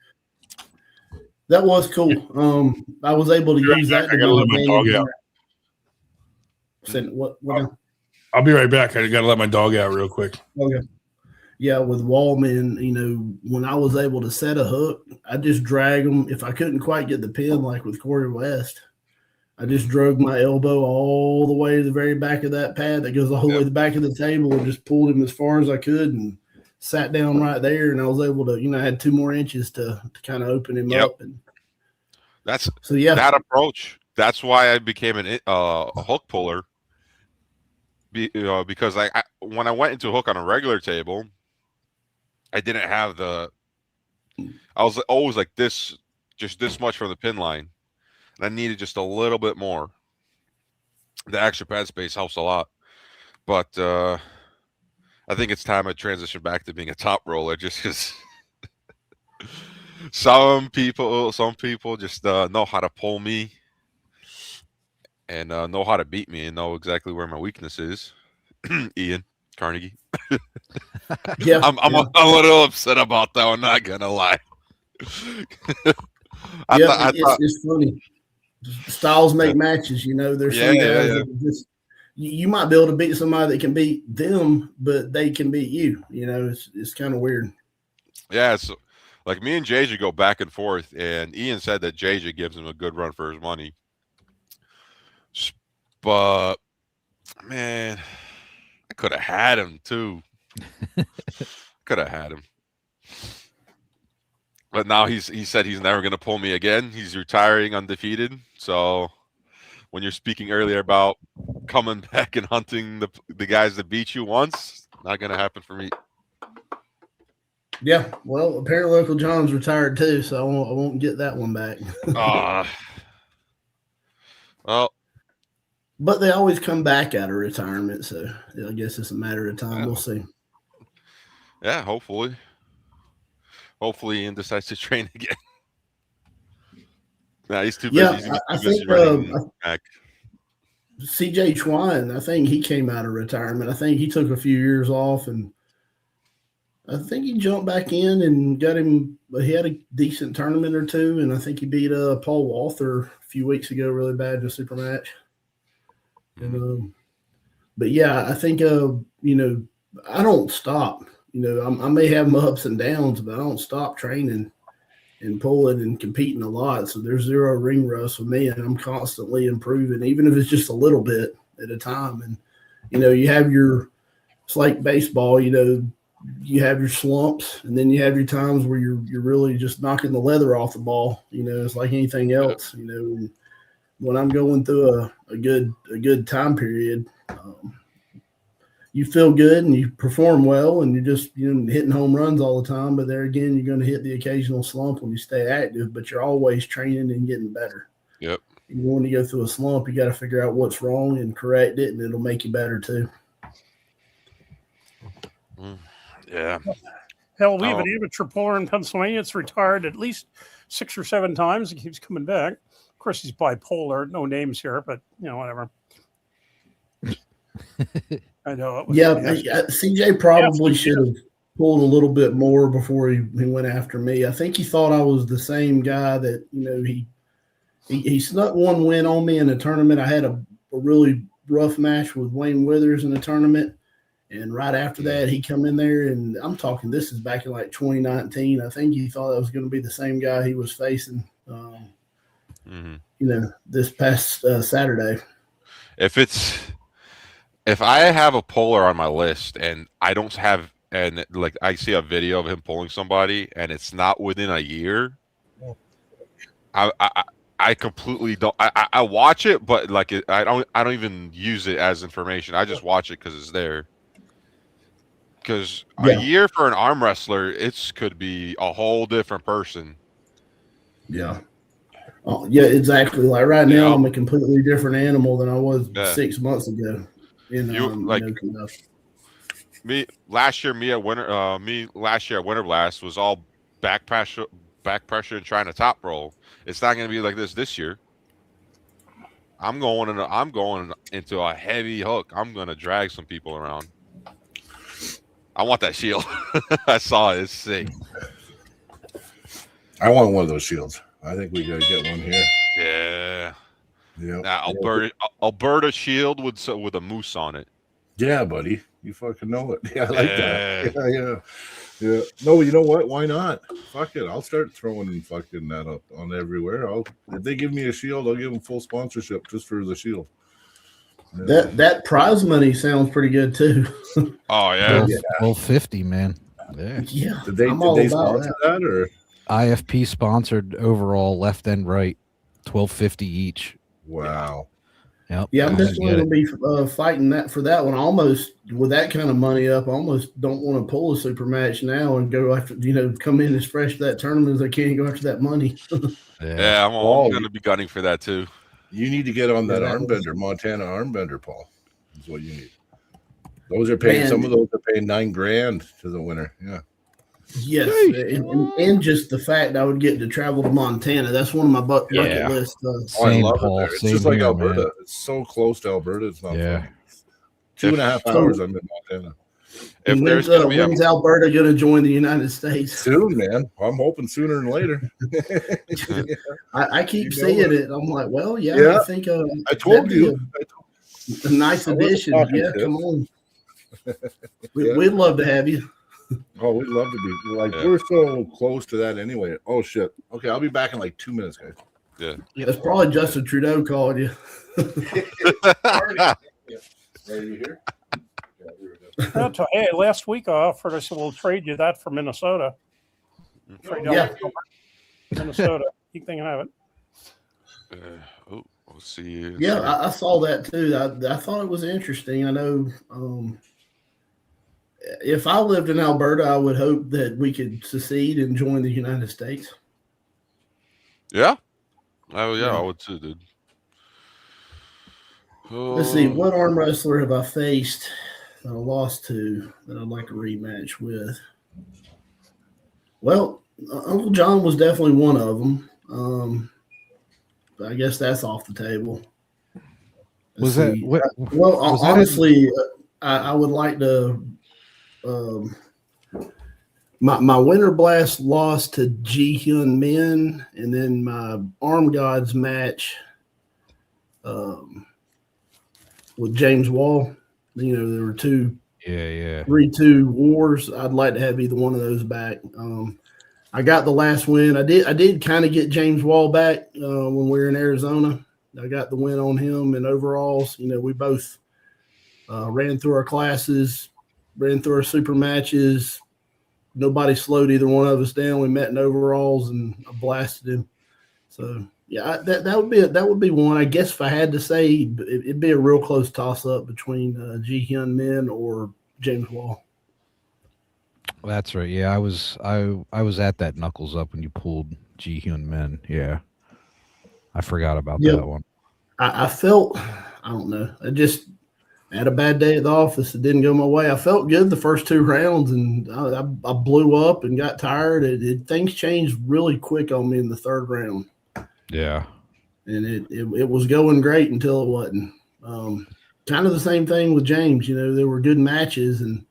That was cool. I was able to use that. I gotta let my dog out. What? I'll be right back. I gotta let my dog out real quick. Okay. Yeah, with Wallman, when I was able to set a hook, I just drag them. If I couldn't quite get the pin, like with Corey West, I just drug my elbow all the way to the very back of that pad that goes all the way to the back of the table, and just pulled him as far as I could and sat down right there. And I was able to, I had 2 more inches to kind of open him up. And that approach. That's why I became a hook puller. Because when I went into a hook on a regular table, I didn't have I was always like this, just this much from the pin line. And I needed just a little bit more. The extra pad space helps a lot. But I think it's time I transition back to being a top roller, just because some people just know how to pull me and know how to beat me and know exactly where my weakness is. Ian Carnegie. I'm a little upset about that. I'm not gonna lie. It's funny. Styles make matches. There's some guys that just you might be able to beat somebody that can beat them, but they can beat you. It's kind of weird. Yeah, it's like me and JJ go back and forth, and Ian said that JJ gives him a good run for his money. But man, I could have had him too. Could have had him. But now he said he's never going to pull me again. He's retiring undefeated. So when you're speaking earlier about coming back and hunting the guys that beat you once, not going to happen for me. Yeah, well, apparently Uncle John's retired too, so I won't get that one back. Well. But they always come back out of retirement, so I guess it's a matter of time. We'll see. Yeah, hopefully. Hopefully Ian decides to train again. Nah, he's too busy. Yeah, I think CJ Twine, I think he came out of retirement. I think he took a few years off, and I think he jumped back in and got him. He had a decent tournament or two, and I think he beat Paul Walther a few weeks ago really bad in a super match. And but yeah, I think I don't stop. I may have my ups and downs, but I don't stop training and pulling and competing a lot. So there's zero ring rust with me, and I'm constantly improving, even if it's just a little bit at a time. And you have it's like baseball. You have your slumps, and then you have your times where you're really just knocking the leather off the ball. It's like anything else. And when I'm going through a good time period, you feel good and you perform well, and you're just hitting home runs all the time. But there again, you're going to hit the occasional slump when you stay active, but you're always training and getting better. Yep. When you go through a slump, you got to figure out what's wrong and correct it, and it'll make you better too. Yeah. Hell, we have an amateur puller in Pennsylvania. It's retired at least 6 or 7 times. He keeps coming back. Of course, he's bipolar. No names here, but whatever. I know. CJ probably should have pulled a little bit more before he went after me. I think he thought I was the same guy that he snuck one win on me in a tournament. I had a really rough match with Wayne Withers in the tournament. And right after that, he come in there, and I'm talking, this is back in like 2019. I think he thought that was going to be the same guy he was facing, this past Saturday. If I have a puller on my list and I don't have, and like I see a video of him pulling somebody and it's not within a year, I completely don't. I watch it, but like I don't even use it as information. I just watch it because it's there. Because a year for an arm wrestler, it could be a whole different person. Yeah. Oh, yeah, exactly. Like right now, I'm a completely different animal than I was 6 months ago. Me last year at Winter Blast was all back pressure and trying to top roll. It's not going to be like this year. I'm going into a heavy hook. I'm going to drag some people around. I want that shield. I saw it. It's sick. I want one of those shields. I think we gotta get one here. Yeah. Yeah. Alberta shield with a moose on it. Yeah, buddy. You fucking know it. Yeah, I like that. Yeah. No, you know what? Why not? Fuck it. I'll start throwing fucking that up on everywhere. If they give me a shield, I'll give them full sponsorship just for the shield. That prize money sounds pretty good too. Oh yeah, 1250, man. Yeah. Did they sponsor that or IFP sponsored overall left and right, 1250 each. Wow. Yep. Yeah, I'm just going to be fighting for that one. Almost with that kind of money up, I almost don't want to pull a super match now and go after, come in as fresh to that tournament as I can and go after that money. I'm going to be gunning for that too. You need to get on that armbender, Montana armbender, Paul. Is what you need. Those are paying. Some of those are paying $9,000 to the winner. Yeah. Yes, and just the fact I would get to travel to Montana. That's one of my bucket list. I love it there. It's just like Alberta. Man. It's so close to Alberta. It's not funny. 2.5 hours I'm in Montana. When's Alberta going to join the United States? Soon, man. I'm hoping sooner than later. I keep seeing it. I'm like, well, I think I told you. A nice addition. Yeah, come on. We'd love to have you. Oh, we'd love to be. We're so close to that anyway. Oh, shit. Okay, I'll be back in like 2 minutes, guys. Yeah. It's probably Justin Trudeau calling you. Are you here? Hey, last week I offered, I said, we'll trade you that for Minnesota. Minnesota. You can have it. We'll see. Yeah, I saw that too. I thought it was interesting. I know if I lived in Alberta, I would hope that we could secede and join the United States. Yeah. Oh, yeah, I would too, dude. Let's see. What arm wrestler have I faced that I lost to that I'd like a rematch with? Well, Uncle John was definitely one of them. But I guess that's off the table. Honestly, I would like to. My Winter Blast lost to Ji Hyun Min, and then my Arm Gods match with James Wall. There were 3-2 wars. I'd like to have either one of those back. I got the last win. I did kind of get James Wall back when we were in Arizona. I got the win on him in overalls. We both ran through our classes, ran through our super matches. Nobody slowed either one of us down. We met in overalls and I blasted him. So yeah, that would be one. I guess if I had to say, it'd be a real close toss up between Ji Hyun Min or James Wall. That's right. Yeah, I was at that knuckles up when you pulled Ji Hyun Min. Yeah, I forgot about that one. I felt, I don't know. I just had a bad day at the office. It didn't go my way. I felt good the first 2 rounds, and I blew up and got tired. Things changed really quick on me in the 3rd round. Yeah, and it was going great until it wasn't. Kind of the same thing with James. There were good matches, and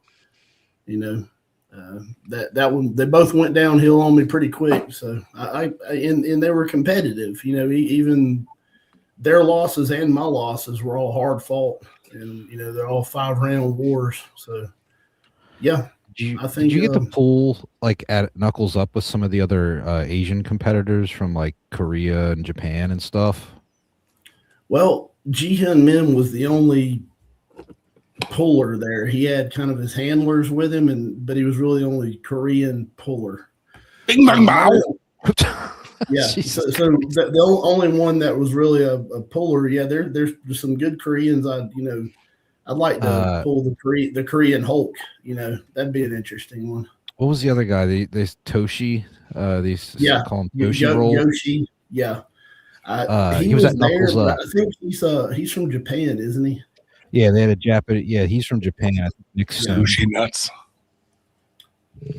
that one, they both went downhill on me pretty quick. So and they were competitive. Even their losses and my losses were all hard fought, and they're all 5-round wars. So, yeah, I think. Did you get to pull like at knuckles up with some of the other Asian competitors from like Korea and Japan and stuff? Well, Ji-Hyun Min was the only puller there. He had kind of his handlers with him, but he was really the only Korean puller. Bing bang bow. Yeah, so the only one that was really a puller. Yeah, there's some good Koreans. I'd like to pull the Korean Hulk. That'd be an interesting one. What was the other guy? They Toshi. They call him Toshi Roll. Yoshi. Yeah. He was at Knuckles Up. I think he's from Japan, isn't he? Yeah, they had a Japanese. Yeah, he's from Japan. Nick Sushi nuts.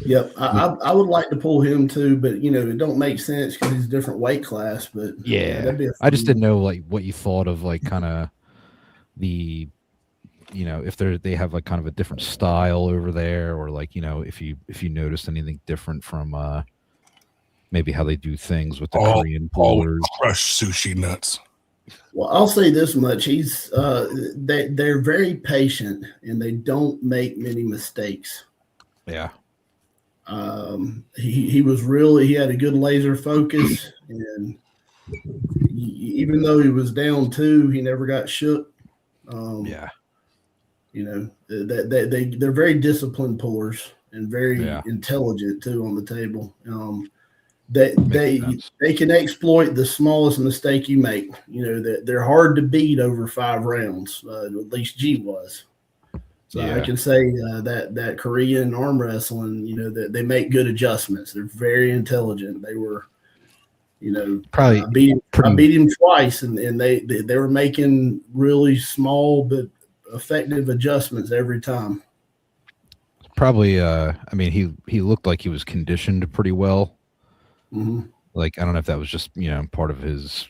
Yep, I would like to pull him too, but it don't make sense because he's a different weight class. But yeah, I just didn't know like what you thought of like kind of the, if they have like kind of a different style over there, or like if you noticed anything different from maybe how they do things with the Korean pullers. Crush sushi nuts. Well, I'll say this much: they're very patient and they don't make many mistakes. Yeah. He had a good laser focus, and even though he was down 2, he never got shook. They're very disciplined pullers and very intelligent too on the table. They can exploit the smallest mistake you make. They're hard to beat over 5 rounds. At least G was. So I can say that Korean arm wrestling, that they make good adjustments. They're very intelligent. They were, probably I beat him twice, and they were making really small but effective adjustments every time. Probably, he looked like he was conditioned pretty well. Mm-hmm. Like I don't know if that was just part of his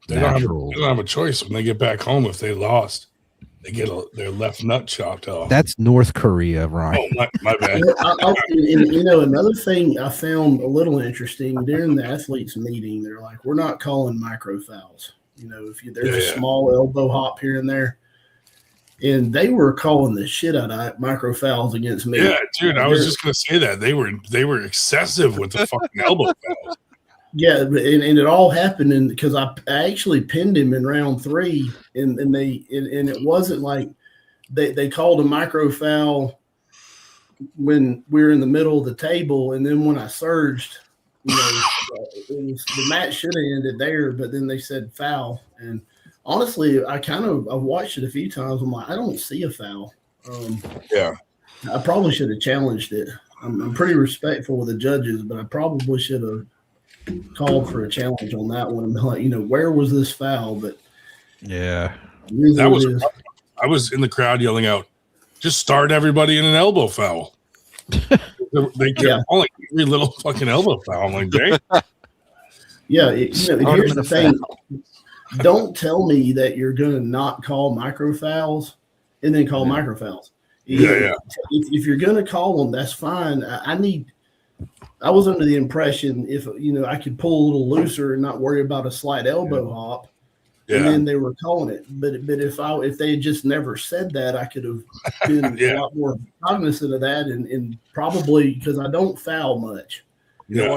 natural. They don't have a choice when they get back home. If they lost, they get their left nut chopped off. That's North Korea, Ryan. Oh, my bad. Another thing I found a little interesting during the athletes meeting, they're like, we're not calling micro fouls. If there's a small elbow hop here and there, and they were calling the shit out of micro fouls against me. Yeah, dude, I was just gonna say that they were excessive with the fucking elbow fouls. Yeah, and it all happened because I actually pinned him in round 3, and it wasn't like they called a micro foul when we were in the middle of the table, and then when I surged, the match should have ended there, but then they said foul, and honestly, I've watched it a few times. I'm like, I don't see a foul. I probably should have challenged it. I'm pretty respectful of the judges, but I probably should have called for a challenge on that one. Like, where was this foul? But yeah, I was in the crowd yelling out, "Just start everybody in an elbow foul." They kept calling every little fucking elbow foul. I'm like, dang. Yeah, here's the thing. Don't tell me that you're going to not call micro fouls and then call micro fouls. If you're going to call them, that's fine. I was under the impression if I could pull a little looser and not worry about a slight elbow hop, and then they were calling it. But if they had just never said that, I could have been a lot more cognizant of that, and probably because I don't foul much. But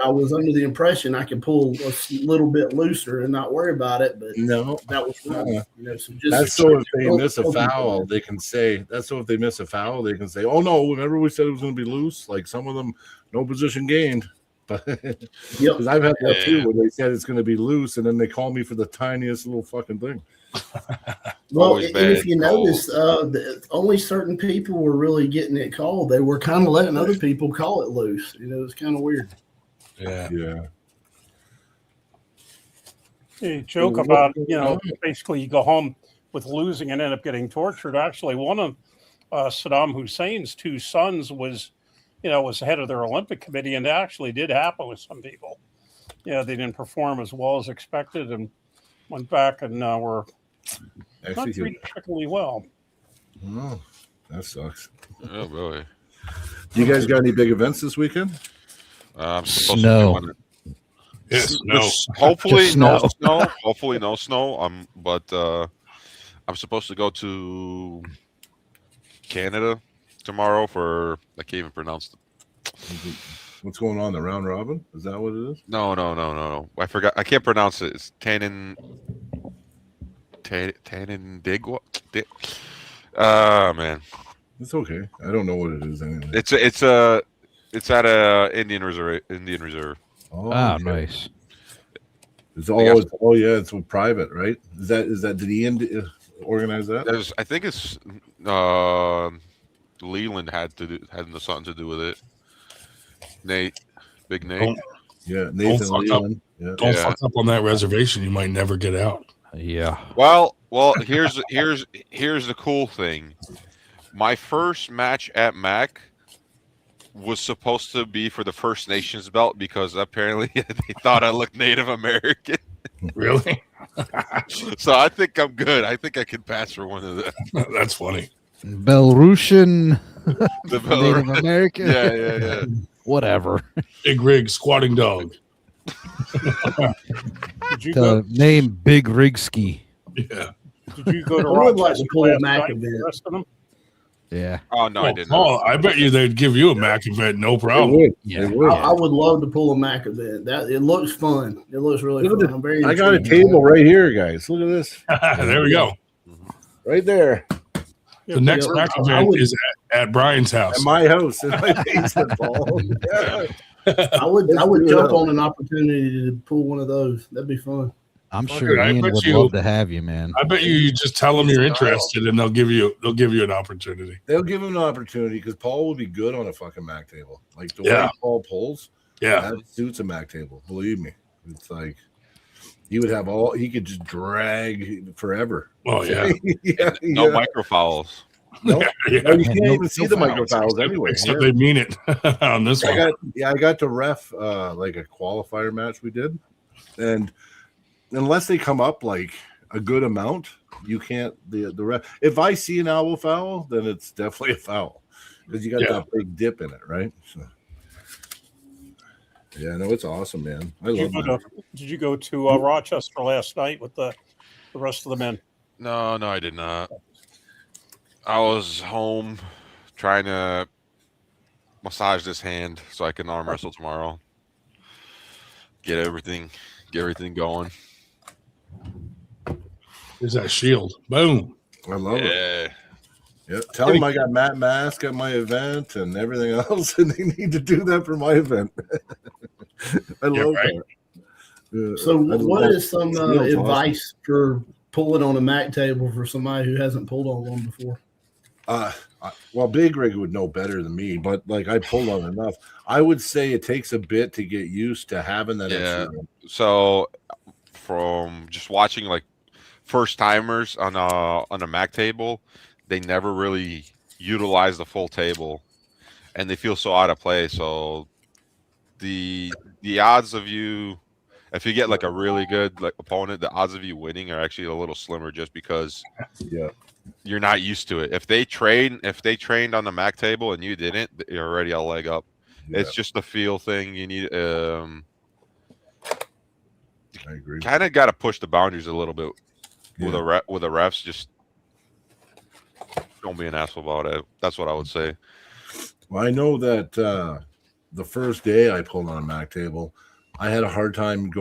I was under the impression I could pull a little bit looser and not worry about it. But no, that was wrong. That's so if they miss a foul, they can say. That's so if they miss a foul, they can say, "Oh no, remember we said it was going to be loose." Like some of them, no position gained. But because I've had that too, where they said it's going to be loose, and then they call me for the tiniest little fucking thing. Well, and if you notice, only certain people were really getting it called. They were kind of letting other people call it loose. It's kind of weird. Yeah. You joke about, basically you go home with losing and end up getting tortured. Actually, one of Saddam Hussein's 2 sons was head of their Olympic committee, and it actually did happen with some people. They didn't perform as well as expected and went back and were not treated particularly well. Oh, that sucks. Oh, really? You guys got any big events this weekend? I'm supposed to be Yes, no. Hopefully Just no snow. snow. Hopefully no snow. But I'm supposed to go to Canada tomorrow for I can't even pronounce it. What's going on? The round robin? Is that what it is? No. I forgot. I can't pronounce it. It's Tannindigwa. Man. It's okay. I don't know what it is anyway. It's at a Indian Reserve. Oh, okay. Nice. It's it's private, right? Is that did he organize that? I think it's Leland had something to do with it. Big Nate. Yeah, Nathan Leland. Yeah. Don't fuck up on that reservation. You might never get out. Yeah. Well, here's the cool thing. My first match at MAC was supposed to be for the First Nations belt because apparently they thought I looked Native American. Really? So I think I'm good. I think I can pass for one of them. That's funny. Belarusian, The Native American. Yeah. Whatever. Big rig, squatting dog. Did you go? Name Big Rigsky. Yeah. Did you go to I would like Rochester to pull a last Mac night event. with the rest of them? Yeah. Oh no, I didn't. Oh, I bet you they'd give you a Mac event, no They problem. would. Yeah. They would. I would love to pull a Mac event. That it looks fun. It looks really Look at fun. I'm very I got a intrigued. table right here, guys. Look at this. There we go. Right there. The next Mac event is at Brian's house. At my house, in my basement, Paul. Yeah. I would jump on an opportunity to pull one of those. That'd be fun. I'm Fuck sure it, I Ian bet would you- love to have you, man. I bet you just tell them you're interested, and they'll give you an opportunity. They'll give him an opportunity because Paul would be good on a fucking Mac table. Like the way Yeah. Paul pulls, Yeah, that suits a Mac table. Believe me. It's like he could just drag forever. well, yeah, No micro fouls. No, yeah. no, you can't No- even see no the fouls. micro fouls anyway. Except they mean it on this one. I got to ref like a qualifier match we did, and unless they come up like a good amount, you can't the ref. If I see an elbow foul, then it's definitely a foul because you got Yeah. that big dip in it, right? So, yeah, no, it's awesome, man. I love that. Did you go to Rochester last night with the rest of the men? No, I did not. I was home trying to massage this hand so I can arm wrestle tomorrow. Get everything going. There's that shield. Boom. I love it. Yeah. Yeah, tell them I got Matt Mask at my event and everything else, and they need to do that for my event. I love right. that. So, I what love is some it. Feels advice for pulling on a Mac table for somebody who hasn't pulled on one before? Well, Big Rig would know better than me, but like I pulled on enough. I would say it takes a bit to get used to having that extra room. So from just watching like first timers on a Mac table, they never really utilize the full table, and they feel so out of place. So the odds of you, if you get like a really good like opponent, the odds of you winning are actually a little slimmer just because you're not used to it. If they trained on the Mac table and you didn't, you're already a leg up. Yeah, It's just a feel thing. You need I agree. kind of got to push the boundaries a little bit with Yeah. with the refs. Just don't be an asshole about it. That's what I would say. Well, I know that the first day I pulled on a Mac table, I had a hard time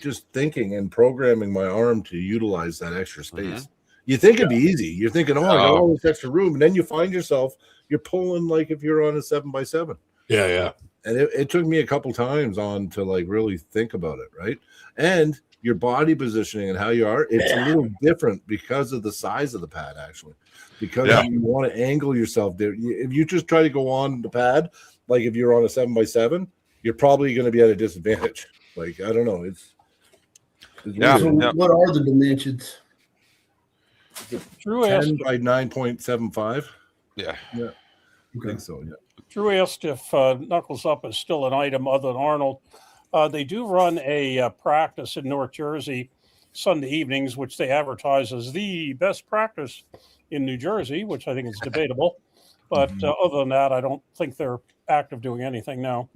just thinking and programming my arm to utilize that extra space. You think it'd be easy. You're thinking, I got all this extra room, and then you find yourself you're pulling like if you're on a 7x7. Yeah. And it took me a couple times on to like really think about it, right? And your body positioning and how you are, it's a little different because of the size of the pad, actually. Because you want to angle yourself there. If you just try to go on the pad, like if you're on a 7x7, you're probably going to be at a disadvantage. Like, I don't know. It's Yeah. So, what are the dimensions? Drew asked, 10 by 9.75. Yeah. I think so, yeah. Drew asked if Knuckles Up is still an item other than Arnold. They do run a practice in North Jersey Sunday evenings, which they advertise as the best practice in New Jersey, which I think is debatable. But other than that, I don't think they're active doing anything now.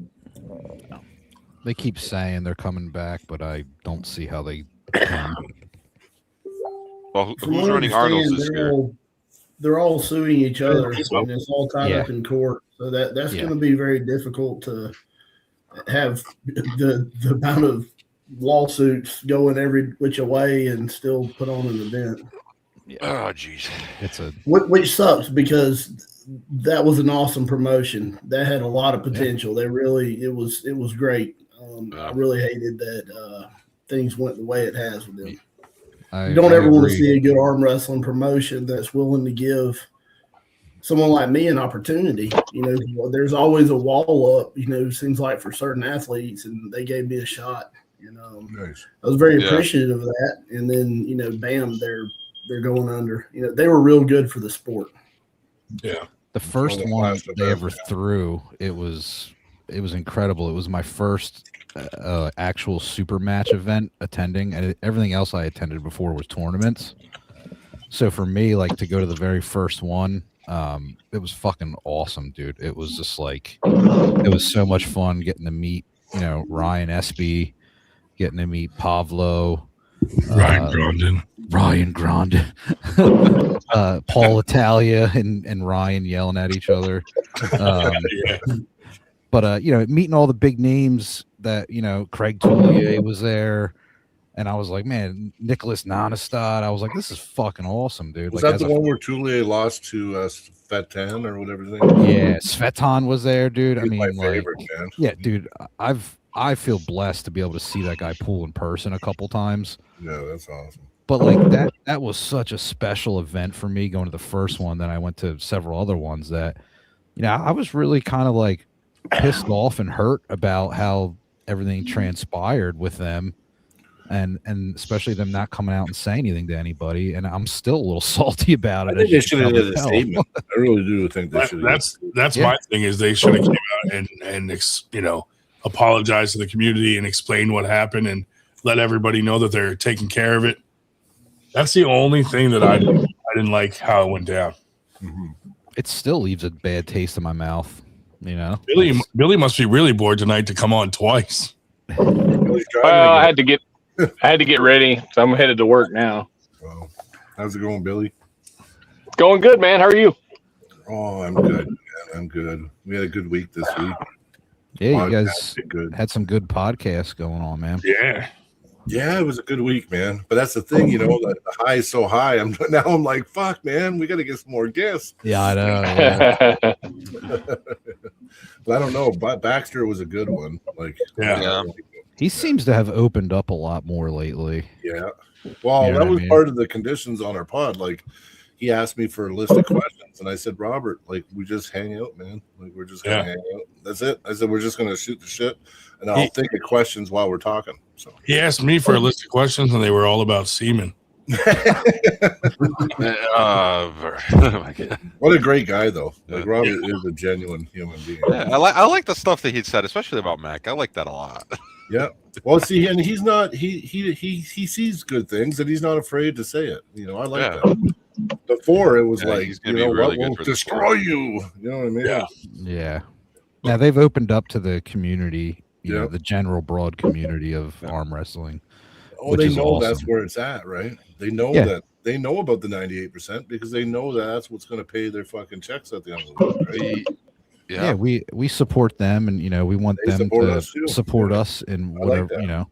They keep saying they're coming back, but I don't see how they can. Well, From who's what I running Arnold's this understand, year? they're all suing each other, and it's all tied Yeah. up in court. So that's Yeah. going to be very difficult to have the amount of lawsuits going every which way and still put on an event. Oh, jeez. Which sucks because that was an awesome promotion. That had a lot of potential. It was great. I really hated that things went the way it has with them. You don't ever want to see a good arm wrestling promotion that's willing to give someone like me an opportunity. You know, there's always a wall up, you know, seems like for certain athletes, and they gave me a shot. You know, Nice. I was very appreciative of that. And then, you know, bam, they're going under. You know, they were real good for the sport. Yeah. The first one they ever threw, it was incredible. It was my first actual super match event attending, and everything else I attended before was tournaments. So for me, like, to go to the very first one, it was fucking awesome, dude. It was just like, it was so much fun getting to meet, you know, Ryan Espy, getting to meet Pavlo, Ryan Grondin, Paul Italia and Ryan yelling at each other. But you know, meeting all the big names that, you know, Craig Toulier was there, and I was like, man, Nicholas Nanestad. I was like, this is fucking awesome, dude. Was like, that the one where Toulier lost to Svetan or whatever his name was? Yeah, Svetan was there, dude. He's my favorite, man. Yeah, dude. I feel blessed to be able to see that guy pool in person a couple times. Yeah, that's awesome. But like that was such a special event for me, going to the first one. Then I went to several other ones that, you know, I was really kind of like pissed off and hurt about how everything transpired with them, and especially them not coming out and saying anything to anybody. And I'm still a little salty about it. I think they should have did a statement. I really do think they should. That's my thing, is they should have came out and you know, apologize to the community and explain what happened and let everybody know that they're taking care of it. That's the only thing that I didn't like how it went down. Mm-hmm. It still leaves a bad taste in my mouth, you know. Billy must be really bored tonight to come on twice. Well, I had to get ready, so I'm headed to work now. Well, how's it going, Billy? It's going good, man. How are you? Oh, I'm good, man. I'm good. We had a good week this week. Yeah, you guys had some good podcasts going on, man. Yeah, it was a good week, man. But that's the thing, you know, the high is so high. I'm like, fuck, man, we got to get some more guests. Yeah, I know. Yeah. But I don't know. But Baxter was a good one. Like, yeah. He seems to have opened up a lot more lately. Yeah. Well, you know that was mean? part of the conditions on our pod. Like, he asked me for a list of questions, and I said, Robert, like, we just hang out, man. Like, we're just gonna hang out. That's it. I said, we're just gonna shoot the shit, and I'll think of questions while we're talking. So he asked me for a list of questions, and they were all about semen. What a great guy, though. Like, Robert is a genuine human being. Yeah, I like the stuff that he said, especially about Mac. I like that a lot. Yeah. Well, see, and he's not. He sees good things, and he's not afraid to say it. You know, I like that. Before it was like, he's you gonna know, be really what good will for destroy you. You know what I mean? Yeah. Now they've opened up to the community, you know, Yep. the general broad community of arm wrestling. Oh, which they is know awesome. that's where it's at, right? They know that. They know about the 98% because they know that that's what's going to pay their fucking checks at the end of the week, right? Yeah, we support them, and you know, we want They them support to us, too. support us in I like whatever, that. you know.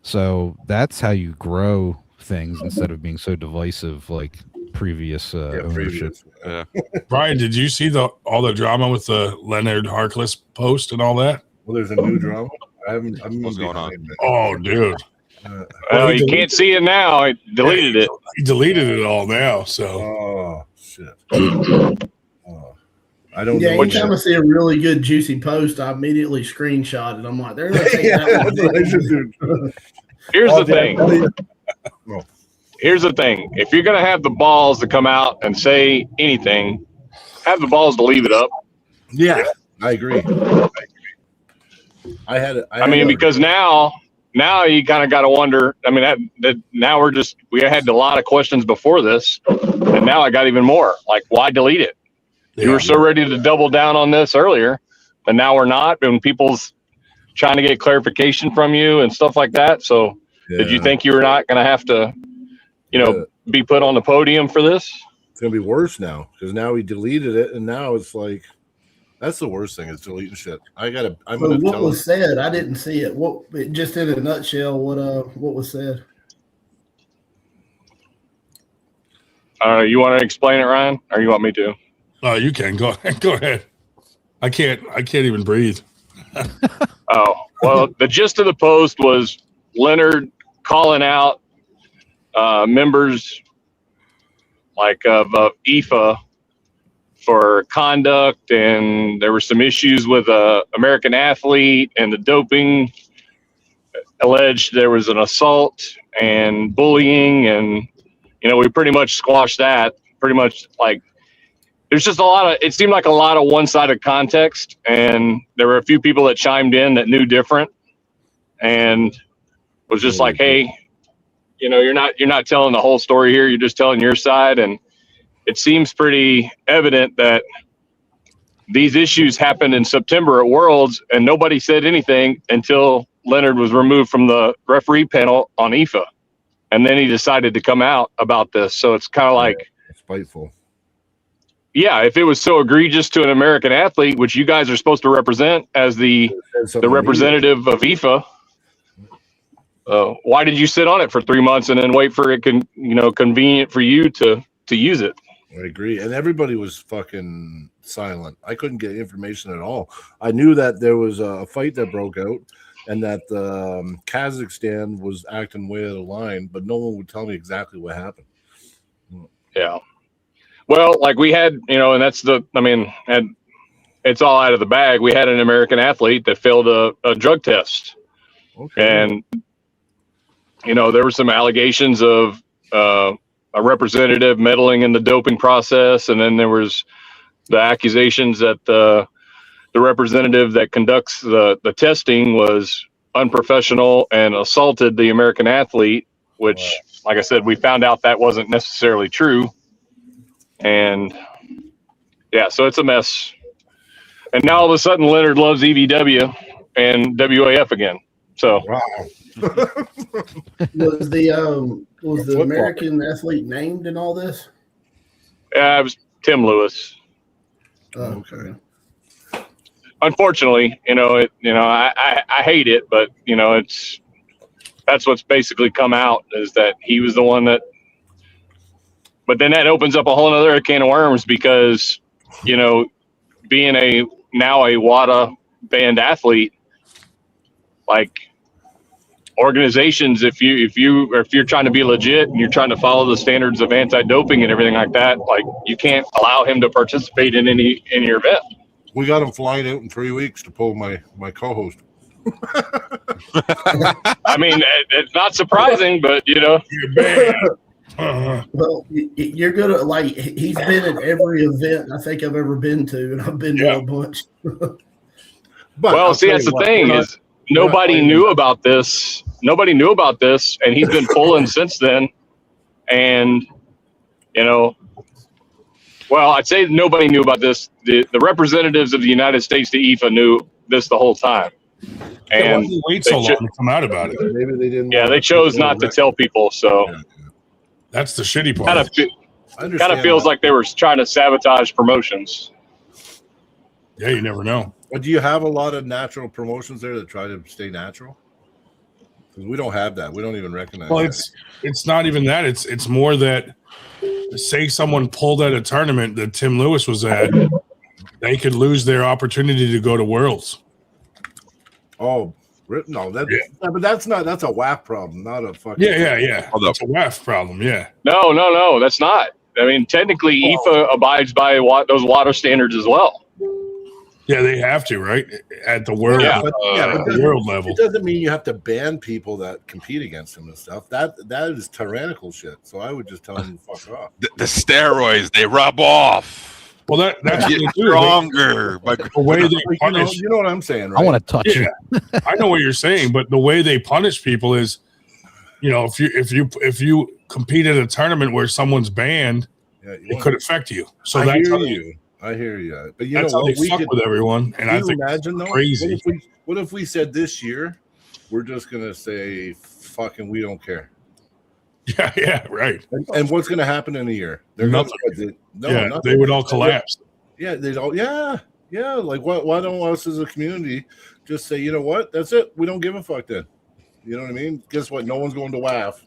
So that's how you grow things instead of being so divisive like previous ownership. Yeah. Brian, did you see all the drama with the Leonard Harkless post and all that? Well, there's a new drama. I'm What's going on? Oh, dude. Well, you can't see it now. I deleted it. He deleted it all now. So. Oh shit. I don't Yeah, know. anytime I see a really good juicy post, I immediately screenshot it. I'm like, they're gonna take that one. That's what I should do. Here's the thing. Here's the thing. If you're going to have the balls to come out and say anything, have the balls to leave it up. Yeah, I agree. I mean, because now you kind of got to wonder. I mean, that now we had a lot of questions before this, and now I got even more. Like, why delete it? You were so ready to double down on this earlier, but now we're not. And people's trying to get clarification from you and stuff like that. So did you think you were not going to have to, be put on the podium for this? It's going to be worse now because now he deleted it, and now it's like that's the worst thing is deleting shit. I'm So going to what tell was said? I didn't see it. Just in a nutshell, what was said? You want to explain it, Ryan, or you want me to? Oh, you can go ahead. I can't even breathe. Oh, well, the gist of the post was Leonard calling out members like of IFA for conduct, and there were some issues with a American athlete and the doping. Alleged there was an assault and bullying, and we pretty much squashed that. Pretty much like there's just it seemed like a lot of one-sided context, and there were a few people that chimed in that knew different, and was just like, hey, you're not telling the whole story here. You're just telling your side, and it seems pretty evident that these issues happened in September at Worlds, and nobody said anything until Leonard was removed from the referee panel on IFA, and then he decided to come out about this. So it's kind of like spiteful. Yeah, if it was so egregious to an American athlete, which you guys are supposed to represent as the representative of IFA, why did you sit on it for 3 months and then wait for it convenient for you to use it? I agree. And everybody was fucking silent. I couldn't get information at all. I knew that there was a fight that broke out and that Kazakhstan was acting way out of line, but no one would tell me exactly what happened. Yeah. Well, like we had, and that's and it's all out of the bag. We had an American athlete that failed a drug test. Okay. And, there were some allegations of a representative meddling in the doping process. And then there was the accusations that the representative that conducts the testing was unprofessional and assaulted the American athlete, which, like I said, we found out that wasn't necessarily true. And yeah, so it's a mess. And now all of a sudden Leonard loves EVW and WAF again. So wow. was the American athlete named in all this? Yeah, it was Tim Lewis. Oh, okay. Unfortunately, I hate it, but that's what's basically come out is that he was the one that. But then that opens up a whole other can of worms because, being a WADA banned athlete, like organizations, if you're trying to be legit and you're trying to follow the standards of anti-doping and everything like that, like you can't allow him to participate in any event. We got him flying out in 3 weeks to pull my co-host. I mean, it's not surprising, but You're banned. Well, you're gonna he's been at every event I think I've ever been to, and I've been to a bunch. But well, see, that's the thing is nobody knew about this. Nobody knew about this, and he's been pulling since then. And well, I'd say nobody knew about this. The representatives of the United States to IFA knew this the whole time. And why did they wait so long to come out about it? Maybe they didn't. Yeah, they chose not to tell people. So. Yeah. That's the shitty part. Kind of feels like they were trying to sabotage promotions. Yeah, you never know. But do you have a lot of natural promotions there that try to stay natural? Because we don't have that. We don't even recognize. Well, that. it's not even that. It's more that say someone pulled at a tournament that Tim Lewis was at, they could lose their opportunity to go to Worlds. Oh. No, but that's a WAF problem, not a fucking. Yeah. It's a WAF problem. Yeah. No, that's not. I mean, technically, IFA abides by those water standards as well. Yeah, they have to, right? At the world, but the world level. It doesn't mean you have to ban people that compete against them and stuff. That is tyrannical shit. So I would just tell them to fuck off. The steroids, they rub off. Well, that's stronger. But the way they punish, you know what I'm saying, right? I want to touch you. I know what you're saying, but the way they punish people is, if you compete at a tournament where someone's banned, it could affect you. So I hear you. I hear you. But you That's know how what? they fuck with everyone. And I Can you think imagine though? crazy. What if we said this year we're just gonna say fucking we don't care? Yeah, right. And what's gonna happen in a year? They're Nothing. nothing. They would all collapse. Yeah, they'd all yeah. Like why don't us as a community just say, you know what? That's it. We don't give a fuck then. You know what I mean? Guess what? No one's going to WAF.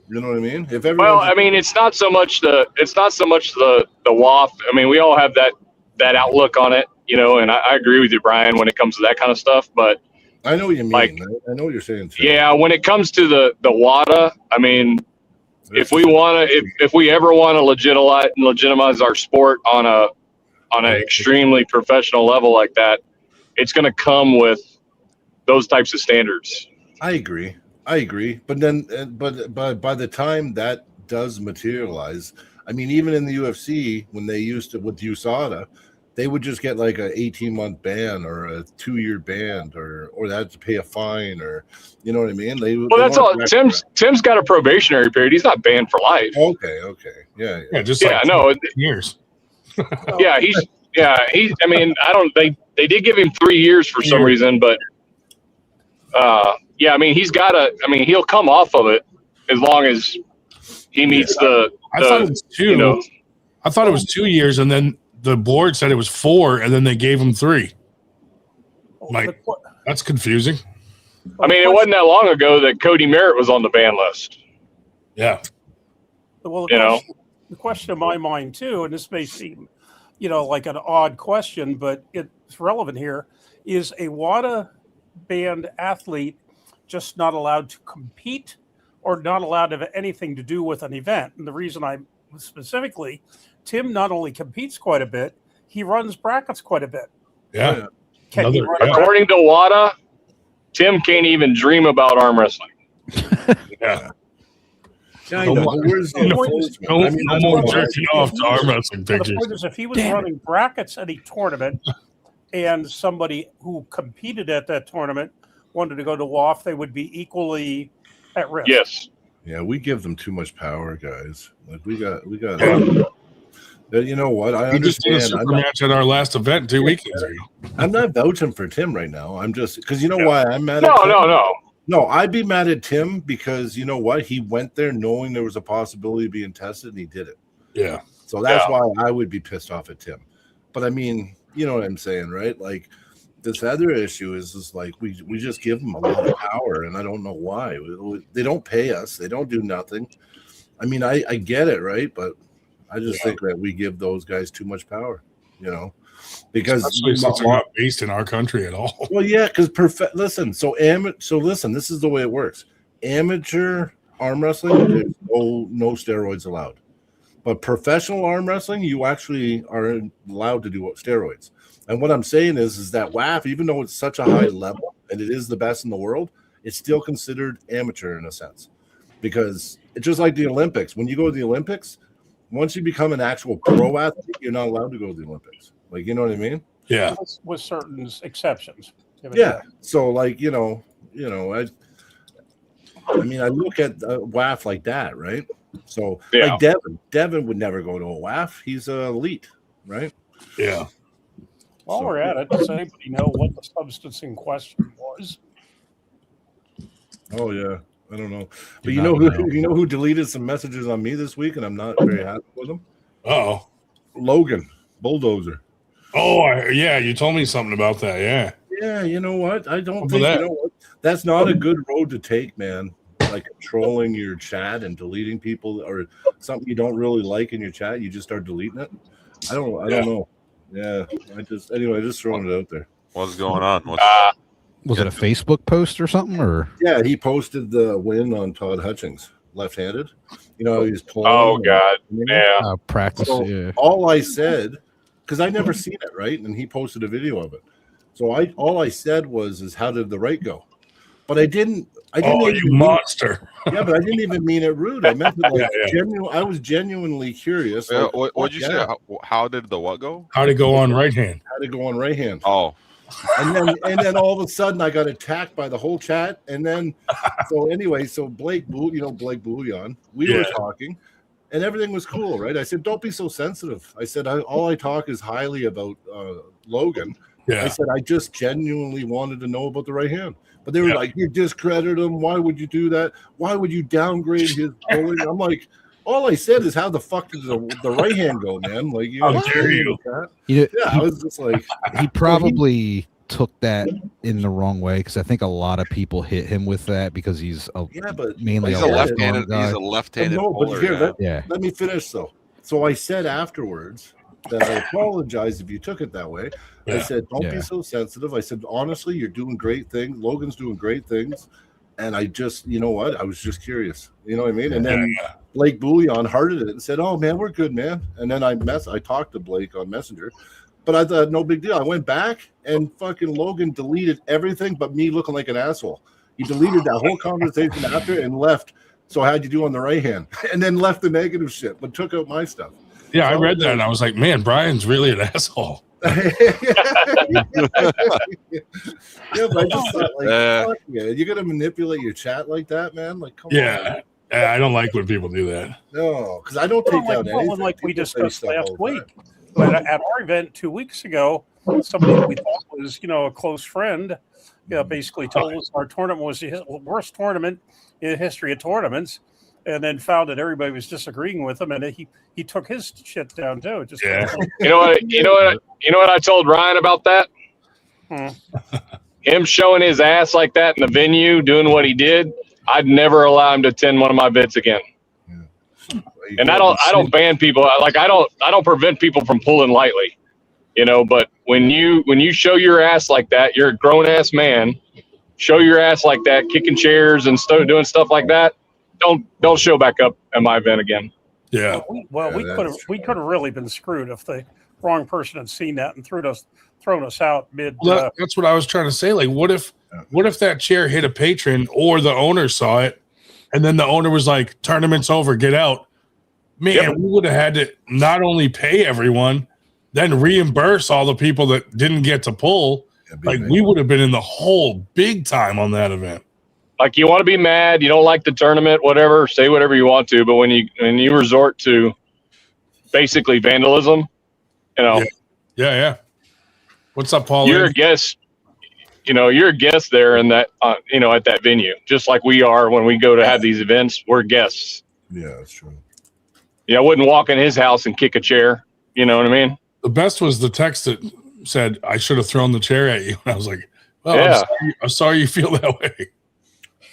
You know what I mean? If everyone Well, I mean, it's not so much the WAF. I mean, we all have that outlook on it, you know, and I agree with you, Brian, when it comes to that kind of stuff. But I know what you mean. Like, I know what you're saying too. yeah, when it comes to the WADA, I mean, if we ever want to legitimize our sport on an extremely professional level like that, it's going to come with those types of standards. I agree. But then, but by the time that does materialize, I mean, even in the UFC, when they used to with USADA, they would just get like a 18-month ban or a 2-year ban, or they had to pay a fine, or you know what I mean? Well, that's all. Tim's got a probationary period. He's not banned for life. Okay, yeah. Just no years. Yeah, I mean, they did give him 3 years for some reason, but yeah, I mean, he'll come off of it as long as he meets I thought it was 2. You know, I thought it was 2 years, and then the board said it was 4, and then they gave him 3. Like, that's confusing. I mean, it wasn't that long ago that Cody Merritt was on the ban list. Yeah. Well, the question in my mind too, and this may seem, like an odd question, but it's relevant here, is a WADA banned athlete just not allowed to compete or not allowed to have anything to do with an event? And the reason specifically, Tim not only competes quite a bit, he runs brackets quite a bit. Yeah. According to WADA, Tim can't even dream about arm wrestling. Yeah. I know. No more jerking off to arm wrestling pictures. The point is, if he was running brackets at a tournament and somebody who competed at that tournament wanted to go to WAF, they would be equally at risk. Yes. Yeah, we give them too much power, guys. Like we got. You know what? I understand. Just did a super match at our last event 2 weekends ago. I'm not vouching for Tim right now. I'm just because why I'm mad. No, I'd be mad at Tim because you know what? He went there knowing there was a possibility of being tested, and he did it. Yeah. So that's why I would be pissed off at Tim. But I mean, you know what I'm saying, right? Like this other issue is like we just give them a lot of power, and I don't know why. They don't pay us. They don't do nothing. I mean, I get it, right? But I just think that we give those guys too much power, because it's not based in our country at all. Well, yeah, because listen, this is the way it works. Amateur arm wrestling, there's no steroids allowed. But professional arm wrestling, you actually are allowed to do steroids. And what I'm saying is that WAF, even though it's such a high level and it is the best in the world, it's still considered amateur in a sense. Because it's just like the Olympics. When you go to the Olympics, once you become an actual pro athlete, you're not allowed to go to the Olympics. Like, you know what I mean? Yeah. With certain exceptions. Yeah. So, like, I look at WAF like that, right? So, like Devin would never go to a WAF. He's an elite, right? Yeah. While we're at it, does anybody know what the substance in question was? Oh yeah, I don't know. But you know who deleted some messages on me this week, and I'm not very happy with him. Oh, Logan Bulldozer. Oh yeah, you told me something about that. Yeah. Yeah, you know what? I don't think you know what. That's not a good road to take, man. Like controlling your chat and deleting people or something you don't really like in your chat, you just start deleting it. I don't know. Yeah, just throwing it out there. What's going on? Was it a Facebook post or something? Or yeah, he posted the win on Todd Hutchings, left-handed. He's playing. Oh God, yeah. Practice. So all I said, because I never seen it, right? And he posted a video of it. So all I said was how did the right go? But I didn't. Oh, you monster! Yeah, but I didn't even mean it rude. I meant it genuine. I was genuinely curious. What'd you say? How did the what go? How to go on right hand? How to go on right hand? Oh, and then all of a sudden I got attacked by the whole chat. And then so Blake Bouillon, we were talking, and everything was cool, right? I said, don't be so sensitive. I said, all I talk is highly about Logan. Yeah. I said, I just genuinely wanted to know about the right hand. But they were like, you discredit him. Why would you do that? Why would you downgrade his bowling? I'm like, all I said is how the fuck did the right hand go, man? Like, you How dare you? I was just like, he probably took that in the wrong way because I think a lot of people hit him with that because he's mainly he's a a left-handed guy. He's a left-handed bowler. But let me finish though. So I said afterwards that I apologize if you took it that way. I said, don't be so sensitive. I said, honestly, you're doing great things. Logan's doing great things. And I just, you know what? I was just curious. You know what I mean? And then Blake Bouillon hearted it and said, oh, man, we're good, man. And then I talked to Blake on Messenger. But I thought, no big deal. I went back and fucking Logan deleted everything but me looking like an asshole. He deleted that whole conversation after and left. So how'd you do on the right hand? And then left the negative shit, but took out my stuff. Yeah, I read that and I was like, man, Brian's really an asshole. Yeah, but I just thought, like, fuck yeah, you're gonna manipulate your chat like that, man? Like, come on. I don't like when people do that. No, because I don't take down anything. Like we discussed last week, but at our event 2 weeks ago, somebody that we thought was, a close friend, basically told us our tournament was the worst tournament in the history of tournaments, and then found that everybody was disagreeing with him, and he took his shit down too. Just You know what I told Ryan about that? Him showing his ass like that in the venue, doing what he did, I'd never allow him to attend one of my events again. And I don't ban people. I don't prevent people from pulling lightly, but when you show your ass like that, you're a grown ass man, show your ass like that, kicking chairs and doing stuff like that, don't show back up at my event again. Yeah. We could have really been screwed if the wrong person had seen that and thrown us out mid. That's what I was trying to say. Like, what if that chair hit a patron or the owner saw it, and then the owner was like, "Tournament's over, get out." Man, we would have had to not only pay everyone, then reimburse all the people that didn't get to pull. Like, we would have been in the hole big time on that event. Like, you want to be mad, you don't like the tournament, whatever, say whatever you want to, but when you resort to basically vandalism, Yeah. What's up, Paul? You're a guest. You're a guest there in that, at that venue, just like we are when we go to have these events. We're guests. Yeah, that's true. I wouldn't walk in his house and kick a chair. You know what I mean? The best was the text that said, "I should have thrown the chair at you." And I was like, "Well, I'm sorry you feel that way,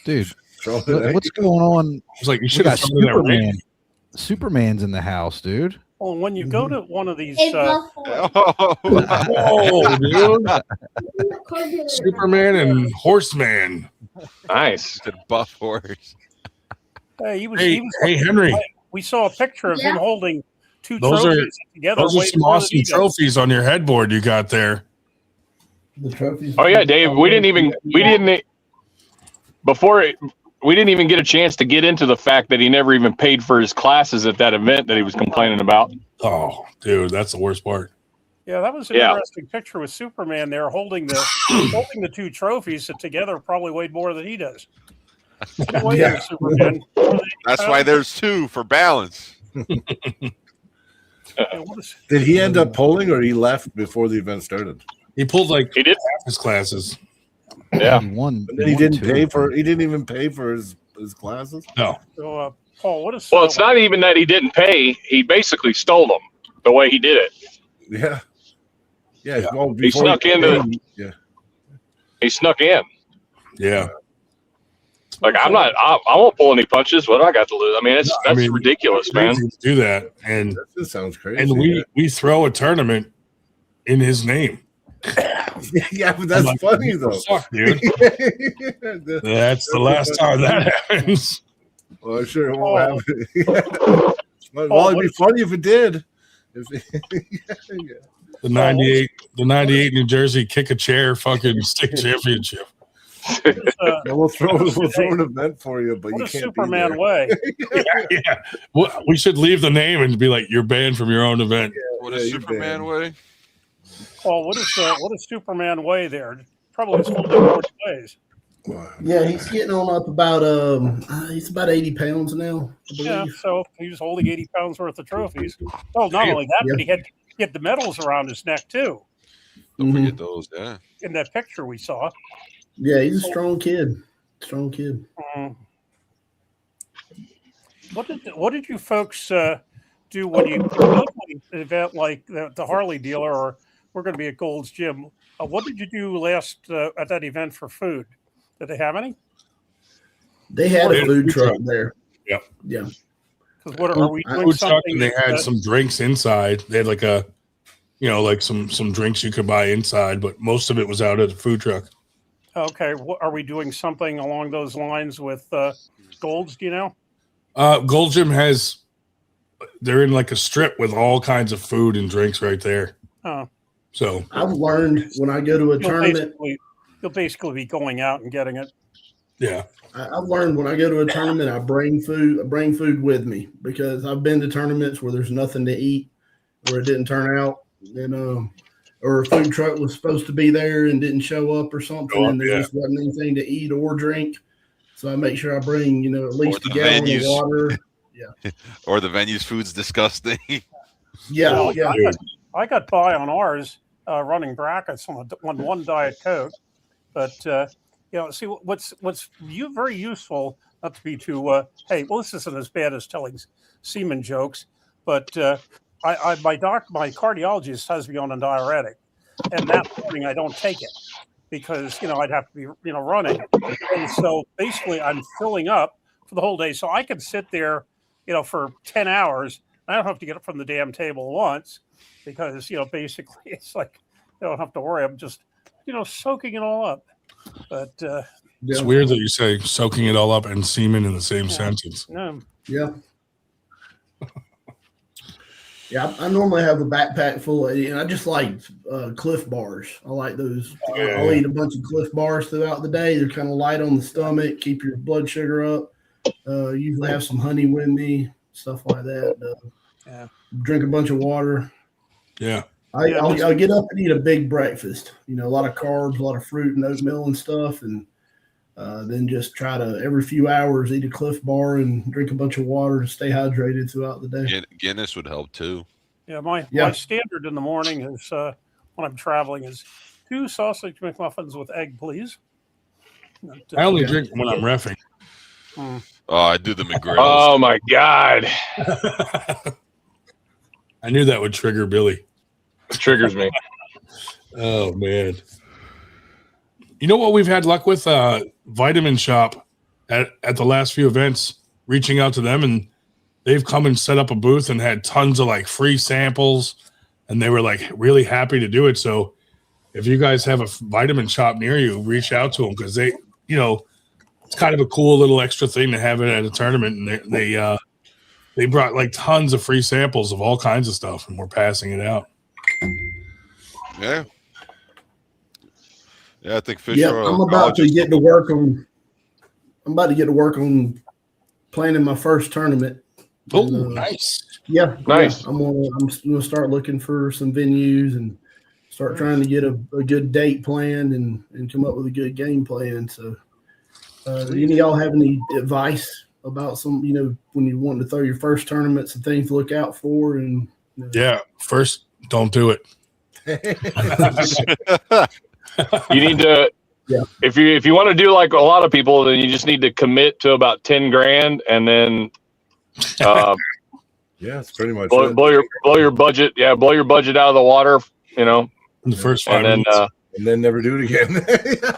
dude." What's going on? I was like, "You should have thrown Superman. Superman's in the house, dude." Well, when you go to one of these, dude. Superman and Horseman. Nice. The buff horse. Hey, Henry. We saw a picture of him holding two those trophies together. Those are some awesome trophies on your headboard you got there. The trophies. Oh yeah, Dave. We didn't even get a chance to get into the fact that he never even paid for his classes at that event that he was complaining about. Oh, dude, that's the worst part. Yeah, that was an interesting picture with Superman there holding the two trophies that together probably weighed more than he does. Superman. That's why there's two for balance. Did he end up pulling, or he left before the event started? He pulled he did his classes. Yeah, he won. He didn't pay for. He didn't even pay for his classes. No. So, Paul, what is? Well, it's not even that he didn't pay. He basically stole them the way he did it. Yeah. Yeah. Well, he snuck into. He snuck in. Yeah. Like, I won't pull any punches. What do I got to lose? I mean, that's ridiculous, man. Do that, and that just sounds crazy. And we throw a tournament in his name. Yeah, but that's funny though. Fuck, dude. That's the last time that happens. Well, I'm sure it won't happen. Well, it'd be funny if it did. The 98 New Jersey kick a chair fucking stick championship. We'll throw an event for you, but what you a can't. Superman way. Yeah. Well, we should leave the name and be like, you're banned from your own event. What a Superman way. Paul, what is Superman way there? Probably it's holding both ways. Yeah, he's getting on up about he's about 80 pounds now, I believe. Yeah, so he was holding 80 pounds worth of trophies. Well, not only that, but he had the medals around his neck too. Don't forget those. Yeah. In that picture we saw. Yeah, he's a strong kid. Strong kid. What did you folks do when you an event like the Harley dealer, or we're going to be at Gold's Gym? What did you do last at that event for food? Did they have any? They had a food truck there. Yeah. Yeah. Because what are we doing? Food truck, and they had some drinks inside. They had like a, like some drinks you could buy inside, but most of it was out at the food truck. Okay. Are we doing something along those lines with Gold's? Do you know? Gold Gym they're in like a strip with all kinds of food and drinks right there. Oh. So I've learned when I go to a tournament, you'll basically be going out and getting it. Yeah. I've learned when I go to a tournament, I bring food with me, because I've been to tournaments where there's nothing to eat, where it didn't turn out, and or a food truck was supposed to be there and didn't show up or something, and there just wasn't anything to eat or drink. So I make sure I bring, at least a gallon of water. Yeah. Or the venue's food's disgusting. Yeah, I got by on ours running brackets on one Diet Coke, but see what's very useful. Not to be too this isn't as bad as telling semen jokes, but my cardiologist has me on a diuretic, and that morning I don't take it because I'd have to be running, and so basically I'm filling up for the whole day, so I can sit there for 10 hours. I don't have to get up from the damn table once, because basically it's like I don't have to worry. I'm just soaking it all up. But it's weird that you say soaking it all up and semen in the same sentence. No. Yeah. Yeah, I normally have a backpack full of, and I just like Cliff Bars. I like those. I'll eat a bunch of Cliff Bars throughout the day. They're kind of light on the stomach, keep your blood sugar up. Usually have some honey with me, stuff like that. Drink a bunch of water. Yeah. I'll get up and eat a big breakfast. A lot of carbs, a lot of fruit and oatmeal and stuff, and then just try to every few hours eat a Cliff Bar and drink a bunch of water to stay hydrated throughout the day. Guinness would help too. Yeah, my standard in the morning is when I'm traveling is 2 sausage McMuffins with egg, please. I only drink when I'm reffing. Oh, I do the McGrills. Oh my God! I knew that would trigger Billy. It triggers me. Oh man! You know what we've had luck with? Vitamin Shop at the last few events, reaching out to them, and they've come and set up a booth and had tons of like free samples, and they were like really happy to do it. So if you guys have a Vitamin Shop near you, reach out to them, because they, it's kind of a cool little extra thing to have it at a tournament, and they brought like tons of free samples of all kinds of stuff, and we're passing it out. Yeah. Yeah, I think Fisher. I'm about to get to work on. I'm about to get to work on planning my first tournament. Oh, nice. Yeah, nice. Yeah, I'm gonna start looking for some venues and start trying to get a good date planned and come up with a good game plan. So, do any of y'all have any advice about some, when you want to throw your first tournament, some things to look out for? And yeah, first, don't do it. You need to, if you want to do like a lot of people, then you just need to commit to about 10 grand, and then it's pretty much blow your budget. Yeah, blow your budget out of the water. In the first 5 minutes. And then never do it again.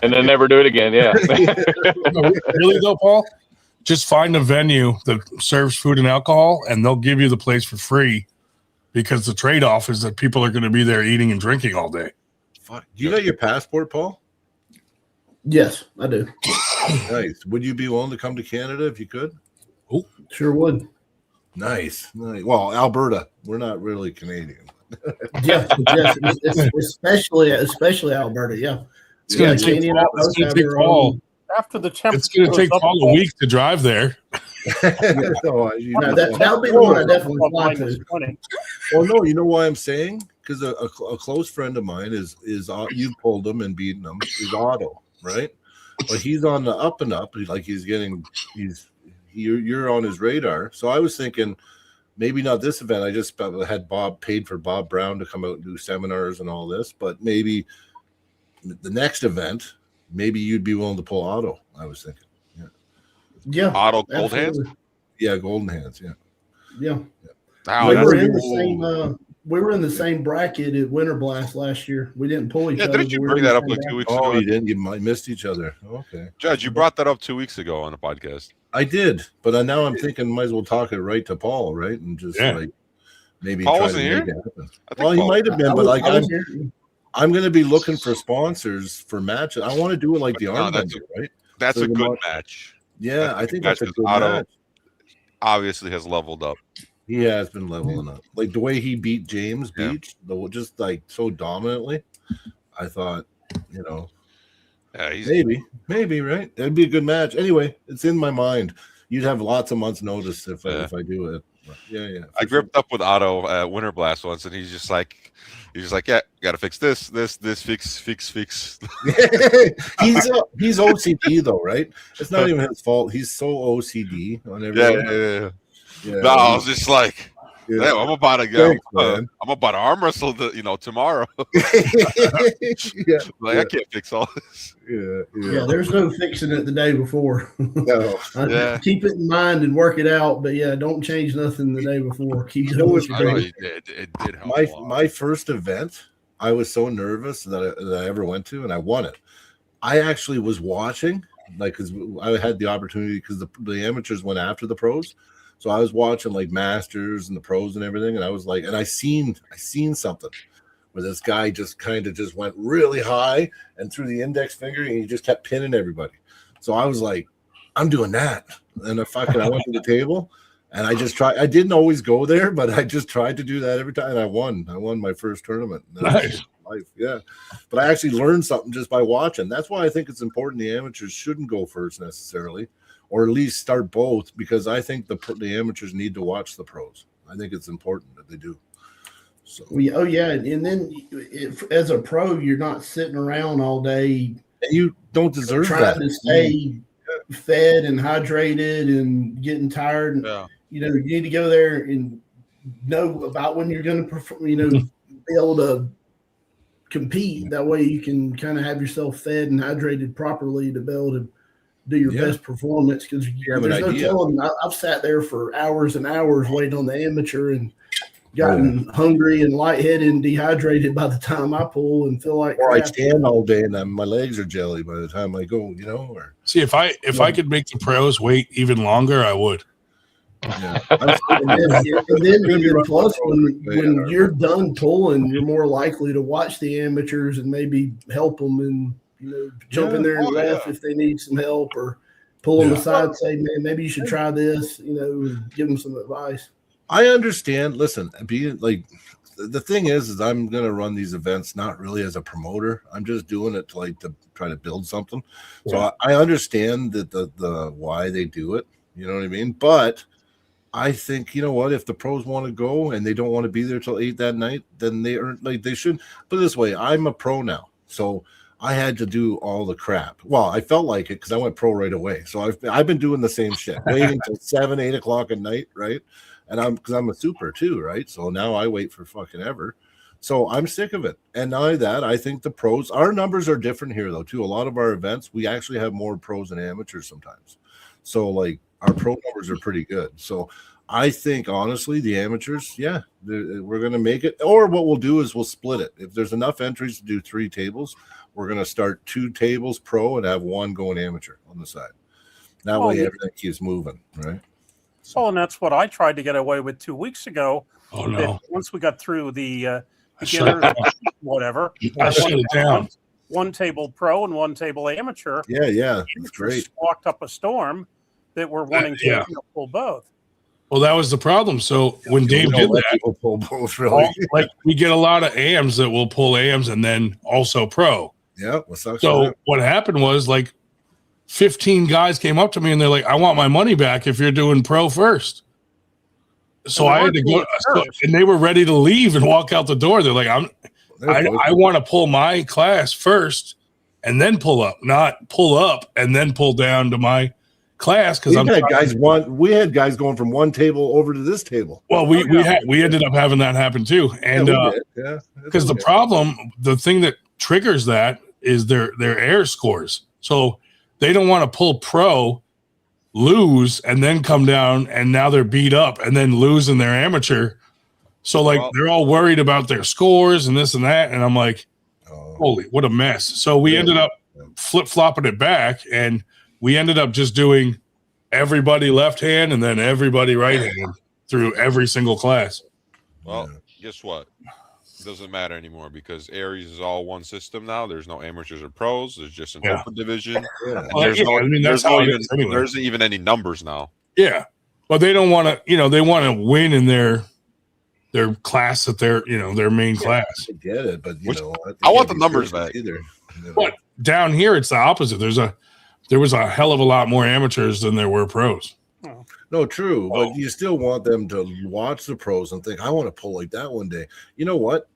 And then never do it again. Yeah. Really though, Paul? Just find a venue that serves food and alcohol, and they'll give you the place for free, because the trade-off is that people are going to be there eating and drinking all day. Fuck. Do you got your passport, Paul? Yes, I do. Nice. Would you be willing to come to Canada if you could? Oh, sure would. Nice. Well, Alberta. We're not really Canadian. yes, especially Alberta. Yeah, it's going to take Paul. After the temperature, it's going to take Paul a week to drive there. That'll be the one I definitely fly to. Well, no, you know why I'm saying? Because a close friend of mine is you've pulled him and beaten him, is Otto, right? but he's on the up and up. You're on his radar. So I was thinking maybe not this event. I just had paid for Bob Brown to come out and do seminars and all this, but maybe the next event, maybe you'd be willing to pull Otto. I was thinking, yeah, Otto Gold Hands. Yeah, Golden Hands. Yeah. We were in the same bracket at Winter Blast last year. We didn't pull each other. Didn't you bring that up like 2 weeks ago? Oh, you didn't. You missed each other. Okay, Judge, you brought that up 2 weeks ago on the podcast. I did, but now I'm thinking might as well talk it right to Paul, right, and just like maybe Paul try wasn't to here? make it happen. Well, He might have been, but like I'm going to be looking looking for sponsors for matches. I want to do it like the Armbender, right? That's So a the good mo- match. Yeah, I think that's a good Otto match. obviously has leveled up. He has been leveling up. Like the way he beat James Beach, just like so dominantly. I thought, Yeah, maybe, right? That'd be a good match. Anyway, it's in my mind. You'd have lots of months' notice if I do it. But yeah. I gripped up with Otto at Winter Blast once, and he's just like, yeah, got to fix this, fix. He's OCD though, right? It's not even his fault. He's so OCD on everything. Yeah. No, I was just like, damn, I'm about to go. Thanks, man. I'm about to arm wrestle tomorrow. Like I can't fix all this. Yeah, there's no fixing it the day before. No. Keep it in mind and work it out, but don't change nothing the day before. Keep doing what you're doing. It did help. My first event, I was so nervous that I ever went to, and I won it. I actually was watching, like, because I had the opportunity because the amateurs went after the pros. So I was watching like masters and the pros and everything, and I was like, and I seen something where this guy just went really high and through the index finger, and he just kept pinning everybody. So I was like, I'm doing that, and I went to the table, and I just tried. I didn't always go there, but I just tried to do that every time, and I won. I won my first tournament. Nice. Life, yeah. But I actually learned something just by watching. That's why I think it's important the amateurs shouldn't go first necessarily, or at least start both, because I think the amateurs need to watch the pros. I think it's important that they do. So, and then as a pro, you're not sitting around all day. And you don't deserve trying that. to stay fed and hydrated and getting tired. And, you need to go there and know about when you're going to perform. Be able to compete. That way, you can kind of have yourself fed and hydrated properly to be able to do your best performance, because there's no telling. I've sat there for hours and hours waiting on the amateur and gotten hungry and lightheaded and dehydrated by the time I pull and feel like I stand all day and my legs are jelly by the time I go, or see if I could make the pros wait even longer, I would. Yeah. and then plus when you're done pulling, you're more likely to watch the amateurs and maybe help them and jump in there and laugh if they need some help, or pull them aside, say, man, maybe you should try this, and give them some advice. I understand. Listen, the thing is I'm going to run these events not really as a promoter. I'm just doing it to try to build something. Yeah. So I understand that the why they do it. You know what I mean? But I think, if the pros want to go and they don't want to be there till 8 that night, then they should. Put it this way, I'm a pro now, so I had to do all the crap. Well, I felt like it because I went pro right away. So I've been doing the same shit, waiting till 7, 8 o'clock at night, right? And because I'm a super too, right? So now I wait for fucking ever. So I'm sick of it. And not only that, I think the pros, our numbers are different here though too. A lot of our events, we actually have more pros than amateurs sometimes. So our pro numbers are pretty good. So I think honestly, the amateurs, we're going to make it. Or what we'll do is we'll split it. If there's enough entries to do 3 tables, we're going to start 2 tables pro and have 1 going amateur on the side. That way everything keeps moving, right? So, and that's what I tried to get away with 2 weeks ago. Oh no! Once we got through the beginner, whatever, I shut it down. 1 table pro and 1 table amateur. Yeah, that's great. Walked up a storm that were wanting to pull both. Well, that was the problem. So when Dave did that, people pull both, really. We get a lot of AMs that will pull AMs and then also pro. Yeah. So what happened was 15 guys came up to me and they're like, I want my money back if you're doing pro first. So I had to go, and they were ready to leave and walk out the door. They're like, I want to pull my class first and then pull up, not pull up and then pull down to my class. Because we had guys going from one table over to this table. Well, we ended up having that happen too, and because the problem, the thing that triggers that is their air scores. So they don't want to pull pro, lose, and then come down, and now they're beat up, and then lose in their amateur. So they're all worried about their scores and this and that, and I'm like, holy, what a mess. So we ended up flip-flopping it back, and we ended up just doing everybody left hand and then everybody right hand through every single class. Well, guess what? It doesn't matter anymore because Aries is all one system now. There's no amateurs or pros. There's just an open division. Yeah. There isn't even any numbers now. Yeah. But they don't want to, they want to win in their class that they're, their main class. I get it, but I want the numbers back either. But down here, it's the opposite. There was a hell of a lot more amateurs than there were pros. No, true, but you still want them to watch the pros and think, I want to pull like that one day. You know what?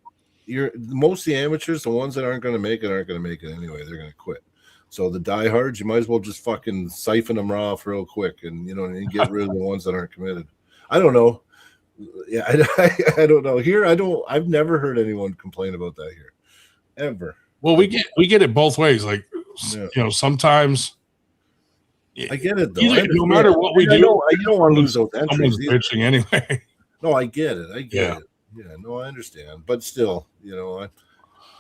Most of the amateurs, the ones that aren't going to make it anyway. They're going to quit. So the diehards, you might as well just fucking siphon them off real quick and and get rid of the ones that aren't committed. I don't know. Yeah, I don't know. Here, I've never heard anyone complain about that here, ever. Well, we get it both ways. Like sometimes. I get it though. No matter what we do, you don't want to lose those entries. Someone's bitching anyway. No, I get it. It. Yeah, no, I understand. But still,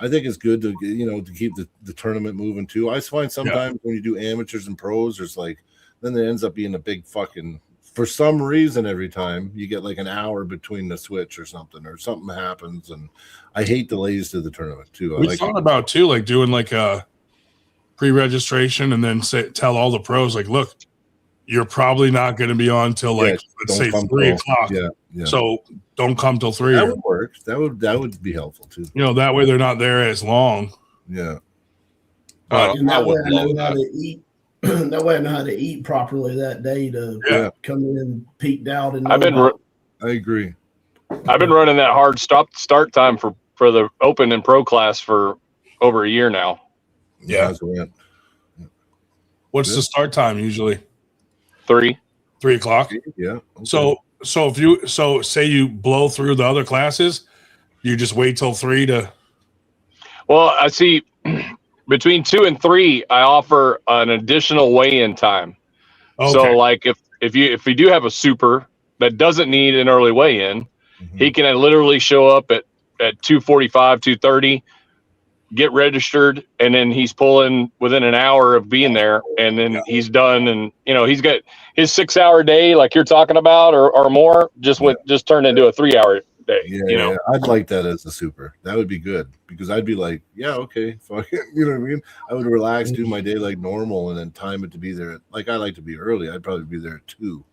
I think it's good to to keep the tournament moving too. I find sometimes when you do amateurs and pros, there's then there ends up being a big fucking, for some reason every time you get like an hour between the switch or something happens, and I hate delays to the tournament too. We thought about too, like doing like a pre-registration and then tell all the pros, like, look, you're probably not going to be on till let's say 3 o'clock. Yeah. So don't come till 3. That would work. That would be helpful too. That way they're not there as long. Yeah. But that way I know how to eat. That way I know how to eat properly that day to come in peaked out. And I agree. I've been running that hard start time for the open and pro class for over a year now. Yeah. What's the start time usually? 3 o'clock. Yeah. Okay. So if say you blow through the other classes, you just wait till 3 to. Well, I see between 2 and 3, I offer an additional weigh-in time. Okay. So like if we do have a super that doesn't need an early weigh-in, he can literally show up at 2:45, 2:30. Get registered, and then he's pulling within an hour of being there, and then he's done. And he's got his 6-hour day, like you're talking about, or more, just turned into a 3-hour day. Yeah, I'd like that as a super. That would be good because I'd be like, yeah, okay, fuck it. You know what I mean? I would relax, do my day like normal, and then time it to be there. Like I like to be early. I'd probably be there at 2.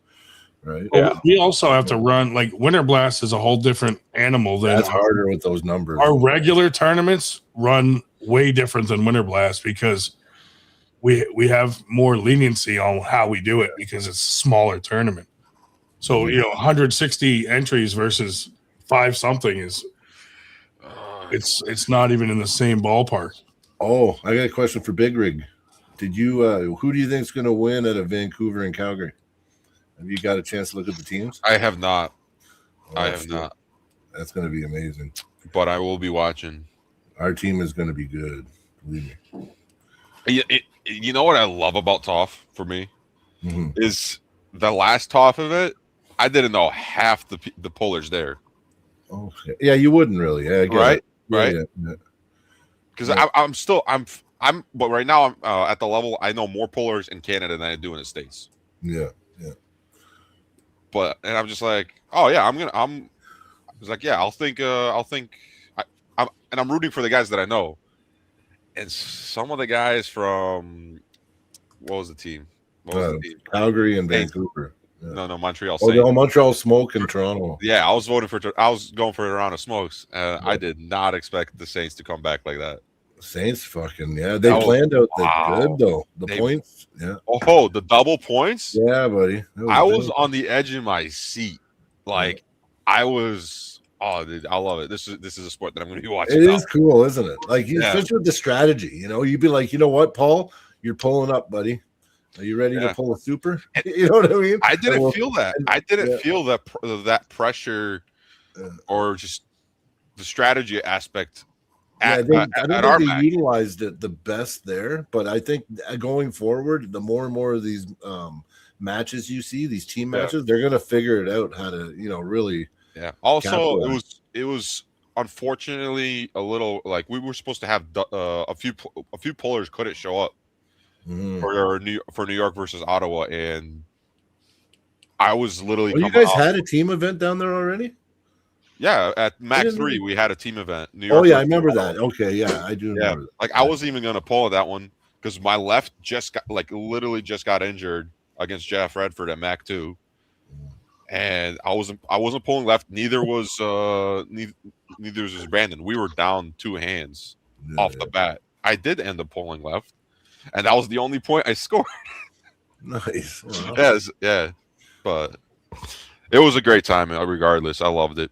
Right. Yeah. We also have to run Winter Blast is a whole different animal than that's harder with those numbers. Our regular tournaments run way different than Winter Blast because we have more leniency on how we do it because it's a smaller tournament. So 160 entries versus 5 something is it's not even in the same ballpark. Oh, I got a question for Big Rig. Did you who do you think is going to win out of Vancouver and Calgary? Have you got a chance to look at the teams? I have not. I have not. That's going to be amazing. But I will be watching. Our team is going to be good. Believe me. You know what I love about TOF for me is the last TOF of it. I didn't know half the pullers there. Okay. Yeah, you wouldn't really. Yeah, right. Yeah. Because but right now I'm at the level I know more pullers in Canada than I do in the States. Yeah. But I'm just like, oh yeah, I was like, yeah, I'm rooting for the guys that I know. And some of the guys from what was the team? Calgary and Vancouver. Yeah. No, Montreal. Montreal Smoke and Toronto. Yeah, I was going for a round of smokes. I did not expect the Saints to come back like that. Saints fucking they planned out good though. The points, Oh, the double points. Yeah, buddy. I was on the edge of my seat, I was Oh, dude, I love it. This is a sport that I'm going to be watching. It now. is cool, isn't it? Like, especially with the strategy, you'd be like, you know what, Paul, you're pulling up, buddy. Are you ready to pull a super? You know what I mean? I didn't feel that. I didn't feel that pressure or just the strategy aspect. I don't think they utilized it the best there, but I think going forward, the more and more of these matches you see, these team matches, they're going to figure it out how to, really. Yeah. Also, it was unfortunately a little like we were supposed to have a few pullers couldn't show up for New York versus Ottawa, and I was literally. You guys had a team event down there already? Yeah, at Mac 3 we had a team event. New York. Oh yeah, I remember that. Okay, yeah, I do remember that. Like I wasn't even going to pull that one because my left literally just got injured against Jeff Redford at Mac 2. And I wasn't pulling left. Neither was Brandon. We were down 2 hands off the bat. I did end up pulling left, and that was the only point I scored. Nice. Wow. Yes, yeah. But it was a great time. Regardless, I loved it.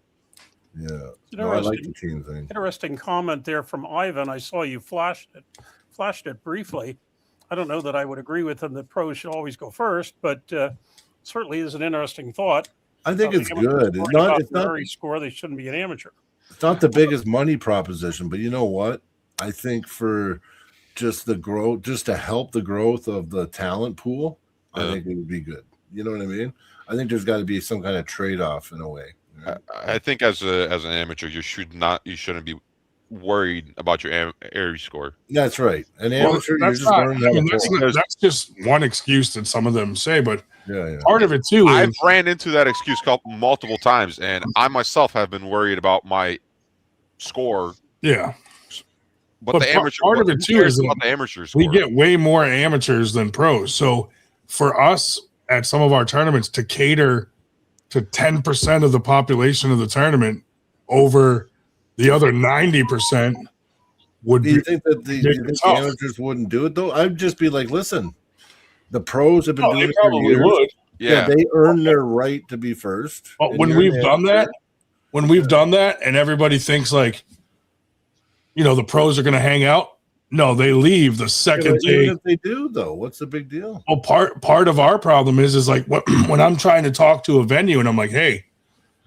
Yeah, I like the team thing. Interesting comment there from Ivan. I saw you flashed it briefly. I don't know that I would agree with him that pros should always go first, but. Certainly is an interesting thought. I think it's good. It's not score. They shouldn't be an amateur. It's not the biggest money proposition, but you know what? I think for just the growth, just to help the growth of the talent pool, I think it would be good. You know what I mean? I think there's got to be some kind of trade-off in a way. Right? I think as an amateur, you shouldn't be worried about your area score. That's right. An amateur, you're just learning that's just one excuse that some of them say, but part of it too is I've ran into that excuse multiple times, and I myself have been worried about my score. Yeah. But the amateur part of it too is about the amateur score. We get way more amateurs than pros. So for us at some of our tournaments to cater to 10% of the population of the tournament over the other 90% would be. Do you think that the amateurs wouldn't do it though? I'd just be like, listen, the pros have been doing it for years. Would. Yeah, they earn their right to be first. But when we've done that, and everybody thinks like, the pros are going to hang out. No, they leave the second day. If they do, though, what's the big deal? Well, part of our problem is like when I'm trying to talk to a venue and I'm like, hey,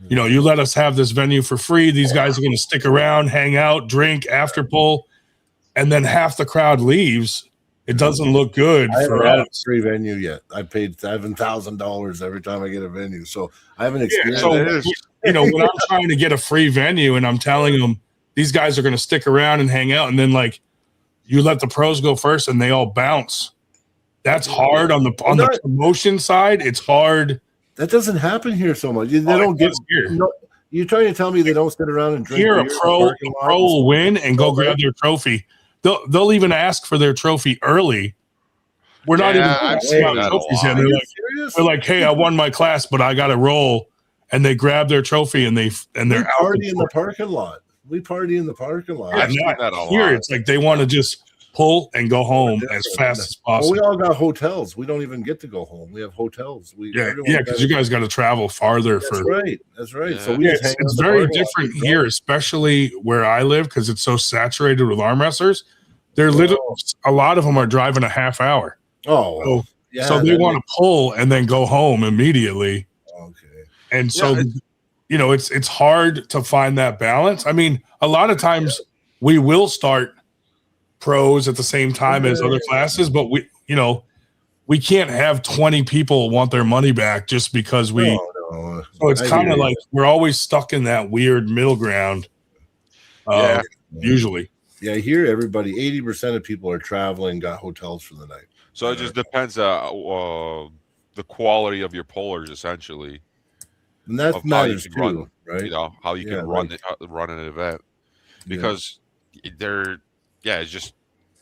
you let us have this venue for free. These guys are going to stick around, hang out, drink, after pull, and then half the crowd leaves. It doesn't look good for us. A free venue yet. I paid $7,000 every time I get a venue, so I haven't experienced when I'm trying to get a free venue and I'm telling them these guys are going to stick around and hang out, and then like you let the pros go first and they all bounce. That's hard on the promotion side. It's hard. That doesn't happen here so much. They don't get here. You're trying to tell me they don't sit around and drink here. A pro will win and go grab their trophy. They'll even ask for their trophy early. We're not even asking about trophies yet. They're like, hey, I won my class, but I got to roll. And they grab their trophy and they're out. Party in the parking lot. We party in the parking lot. I've seen that a lot. Here, it's like they want to just pull and go home as fast as possible. Well, we all got hotels. We don't even get to go home. We have hotels. Because you guys got to travel farther. That's right. Yeah. So it's very different here, especially where I live, because it's so saturated with arm wrestlers. They're literally a lot of them are driving a half hour. So they want to pull and then go home immediately. Okay. And so it's hard to find that balance. I mean, a lot of times we will start pros at the same time as other classes, but we can't have 20 people want their money back just because so it's kind of like we're always stuck in that weird middle ground. Usually. Yeah, here everybody 80% of people are traveling, got hotels for the night. So it just depends the quality of your pullers essentially. And that matters too, right? How you can run an event. Because it's just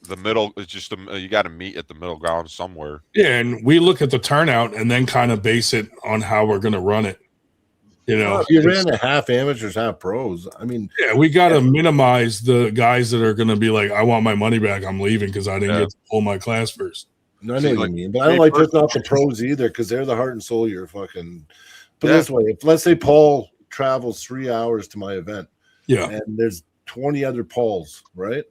the middle. It's just you got to meet at the middle ground somewhere. Yeah, and we look at the turnout and then kind of base it on how we're going to run it. If you ran a half amateurs, half pros, I mean, we got to minimize the guys that are going to be like, I want my money back. I'm leaving because I didn't get to pull my class first. No, I know what you mean, but I don't like putting off the pros either because they're the heart and soul of your fucking. But this way, if let's say Paul travels 3 hours to my event, Yeah. and there's 20 other polls, right?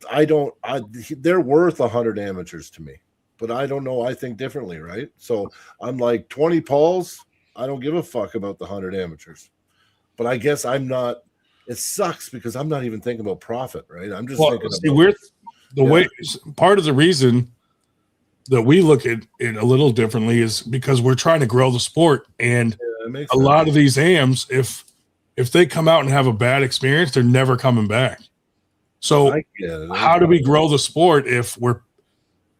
They're worth 100 amateurs to me, but I don't know. I think differently, right? So I'm like 20 polls. I don't give a fuck about the 100 amateurs, but I guess I'm not. It sucks because I'm not even thinking about profit, right? I'm just thinking about way. Part of the reason that we look at it a little differently is because we're trying to grow the sport, and a lot of these AMs, if they come out and have a bad experience, they're never coming back. So how do we grow the sport if we're,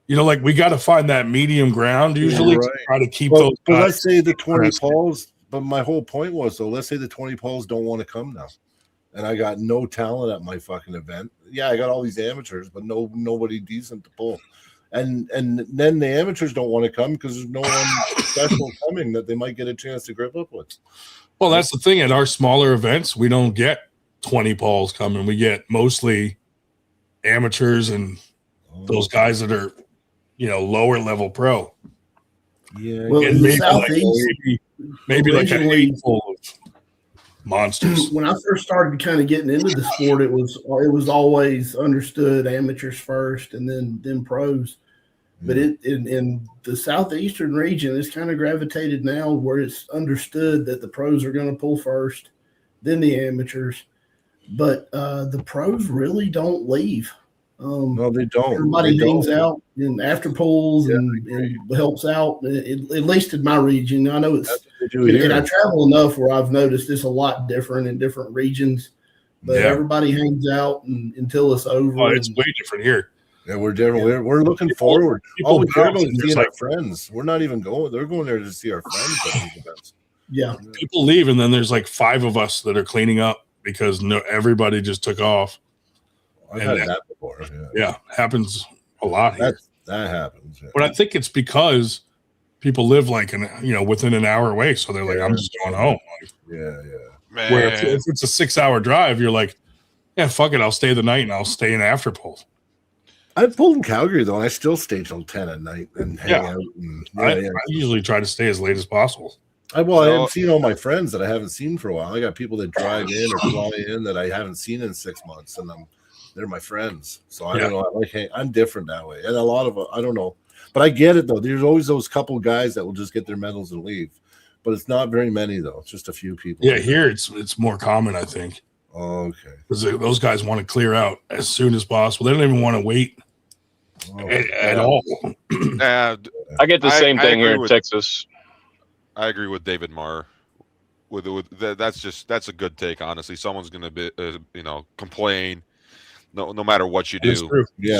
like we got to find that medium ground usually to try to keep those. But let's say the 20 polls. But my whole point was, so let's say the 20 polls don't want to come now, and I got no talent at my fucking event. Yeah, I got all these amateurs, but nobody decent to pull. And then the amateurs don't want to come because there's no one special coming that they might get a chance to grip up with. Well, that's the thing. At our smaller events, we don't get 20 polls coming. We get mostly amateurs and those guys that are, lower level pro. Yeah. Well, in the Southeast, maybe like a handful of monsters. When I first started kind of getting into the sport, it was always understood amateurs first and then pros. But in the southeastern region, it's kind of gravitated now where it's understood that the pros are going to pull first, then the amateurs. But the pros really don't leave. No, they don't. Everybody hangs out in after pools and helps out. At least in my region, I know it's. And I travel enough where I've noticed it's a lot different in different regions. But everybody hangs out until it's over. Oh, it's way different here. Yeah, we're different. Yeah. We're looking forward. All we care about is seeing our friends. We're not even going. They're going there to see our friends at these events. Yeah. People leave, and then there's like 5 of us that are cleaning up because everybody just took off. I've had that before. Yeah, happens a lot here. That happens. Yeah. But I think it's because people live like within an hour away, so they're like, I'm just going home. Yeah. Man. Where if it's a 6-hour drive, you're like, yeah, fuck it, I'll stay the night and I'll stay in after pool. I've pulled in Calgary though, and I still stay till 10 at night and hang out. And, I usually try to stay as late as possible. I haven't seen all my friends that I haven't seen for a while. I got people that drive in or fly in that I haven't seen in 6 months, and they're my friends. So I don't know. I'm different that way, and a lot of I don't know, but I get it though. There's always those couple guys that will just get their medals and leave, but it's not very many though. It's just a few people. Yeah, here it's more common, I think. Oh, okay. Because those guys want to clear out as soon as possible. They don't even want to wait at all. I get the same thing here in Texas. I agree with David Marr. That's a good take. Honestly, someone's going to be complain. No matter what you do,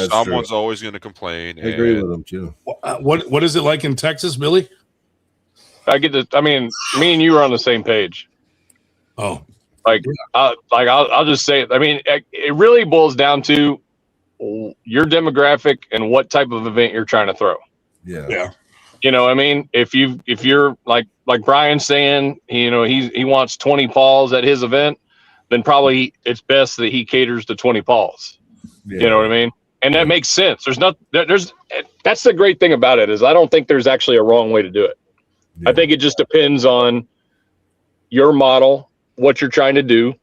someone's always going to complain. I agree with them too. What is it like in Texas, Billy? Me and you are on the same page. Oh, I'll just say it. I mean, it really boils down to your demographic and what type of event you're trying to throw. Yeah. You know what I mean? If you're like Brian's saying, he wants 20 Pauls at his event, then probably it's best that he caters to 20 Pauls. Yeah. You know what I mean? And that makes sense. That's the great thing about it is I don't think there's actually a wrong way to do it. Yeah. I think it just depends on your model, what you're trying to do.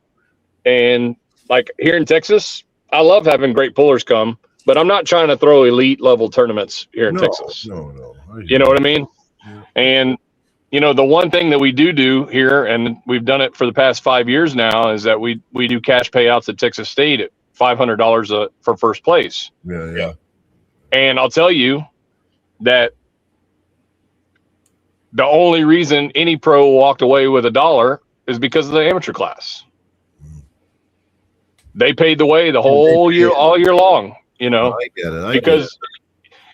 And like here in Texas, I love having great pullers come, but I'm not trying to throw elite level tournaments here in Texas. No. You know what I mean? Yeah. And the one thing that we do here, and we've done it for the past 5 years now, is that we do cash payouts at Texas State at $500 for first place. Yeah. And I'll tell you that the only reason any pro walked away with $1 is because of the amateur class. They paid the way the whole year, all year long. I get it.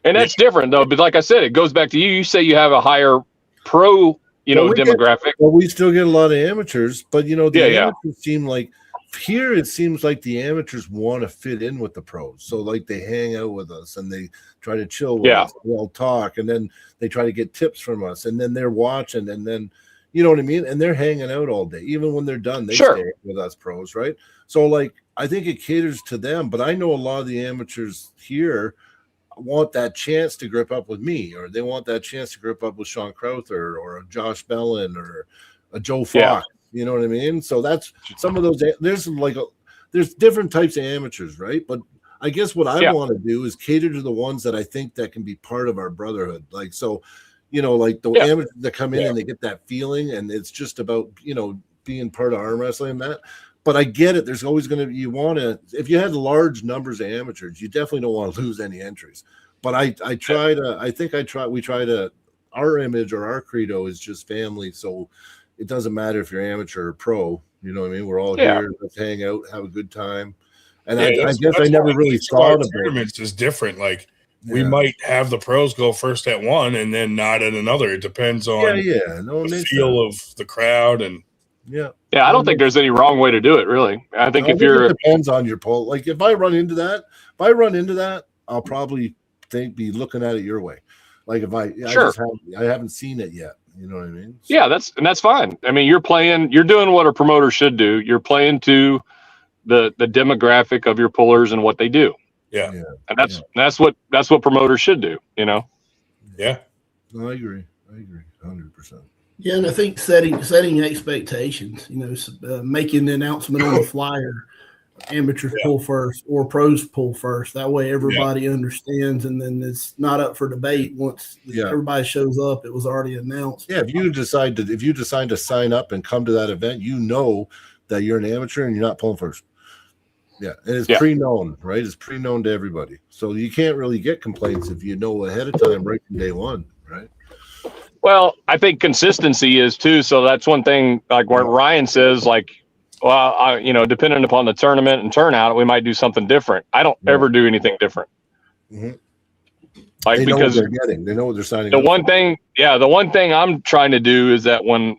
And that's different though. But like I said, it goes back to you. You say you have a higher pro, demographic. We still get a lot of amateurs, but amateurs seem like here it seems like the amateurs want to fit in with the pros. So like they hang out with us and they try to chill with us. We'll talk, and then they try to get tips from us, and then they're watching, and then you know what I mean? And they're hanging out all day. Even when they're done, they stay with us pros, right? So like I think it caters to them, but I know a lot of the amateurs here want that chance to grip up with me, or they want that chance to grip up with Sean Crowther or a Josh Bellin or a Joe Fox. You know what I mean? So that's some of those. There's different types of amateurs, right? But I guess what I want to do is cater to the ones that I think that can be part of our brotherhood. Like, so, like the amateurs that come in and they get that feeling, and it's just about, being part of arm wrestling and that. But I get it. There's always going to, if you had large numbers of amateurs, you definitely don't want to lose any entries. But our image or our credo is just family. So it doesn't matter if you're amateur or pro, you know what I mean? We're all here, let's hang out, have a good time. And I guess I never really thought of tournaments is different. Like we might have the pros go first at one and then not at another. It depends on the feel of the crowd and I don't think there's any wrong way to do it, really. I think it depends on your pull. Like if I run into that, I'll probably be looking at it your way. Like if I haven't seen it yet. You know what I mean? So. Yeah, that's fine. I mean, you're doing what a promoter should do. You're playing to the demographic of your pullers and what they do. Yeah. And that's what promoters should do, Yeah. No, I agree 100%. Yeah, and I think setting expectations, making the announcement on the flyer, amateurs pull first or pros pull first. That way everybody understands, and then it's not up for debate once everybody shows up. It was already announced. Yeah, if you decide to sign up and come to that event, that you're an amateur and you're not pulling first. Yeah, and it's pre-known, right? It's pre-known to everybody. So you can't really get complaints if you know ahead of time right from day one, right? Well, I think consistency is too. So that's one thing, like what Ryan says, like, well, depending upon the tournament and turnout, we might do something different. I don't ever do anything different. Mm-hmm. Like, they know because what they're getting. They know what they're signing the up one for. thing, the one thing I'm trying to do is that when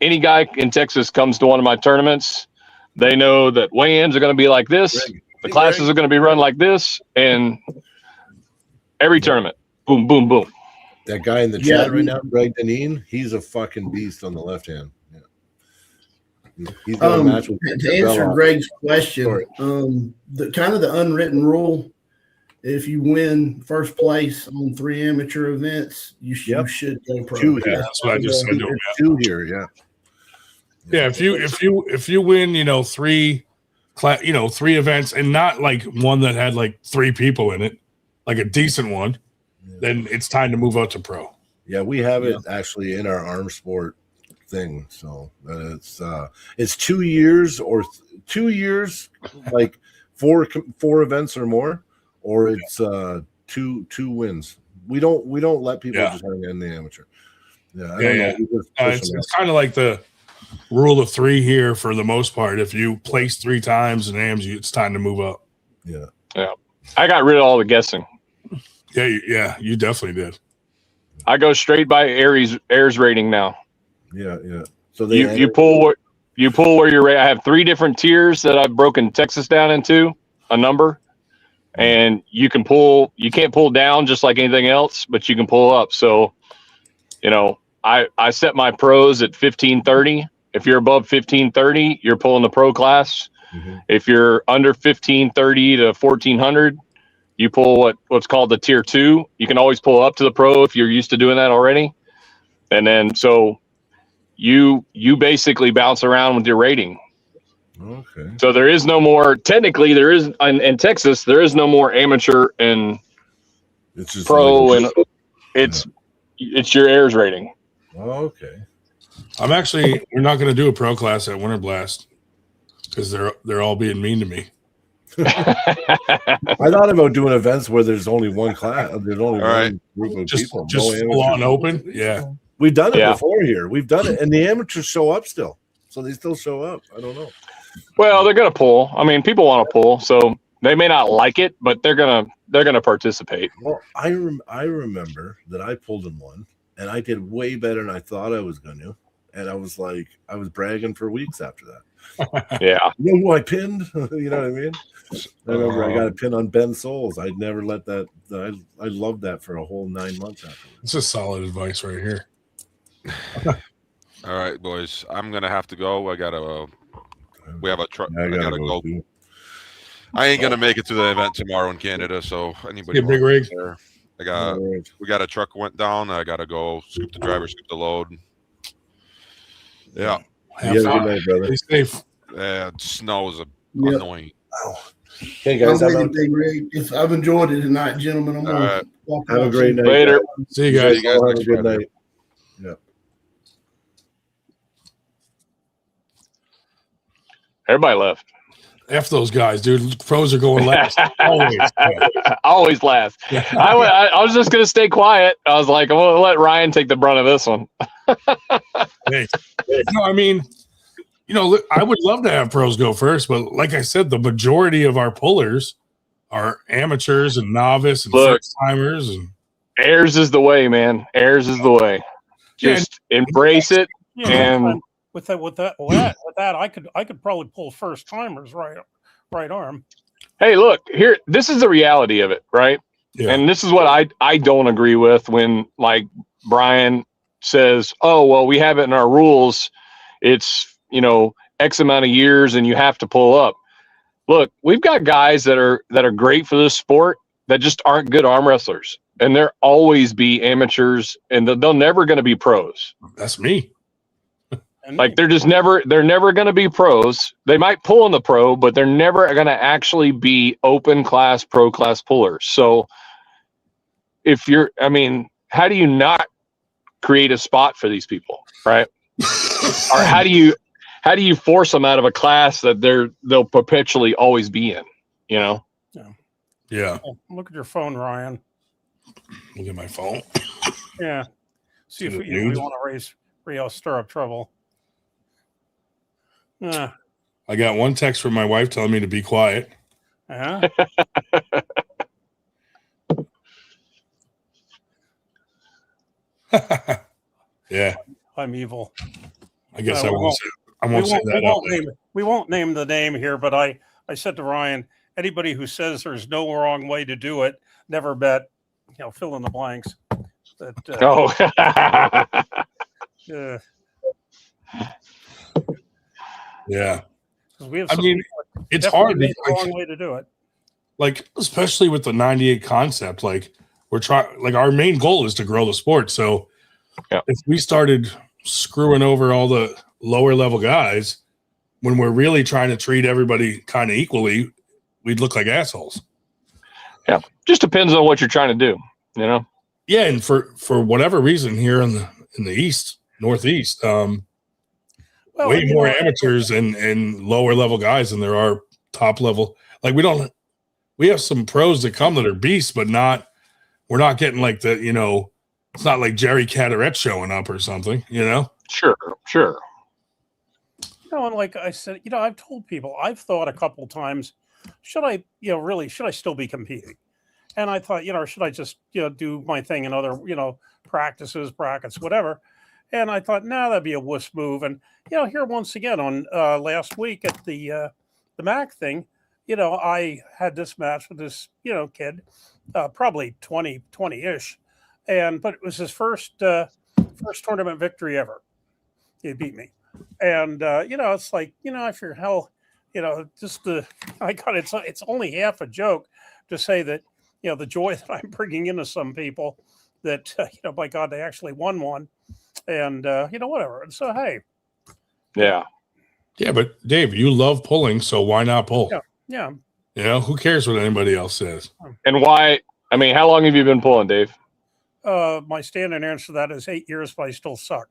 any guy in Texas comes to one of my tournaments, they know that weigh-ins are going to be like this. The classes are going to be run like this, and every tournament, boom, boom, boom. That guy in the chat right now, Greg Deneen, he's a fucking beast on the left hand. Yeah. He's got a match with to answer Greg's question, the kind of the unwritten rule, if you win first place on 3 amateur events, you should go pro. 2 here. That's what I just said. 2 here, yeah. Yeah, if you win, 3 events and not like one that had like 3 people in it, like a decent one, then it's time to move out to pro. Yeah, we have it actually in our arm sport thing. So it's 2 years or 2 years, like 4 events or more, or it's 2 wins. We don't let people just hang in the amateur. Yeah, I don't know. It's kind of like the rule of 3 here for the most part. If you place 3 times in AMS, it's time to move up. Yeah. I got rid of all the guessing. Yeah, you definitely did. I go straight by airs rating now. Yeah. So you pull where you're. I have 3 different tiers that I've broken Texas down into a number, and you can pull. You can't pull down just like anything else, but you can pull up. So, I set my pros at 1530. If you're above 1530, you're pulling the pro class. Mm-hmm. If you're under 1530 to 1400, you pull what's called the tier 2. You can always pull up to the pro if you're used to doing that already. And then so you basically bounce around with your rating. Okay. So there is no more, technically there is in Texas, there is no more amateur and it's just pro, like and it's your airs rating. Okay. We're not going to do a pro class at Winter Blast because they're all being mean to me. I thought about doing events where there's only one class. There's only one group of people. Just full on open. Yeah. We've done it before here. We've done it. And the amateurs show up still. So they still show up. I don't know. Well, they're going to pull. I mean, people want to pull. So they may not like it, but they're going to participate. Well, I remember that I pulled in one and I did way better than I thought I was going to. And I was bragging for weeks after that. Yeah. You know who I pinned? You know what I mean? I remember I got a pin on Ben Souls. I'd never let that. I loved that for a whole 9 months after. It's a solid advice right here. All right, boys. I'm going to have to go. We have a truck. I gotta go. Too. I ain't going to make it to the event tomorrow in Canada. So anybody big rig there? We got a truck went down. I got to go scoop the driver, scoop the load. Yeah. Have You have a fun. good night, brother. Stay safe. Snow is Yep. annoying. Okay, guys. I'm with you, Big Rig. I've enjoyed it tonight, gentlemen. I'm All gonna right. walk Have a out great soon. night. Later. guys. See you guys. See you guys All have a next good Friday. night. Yeah. Everybody left. F those guys, dude. Pros are going last. Always. Always last. I was just gonna stay quiet. I was like, I'm gonna let Ryan take the brunt of this one. Hey. No, I mean, look, I would love to have pros go first, but like I said, the majority of our pullers are amateurs and novice and Look. first timers. And Airs is the way, man. Airs is the way. Just embrace it. Yeah, And with that, I could probably pull first timers right arm. hey, look here. This is the reality of it, right? Yeah. And this is what I don't agree with when like Brian says, "Oh, well, we have it in our rules. It's X amount of years, and you have to pull up." Look, we've got guys that are great for this sport that just aren't good arm wrestlers, and they'll always be amateurs, and they're never going to be pros. That's me. Like they're never going to be pros. They might pull in the pro, but they're never going to actually be open class, pro class pullers. So how do you not create a spot for these people, right? Or how do you force them out of a class that they'll perpetually always be in, Yeah. Oh, look at your phone, Ryan. Look at my phone. Yeah. See if Is it we nude? want to stir up trouble. I got one text from my wife telling me to be quiet. Yeah. Yeah. I'm evil. I guess No, I we won't won't. say I won't say that. We won't name the name here, but I said to Ryan, anybody who says there's no wrong way to do it, never bet, fill in the blanks. Yeah. We have I some mean, people it's definitely hard. made the wrong way to do it. Like, especially with the 98 concept, like we're trying, like our main goal is to grow the sport. So if we started screwing over all the lower level guys when we're really trying to treat everybody kind of equally, we'd look like assholes. Yeah. Just depends on what you're trying to do, Yeah. And for whatever reason here in the East, Northeast, way more amateurs and lower level guys than there are top level. Like we have some pros that come that are beasts, but we're not getting like it's not like Jerry Cadorette showing up or something, Sure. And like I said, I've told people, I've thought a couple times, should I still be competing? And I thought, should I just, do my thing in other, practices, brackets, whatever. And I thought, that'd be a wuss move. And, here once again on last week at the MAC thing, I had this match with this, kid, probably 20-ish. But it was his first tournament victory ever. He beat me. And, it's like, I figure, hell, it's only half a joke to say that, the joy that I'm bringing into some people that, by God, they actually won one and, whatever. And so, hey. Yeah. Yeah. But Dave, you love pulling. So why not pull? Yeah. Who cares what anybody else says? And why? I mean, how long have you been pulling, Dave? My standard answer to that is 8 years, but I still suck.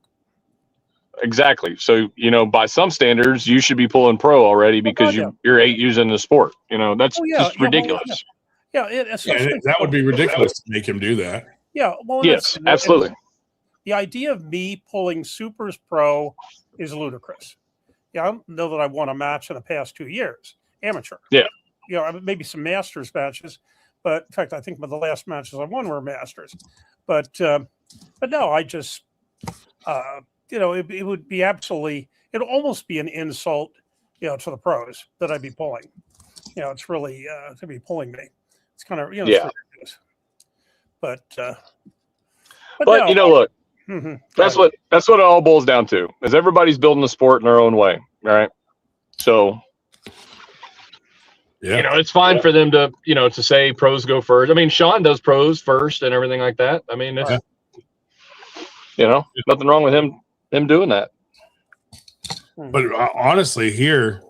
Exactly. So, by some standards, you should be pulling pro already because you're 8 years in the sport. That's just ridiculous. That would be ridiculous to make him do that. Yeah. Well, yes, absolutely. The idea of me pulling Supers Pro is ludicrous. Yeah, I don't know that I won a match in the past 2 years, amateur. Yeah. Maybe some Masters matches, but in fact, I think the last matches I won were Masters. But no, I just, it would be it'd almost be an insult, to the pros that I'd be pulling. It's really to be pulling me. It's kind of, ridiculous. But no, look, that's what it all boils down to is everybody's building the sport in their own way. All right. So, it's fine for them to, to say pros go first. I mean, Sean does pros first and everything like that. I mean, it's, nothing wrong with him doing that. But honestly, here,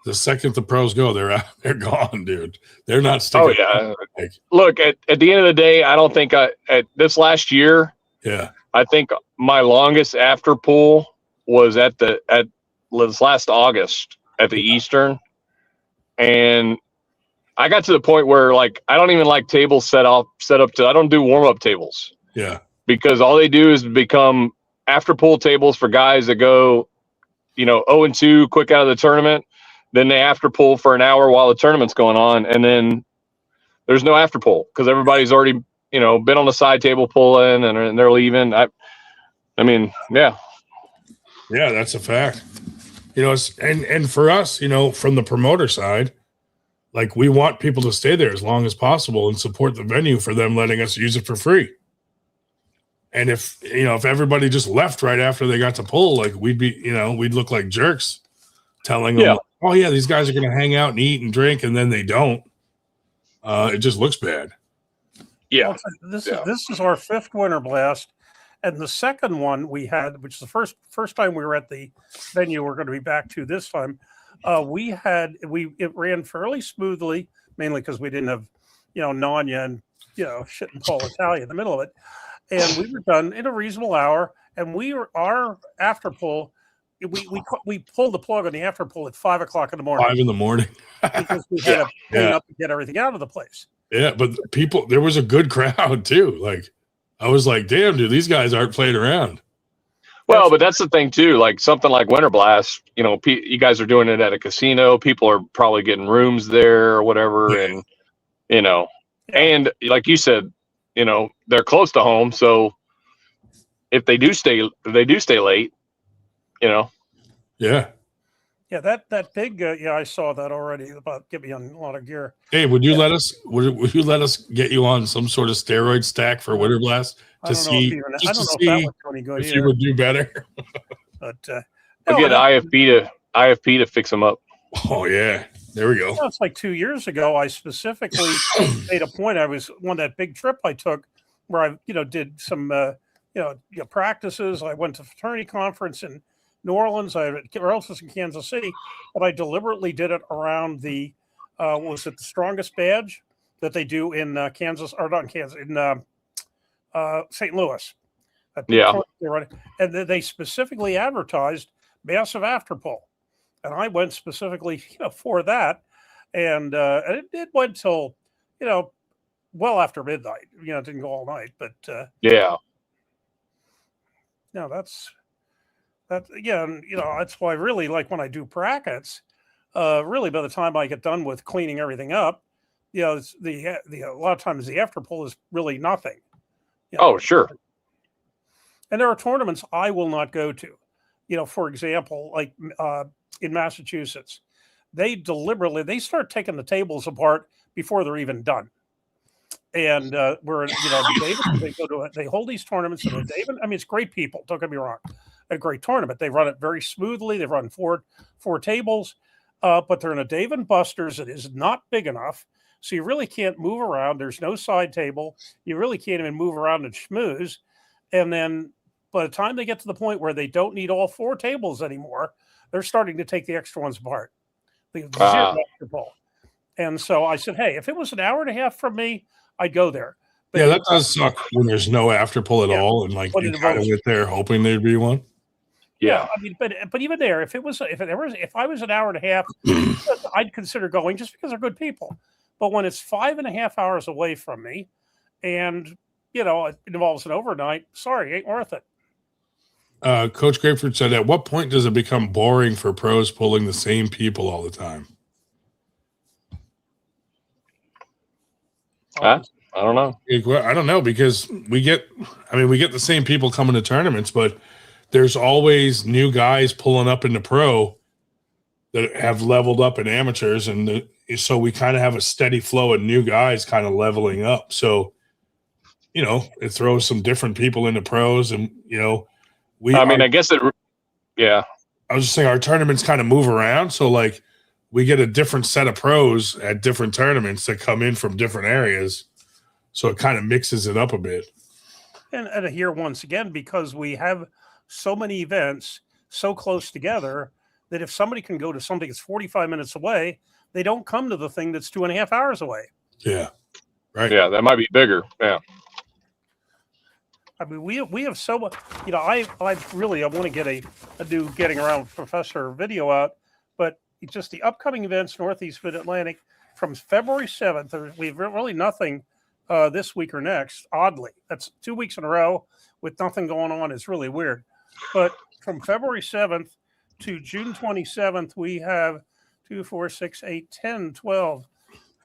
the second the pros go, they're out, they're gone, dude. They're not sticking. Oh yeah. Look, at the end of the day, I don't think at this last year. Yeah. I think my longest after pool was at this last August at the Eastern, and I got to the point where like I don't even like tables set up to. I don't do warm up tables. Yeah. Because all they do is become after pool tables for guys that go, 0-2, quick out of the tournament. Then they after pool for an hour while the tournament's going on, and then there's no after pool because everybody's already, been on the side table pulling and they're leaving. I mean, yeah. Yeah, that's a fact. And for us, from the promoter side, like we want people to stay there as long as possible and support the venue for them letting us use it for free. And if everybody just left right after they got to pull, like we'd look like jerks telling them, oh yeah, these guys are going to hang out and eat and drink. And then they don't. It just looks bad. Yeah. This is our 5th Winter Blast. And the second one we had, which is the first time we were at the venue we're going to be back to this time, it ran fairly smoothly, mainly because we didn't have, Nanya and, shit and Paul Italia in the middle of it. And we were done in a reasonable hour. And our after pull, we pulled the plug on the after pull at 5 o'clock in the morning. 5 in the morning. Because we had to clean up and get everything out of the place. Yeah, but there was a good crowd too. Like, I was like, damn, dude, these guys aren't playing around. Well, but that's the thing too. Like something like Winter Blast, you guys are doing it at a casino. People are probably getting rooms there or whatever, and and like you said, they're close to home. So if they do stay late, Yeah. Yeah, that big. I saw that already about get me on a lot of gear. Hey, would you let us? Would you let us get you on some sort of steroid stack for Winter Blast to see? I don't know if that would any good. If you would do better. But I'll get IFP to fix them up. Oh yeah, there we go. It's like 2 years ago. I specifically made a point. I was on that big trip I took where I did some practices. I went to a fraternity conference in New Orleans. I had relatives in Kansas City, but I deliberately did it around the was it the strongest badge that they do in Kansas, or not in Kansas, in St. Louis. Yeah. And they specifically advertised massive after pull, and I went specifically for that, and it went till well after midnight. It didn't go all night, but that's. And that's why I really like when I do brackets. Really, by the time I get done with cleaning everything up, it's a lot of times the after pull is really nothing. Oh, sure. And there are tournaments I will not go to. For example, like in Massachusetts, they deliberately start taking the tables apart before they're even done. And we're David, they hold these tournaments in David. I mean, it's great people. Don't get me wrong. A great tournament. They run it very smoothly. They run four tables, but they're in a Dave and Buster's that is not big enough, so you really can't move around. There's no side table. You really can't even move around and schmooze. And then by the time they get to the point where they don't need all 4 tables anymore, they're starting to take the extra ones apart. And so I said, hey, if it was an hour and a half from me, I'd go there. But that does suck when there's no after pull at all, and like you kind of went there hoping there'd be one. Yeah, I mean, but even there, if I was an hour and a half, I'd consider going just because they're good people. But when it's 5.5 hours away from me, and it involves an overnight, sorry, ain't worth it. Coach Grapefruit said, "At what point does it become boring for pros pulling the same people all the time?" I don't know. I don't know because we get the same people coming to tournaments, but there's always new guys pulling up into pro that have leveled up in amateurs. And so we kind of have a steady flow of new guys kind of leveling up. So, it throws some different people into pros and, I guess it, yeah. I was just saying our tournaments kind of move around. So like we get a different set of pros at different tournaments that come in from different areas. So it kind of mixes it up a bit. And here, once again, because we have so many events so close together, that if somebody can go to something that's 45 minutes away, they don't come to the thing that's 2.5 hours away. Yeah. Right. Yeah, that might be bigger. Yeah. I mean, we have so much. You know, I want to get a new Getting Around Professor video out, but it's just the upcoming events Northeast Mid Atlantic from February 7th. We have really nothing this week or next. Oddly, that's 2 weeks in a row with nothing going on. It's really weird. But from February 7th to June 27th, we have 2, 4, 6, 8, 10, 12,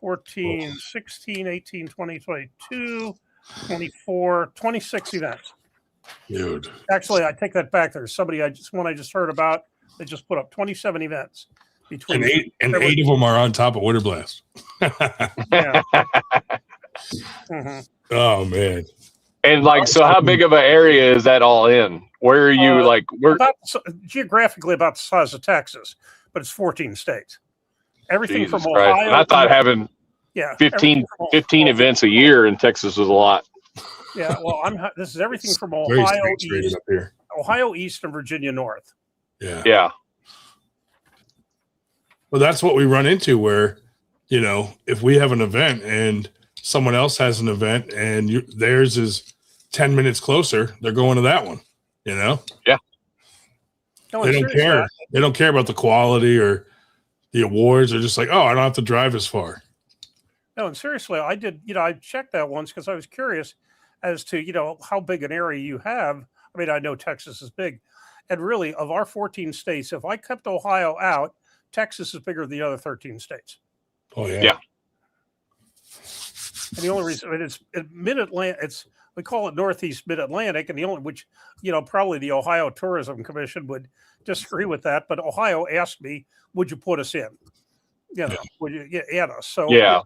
14, 16, 18, 20, 22. 24, 26 events. Dude. Actually, I take that back. There's somebody I just heard about. They just put up 27 events between and eight of them are on top of Winter Blast. Yeah. Mm-hmm. Oh man. And like, so how big of an area is that all in? Where are you where geographically about the size of Texas, but it's 14 states. Everything Jesus from Christ. Ohio. And I thought having 15 events a year in Texas was a lot. Yeah, well, this is everything from Very Ohio saturated east, up here. Ohio east and Virginia north. Yeah. Yeah. Well, that's what we run into where, you know, if we have an event and someone else has an event and theirs is 10 minutes closer, they're going to that one, you know? Yeah. No, they don't care. They don't care about the quality or the awards. They're just like, oh, I don't have to drive as far. No, and seriously, I did, I checked that once because I was curious as to, how big an area you have. I mean, I know Texas is big. And really, of our 14 states, if I kept Ohio out, Texas is bigger than the other 13 states. Oh, yeah. Yeah. And the only reason it's Mid-Atlantic, we call it Northeast Mid-Atlantic, and the only, which, probably the Ohio Tourism Commission would disagree with that. But Ohio asked me, would you put us in? Would you add us? So, yeah.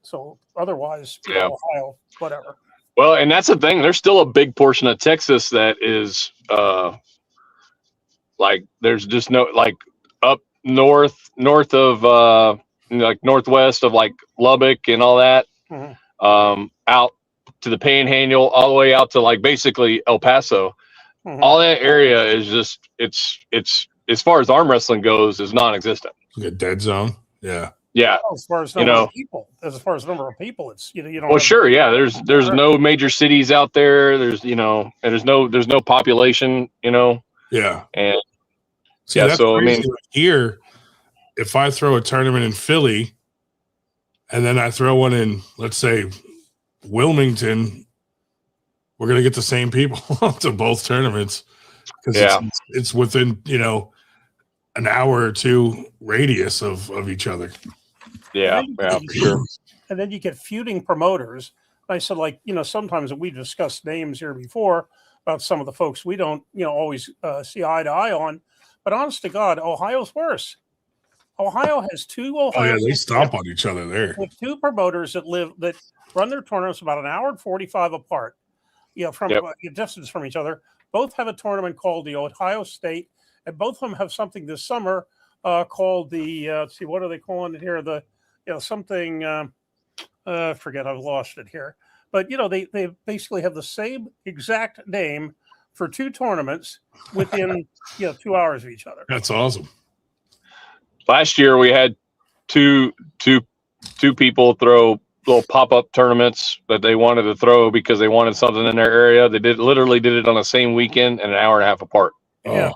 So otherwise, Ohio, whatever. Well, and that's the thing. There's still a big portion of Texas that is there's just no up north of northwest of Lubbock and all that, Mm-hmm. out to the Panhandle, all the way out to basically El Paso. Mm-hmm. All that area is just it's as far as arm wrestling goes is non-existent. Like a dead zone. Yeah. Yeah. As far as number of people, it's you don't. Well, sure, yeah. There's no major cities out there. There's and there's no population. Yeah. And see, yeah, that's so crazy. I mean, here, if I throw a tournament in Philly, and then I throw one in, let's say, Wilmington, we're gonna get the same people to both tournaments because it's within an hour or two radius of each other. Yeah, for sure. And then you get feuding promoters. I said, sometimes we discussed names here before about some of the folks we don't, always see eye to eye on. But honest to God, Ohio's worse. Ohio has two Ohio. Oh yeah, they stomp on each other there. With two promoters that run their tournaments about an hour and 45 apart, from a distance from each other. Both have a tournament called the Ohio State, and both of them have something this summer called the. Let's see, what are they calling it here? The something. Forget, I've lost it here. But they basically have the same exact name for two tournaments within 2 hours of each other. That's awesome. Last year we had two people throw little pop-up tournaments that they wanted to throw because they wanted something in their area. They literally did it on the same weekend and an hour and a half apart. Yeah.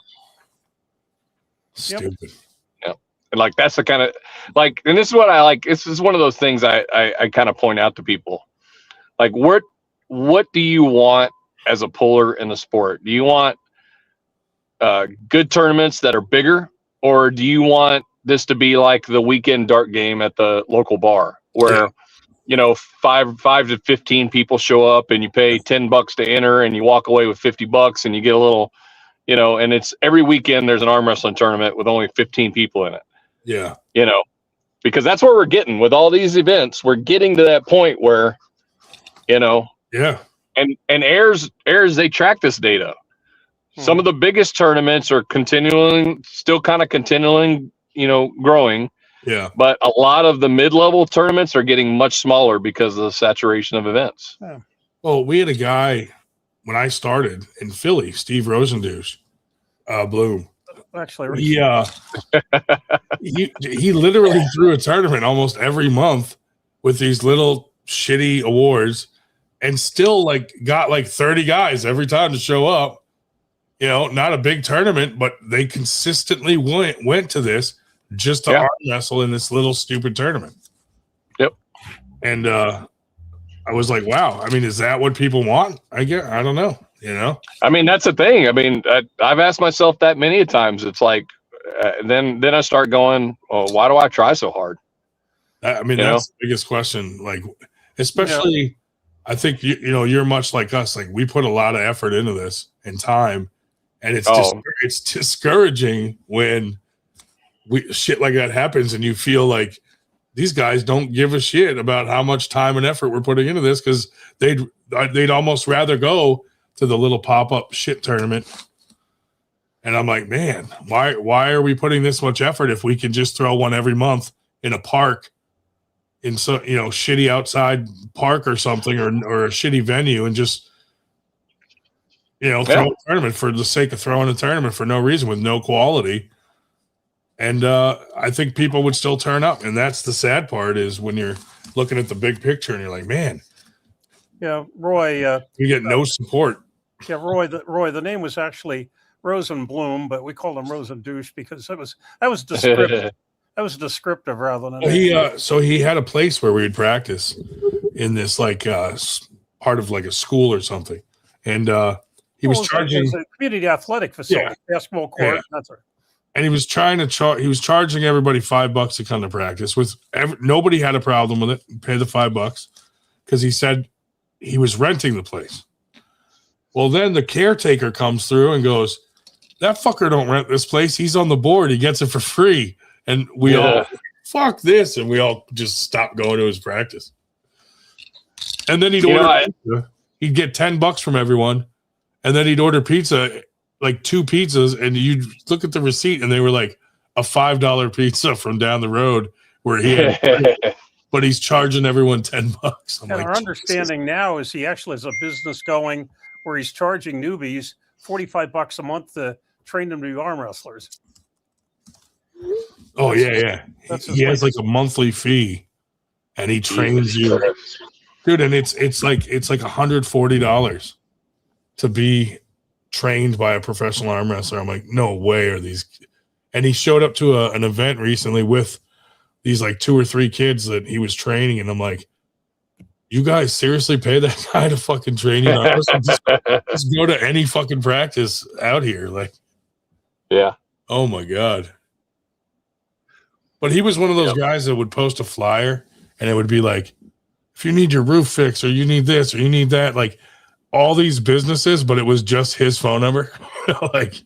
Stupid. And that's the kind of and this is what I like. This is one of those things I kind of point out to people. What do you want as a puller in the sport? Do you want good tournaments that are bigger, or do you want this to be like the weekend dart game at the local bar where 5 to 15 people show up and you pay $10 to enter and you walk away with $50 and you get a little, and it's every weekend there's an arm wrestling tournament with only 15 people in it. Yeah. Because that's where we're getting with all these events. We're getting to that point where, yeah. And airs, they track this data. Some of the biggest tournaments are still continuing, growing. Yeah. But a lot of the mid-level tournaments are getting much smaller because of the saturation of events. Yeah. Well, we had a guy when I started in Philly, Steve Rosendouche, Bloom. actually, he literally threw a tournament almost every month with these little shitty awards, and still like got like 30 guys every time to show up. You know, not a big tournament, but they consistently went to this just to arm wrestle in this little stupid tournament. Yep. And I was like, wow. I mean, is that what people want? I don't know. You know, I mean, that's the thing. I mean, I've asked myself that many times. It's like, then I start going, oh, why do I try so hard? I mean, that's the biggest question. Like, especially, I think you're much like us. Like, we put a lot of effort into this and time, and it's discouraging when shit like that happens, and you feel like these guys don't give a shit about how much time and effort we're putting into this, because they'd almost rather go to the little pop-up shit tournament. And I'm like, man, why are we putting this much effort if we can just throw one every month in a park, in so shitty outside park or something, or a shitty venue, and just throw a tournament for the sake of throwing a tournament for no reason with no quality. And I think people would still turn up. And that's the sad part, is when you're looking at the big picture and you're like, man, Roy, you get no support. Yeah, Roy, the name was actually Rosenblum, but we called him Rosendouche because that was descriptive. That was descriptive rather than so he had a place where we would practice in this like part of like a school or something, and he was charging a community athletic facility, basketball court. Yeah. That's right. And he was trying to he was charging everybody $5 to come to practice. Nobody had a problem with it. Pay the $5 because he said he was renting the place. Well, then the caretaker comes through and goes, that fucker don't rent this place. He's on the board. He gets it for free. And we all, fuck this. And we all just stopped going to his practice. And then he'd order pizza. He'd get $10 from everyone. And then he'd order pizza, like 2 pizzas. And you'd look at the receipt and they were like a $5 pizza from down the road where he had, but he's charging everyone $10. And our understanding now is he actually has a business going where he's charging newbies $45 a month to train them to be arm wrestlers. Oh yeah. He has like a monthly fee, and he trains you, dude. And it's like $140 to be trained by a professional arm wrestler. I'm like, no way are these. And he showed up to an event recently with these like 2 or 3 kids that he was training, and I'm like, you guys seriously pay that guy to fucking train you? Just go to any fucking practice out here. Like, yeah. Oh my God. But he was one of those guys that would post a flyer and it would be like, if you need your roof fixed, or you need this, or you need that, like all these businesses, but it was just his phone number. Like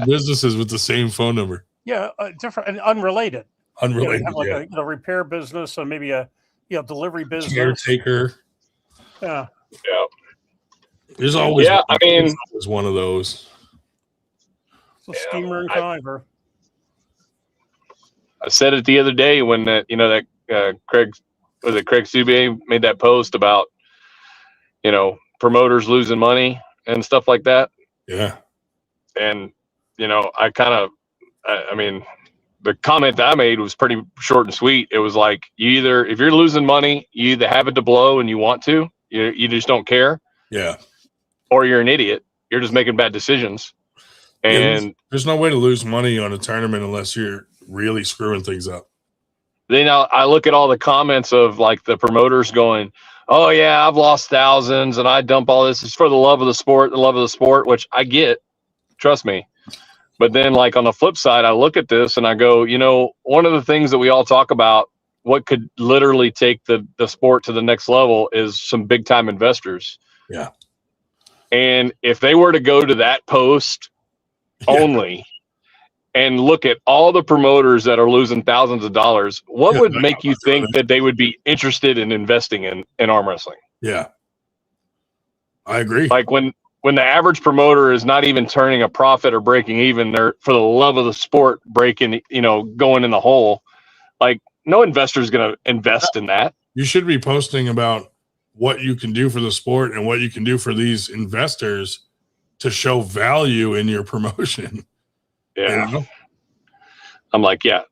businesses with the same phone number. Yeah. Different and unrelated. Unrelated. Like a repair business or maybe a delivery business. Caretaker. Yeah. Yeah. There's always there's one of those. So steamer and conniver. I said it the other day when Craig Subier made that post about promoters losing money and stuff like that. Yeah. And I mean, the comment that I made was pretty short and sweet. It was like, if you're losing money, you either have it to blow and you want to, you just don't care. Yeah. Or you're an idiot. You're just making bad decisions. And there's no way to lose money on a tournament unless you're really screwing things up. Then I look at all the comments of like the promoters going, oh yeah, I've lost thousands and I dump all this. It's for the love of the sport, which I get, trust me. But then like on the flip side, I look at this and I go, one of the things that we all talk about, what could literally take the sport to the next level is some big time investors. Yeah. And if they were to go to that post only and look at all the promoters that are losing thousands of dollars, what would make you think that they would be interested in investing in arm wrestling? Yeah. I agree. Like when the average promoter is not even turning a profit or breaking even, they're for the love of the sport breaking, going in the hole. Like no investor is going to invest in that. You should be posting about what you can do for the sport and what you can do for these investors to show value in your promotion. Yeah. You know? I'm like, yeah,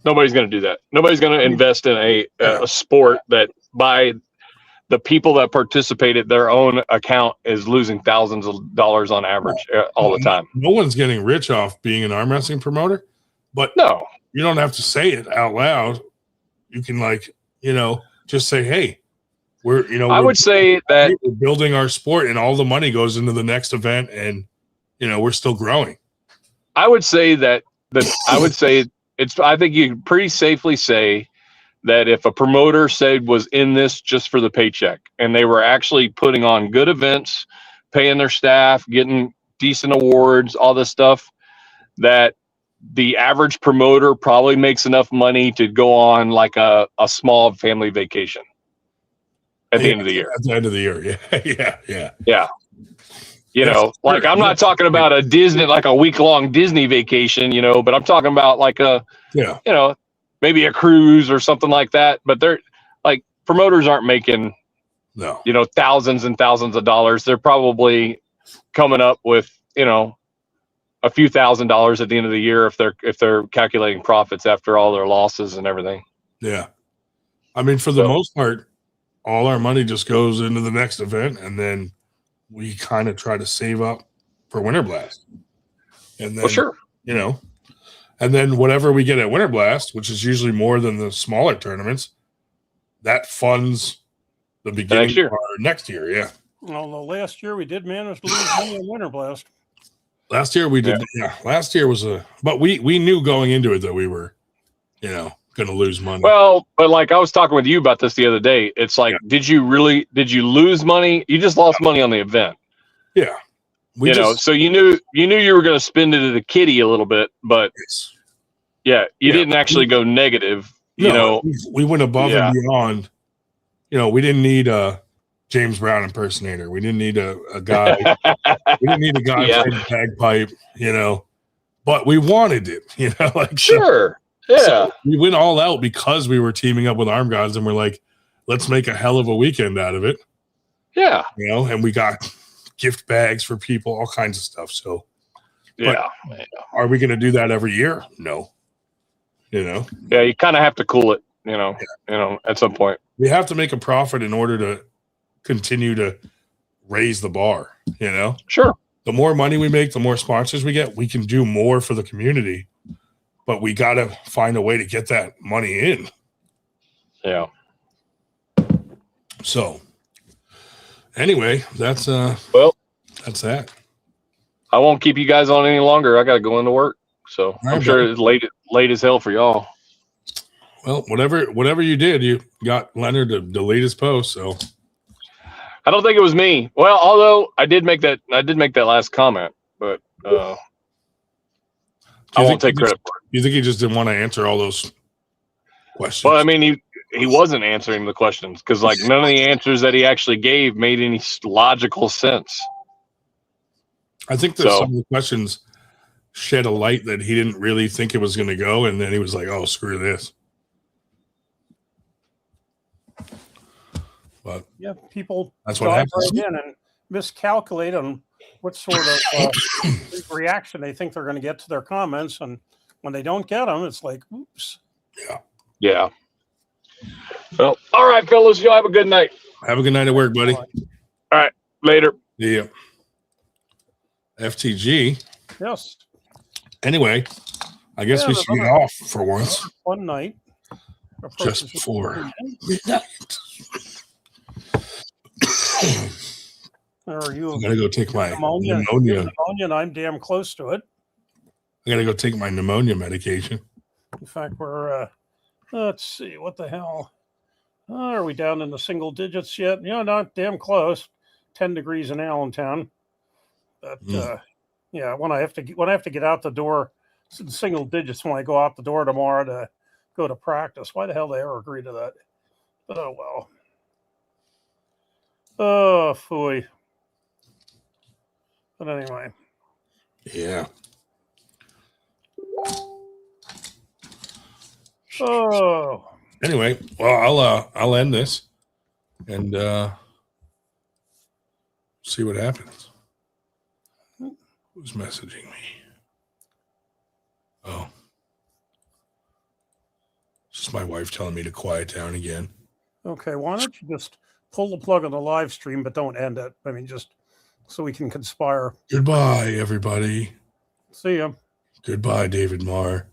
nobody's going to do that. Nobody's going to invest in a sport that by the people that participated, their own account is losing thousands of dollars on average all the time. No one's getting rich off being an arm wrestling promoter, but no, you don't have to say it out loud. You can just say, hey, I would say that we're building our sport and all the money goes into the next event and, we're still growing. I would say I think you can pretty safely say that if a promoter was in this just for the paycheck and they were actually putting on good events, paying their staff, getting decent awards, all this stuff, that the average promoter probably makes enough money to go on like a small family vacation at the end of the year. At the end of the year. Yeah. Yeah. I'm not talking about a Disney, like a week-long Disney vacation, but I'm talking about like maybe a cruise or something like that. But they're like, promoters aren't making, thousands and thousands of dollars. They're probably coming up with, a few $1,000s at the end of the year if they're calculating profits after all their losses and everything. Yeah. I mean, for the most part, all our money just goes into the next event, and then we kind of try to save up for Winter Blast. And then, and then whatever we get at Winter Blast, which is usually more than the smaller tournaments, that funds the beginning of our next year. Yeah. Well, the last year we did manage to lose money in Winter Blast. Last year we did. Yeah. Last year was but we knew going into it that we were, going to lose money. Well, but like I was talking with you about this the other day. It's like, did you lose money? You just lost money on the event. Yeah. So you knew you were going to spend it at the kitty a little bit, but you didn't actually go negative. We went above and beyond. We didn't need a James Brown impersonator. We didn't need a guy. We didn't need a guy playing the bagpipe. But we wanted it. Sure. Yeah. So we went all out because we were teaming up with Arm Gods, and we're like, let's make a hell of a weekend out of it. Yeah. And we got gift bags for people, all kinds of stuff. So, are we going to do that every year? No. Yeah, you kind of have to cool it, at some point. We have to make a profit in order to continue to raise the bar, Sure. The more money we make, the more sponsors we get, we can do more for the community, but we got to find a way to get that money in. Yeah. So anyway, that's that. I won't keep you guys on any longer. I got to go into work. So I'm sure it's late as hell for y'all. Well, whatever you did, you got Leonard to delete his post. So I don't think it was me. Well, although I did make that last comment, but I won't take credit for it. You think he just didn't want to answer all those questions? Well, I mean, he wasn't answering the questions because like none of the answers that he actually gave made any logical sense. I think that some of the questions shed a light that he didn't really think it was going to go, and then he was like, "Oh, screw this." But people that's what happens. Right in and miscalculate on what sort of reaction they think they're going to get to their comments, and when they don't get them, it's like, oops. Yeah. Well, all right, fellas, y'all have a good night. Have a good night at work, buddy. All right, later. Yeah. FTG. Yes. Anyway, I guess we should get off for once. One night. Just before midnight. Are you? I gotta go take my pneumonia. And I'm damn close to it. I gotta go take my pneumonia medication. In fact, we're let's see, what the hell? Are we down in the single digits yet? Not damn close. 10 degrees in Allentown. But when I have to get out the door, it's in single digits when I go out the door tomorrow to go to practice. Why the hell they ever agree to that? But oh well. Oh, phooey. But anyway. Yeah. Oh. Anyway, well, I'll end this and see what happens. Who's messaging me? Oh. It's my wife telling me to quiet down again. Okay, why don't you just pull the plug on the live stream, but don't end it. I mean, just so we can conspire. Goodbye, everybody. See ya. Goodbye, David Marr.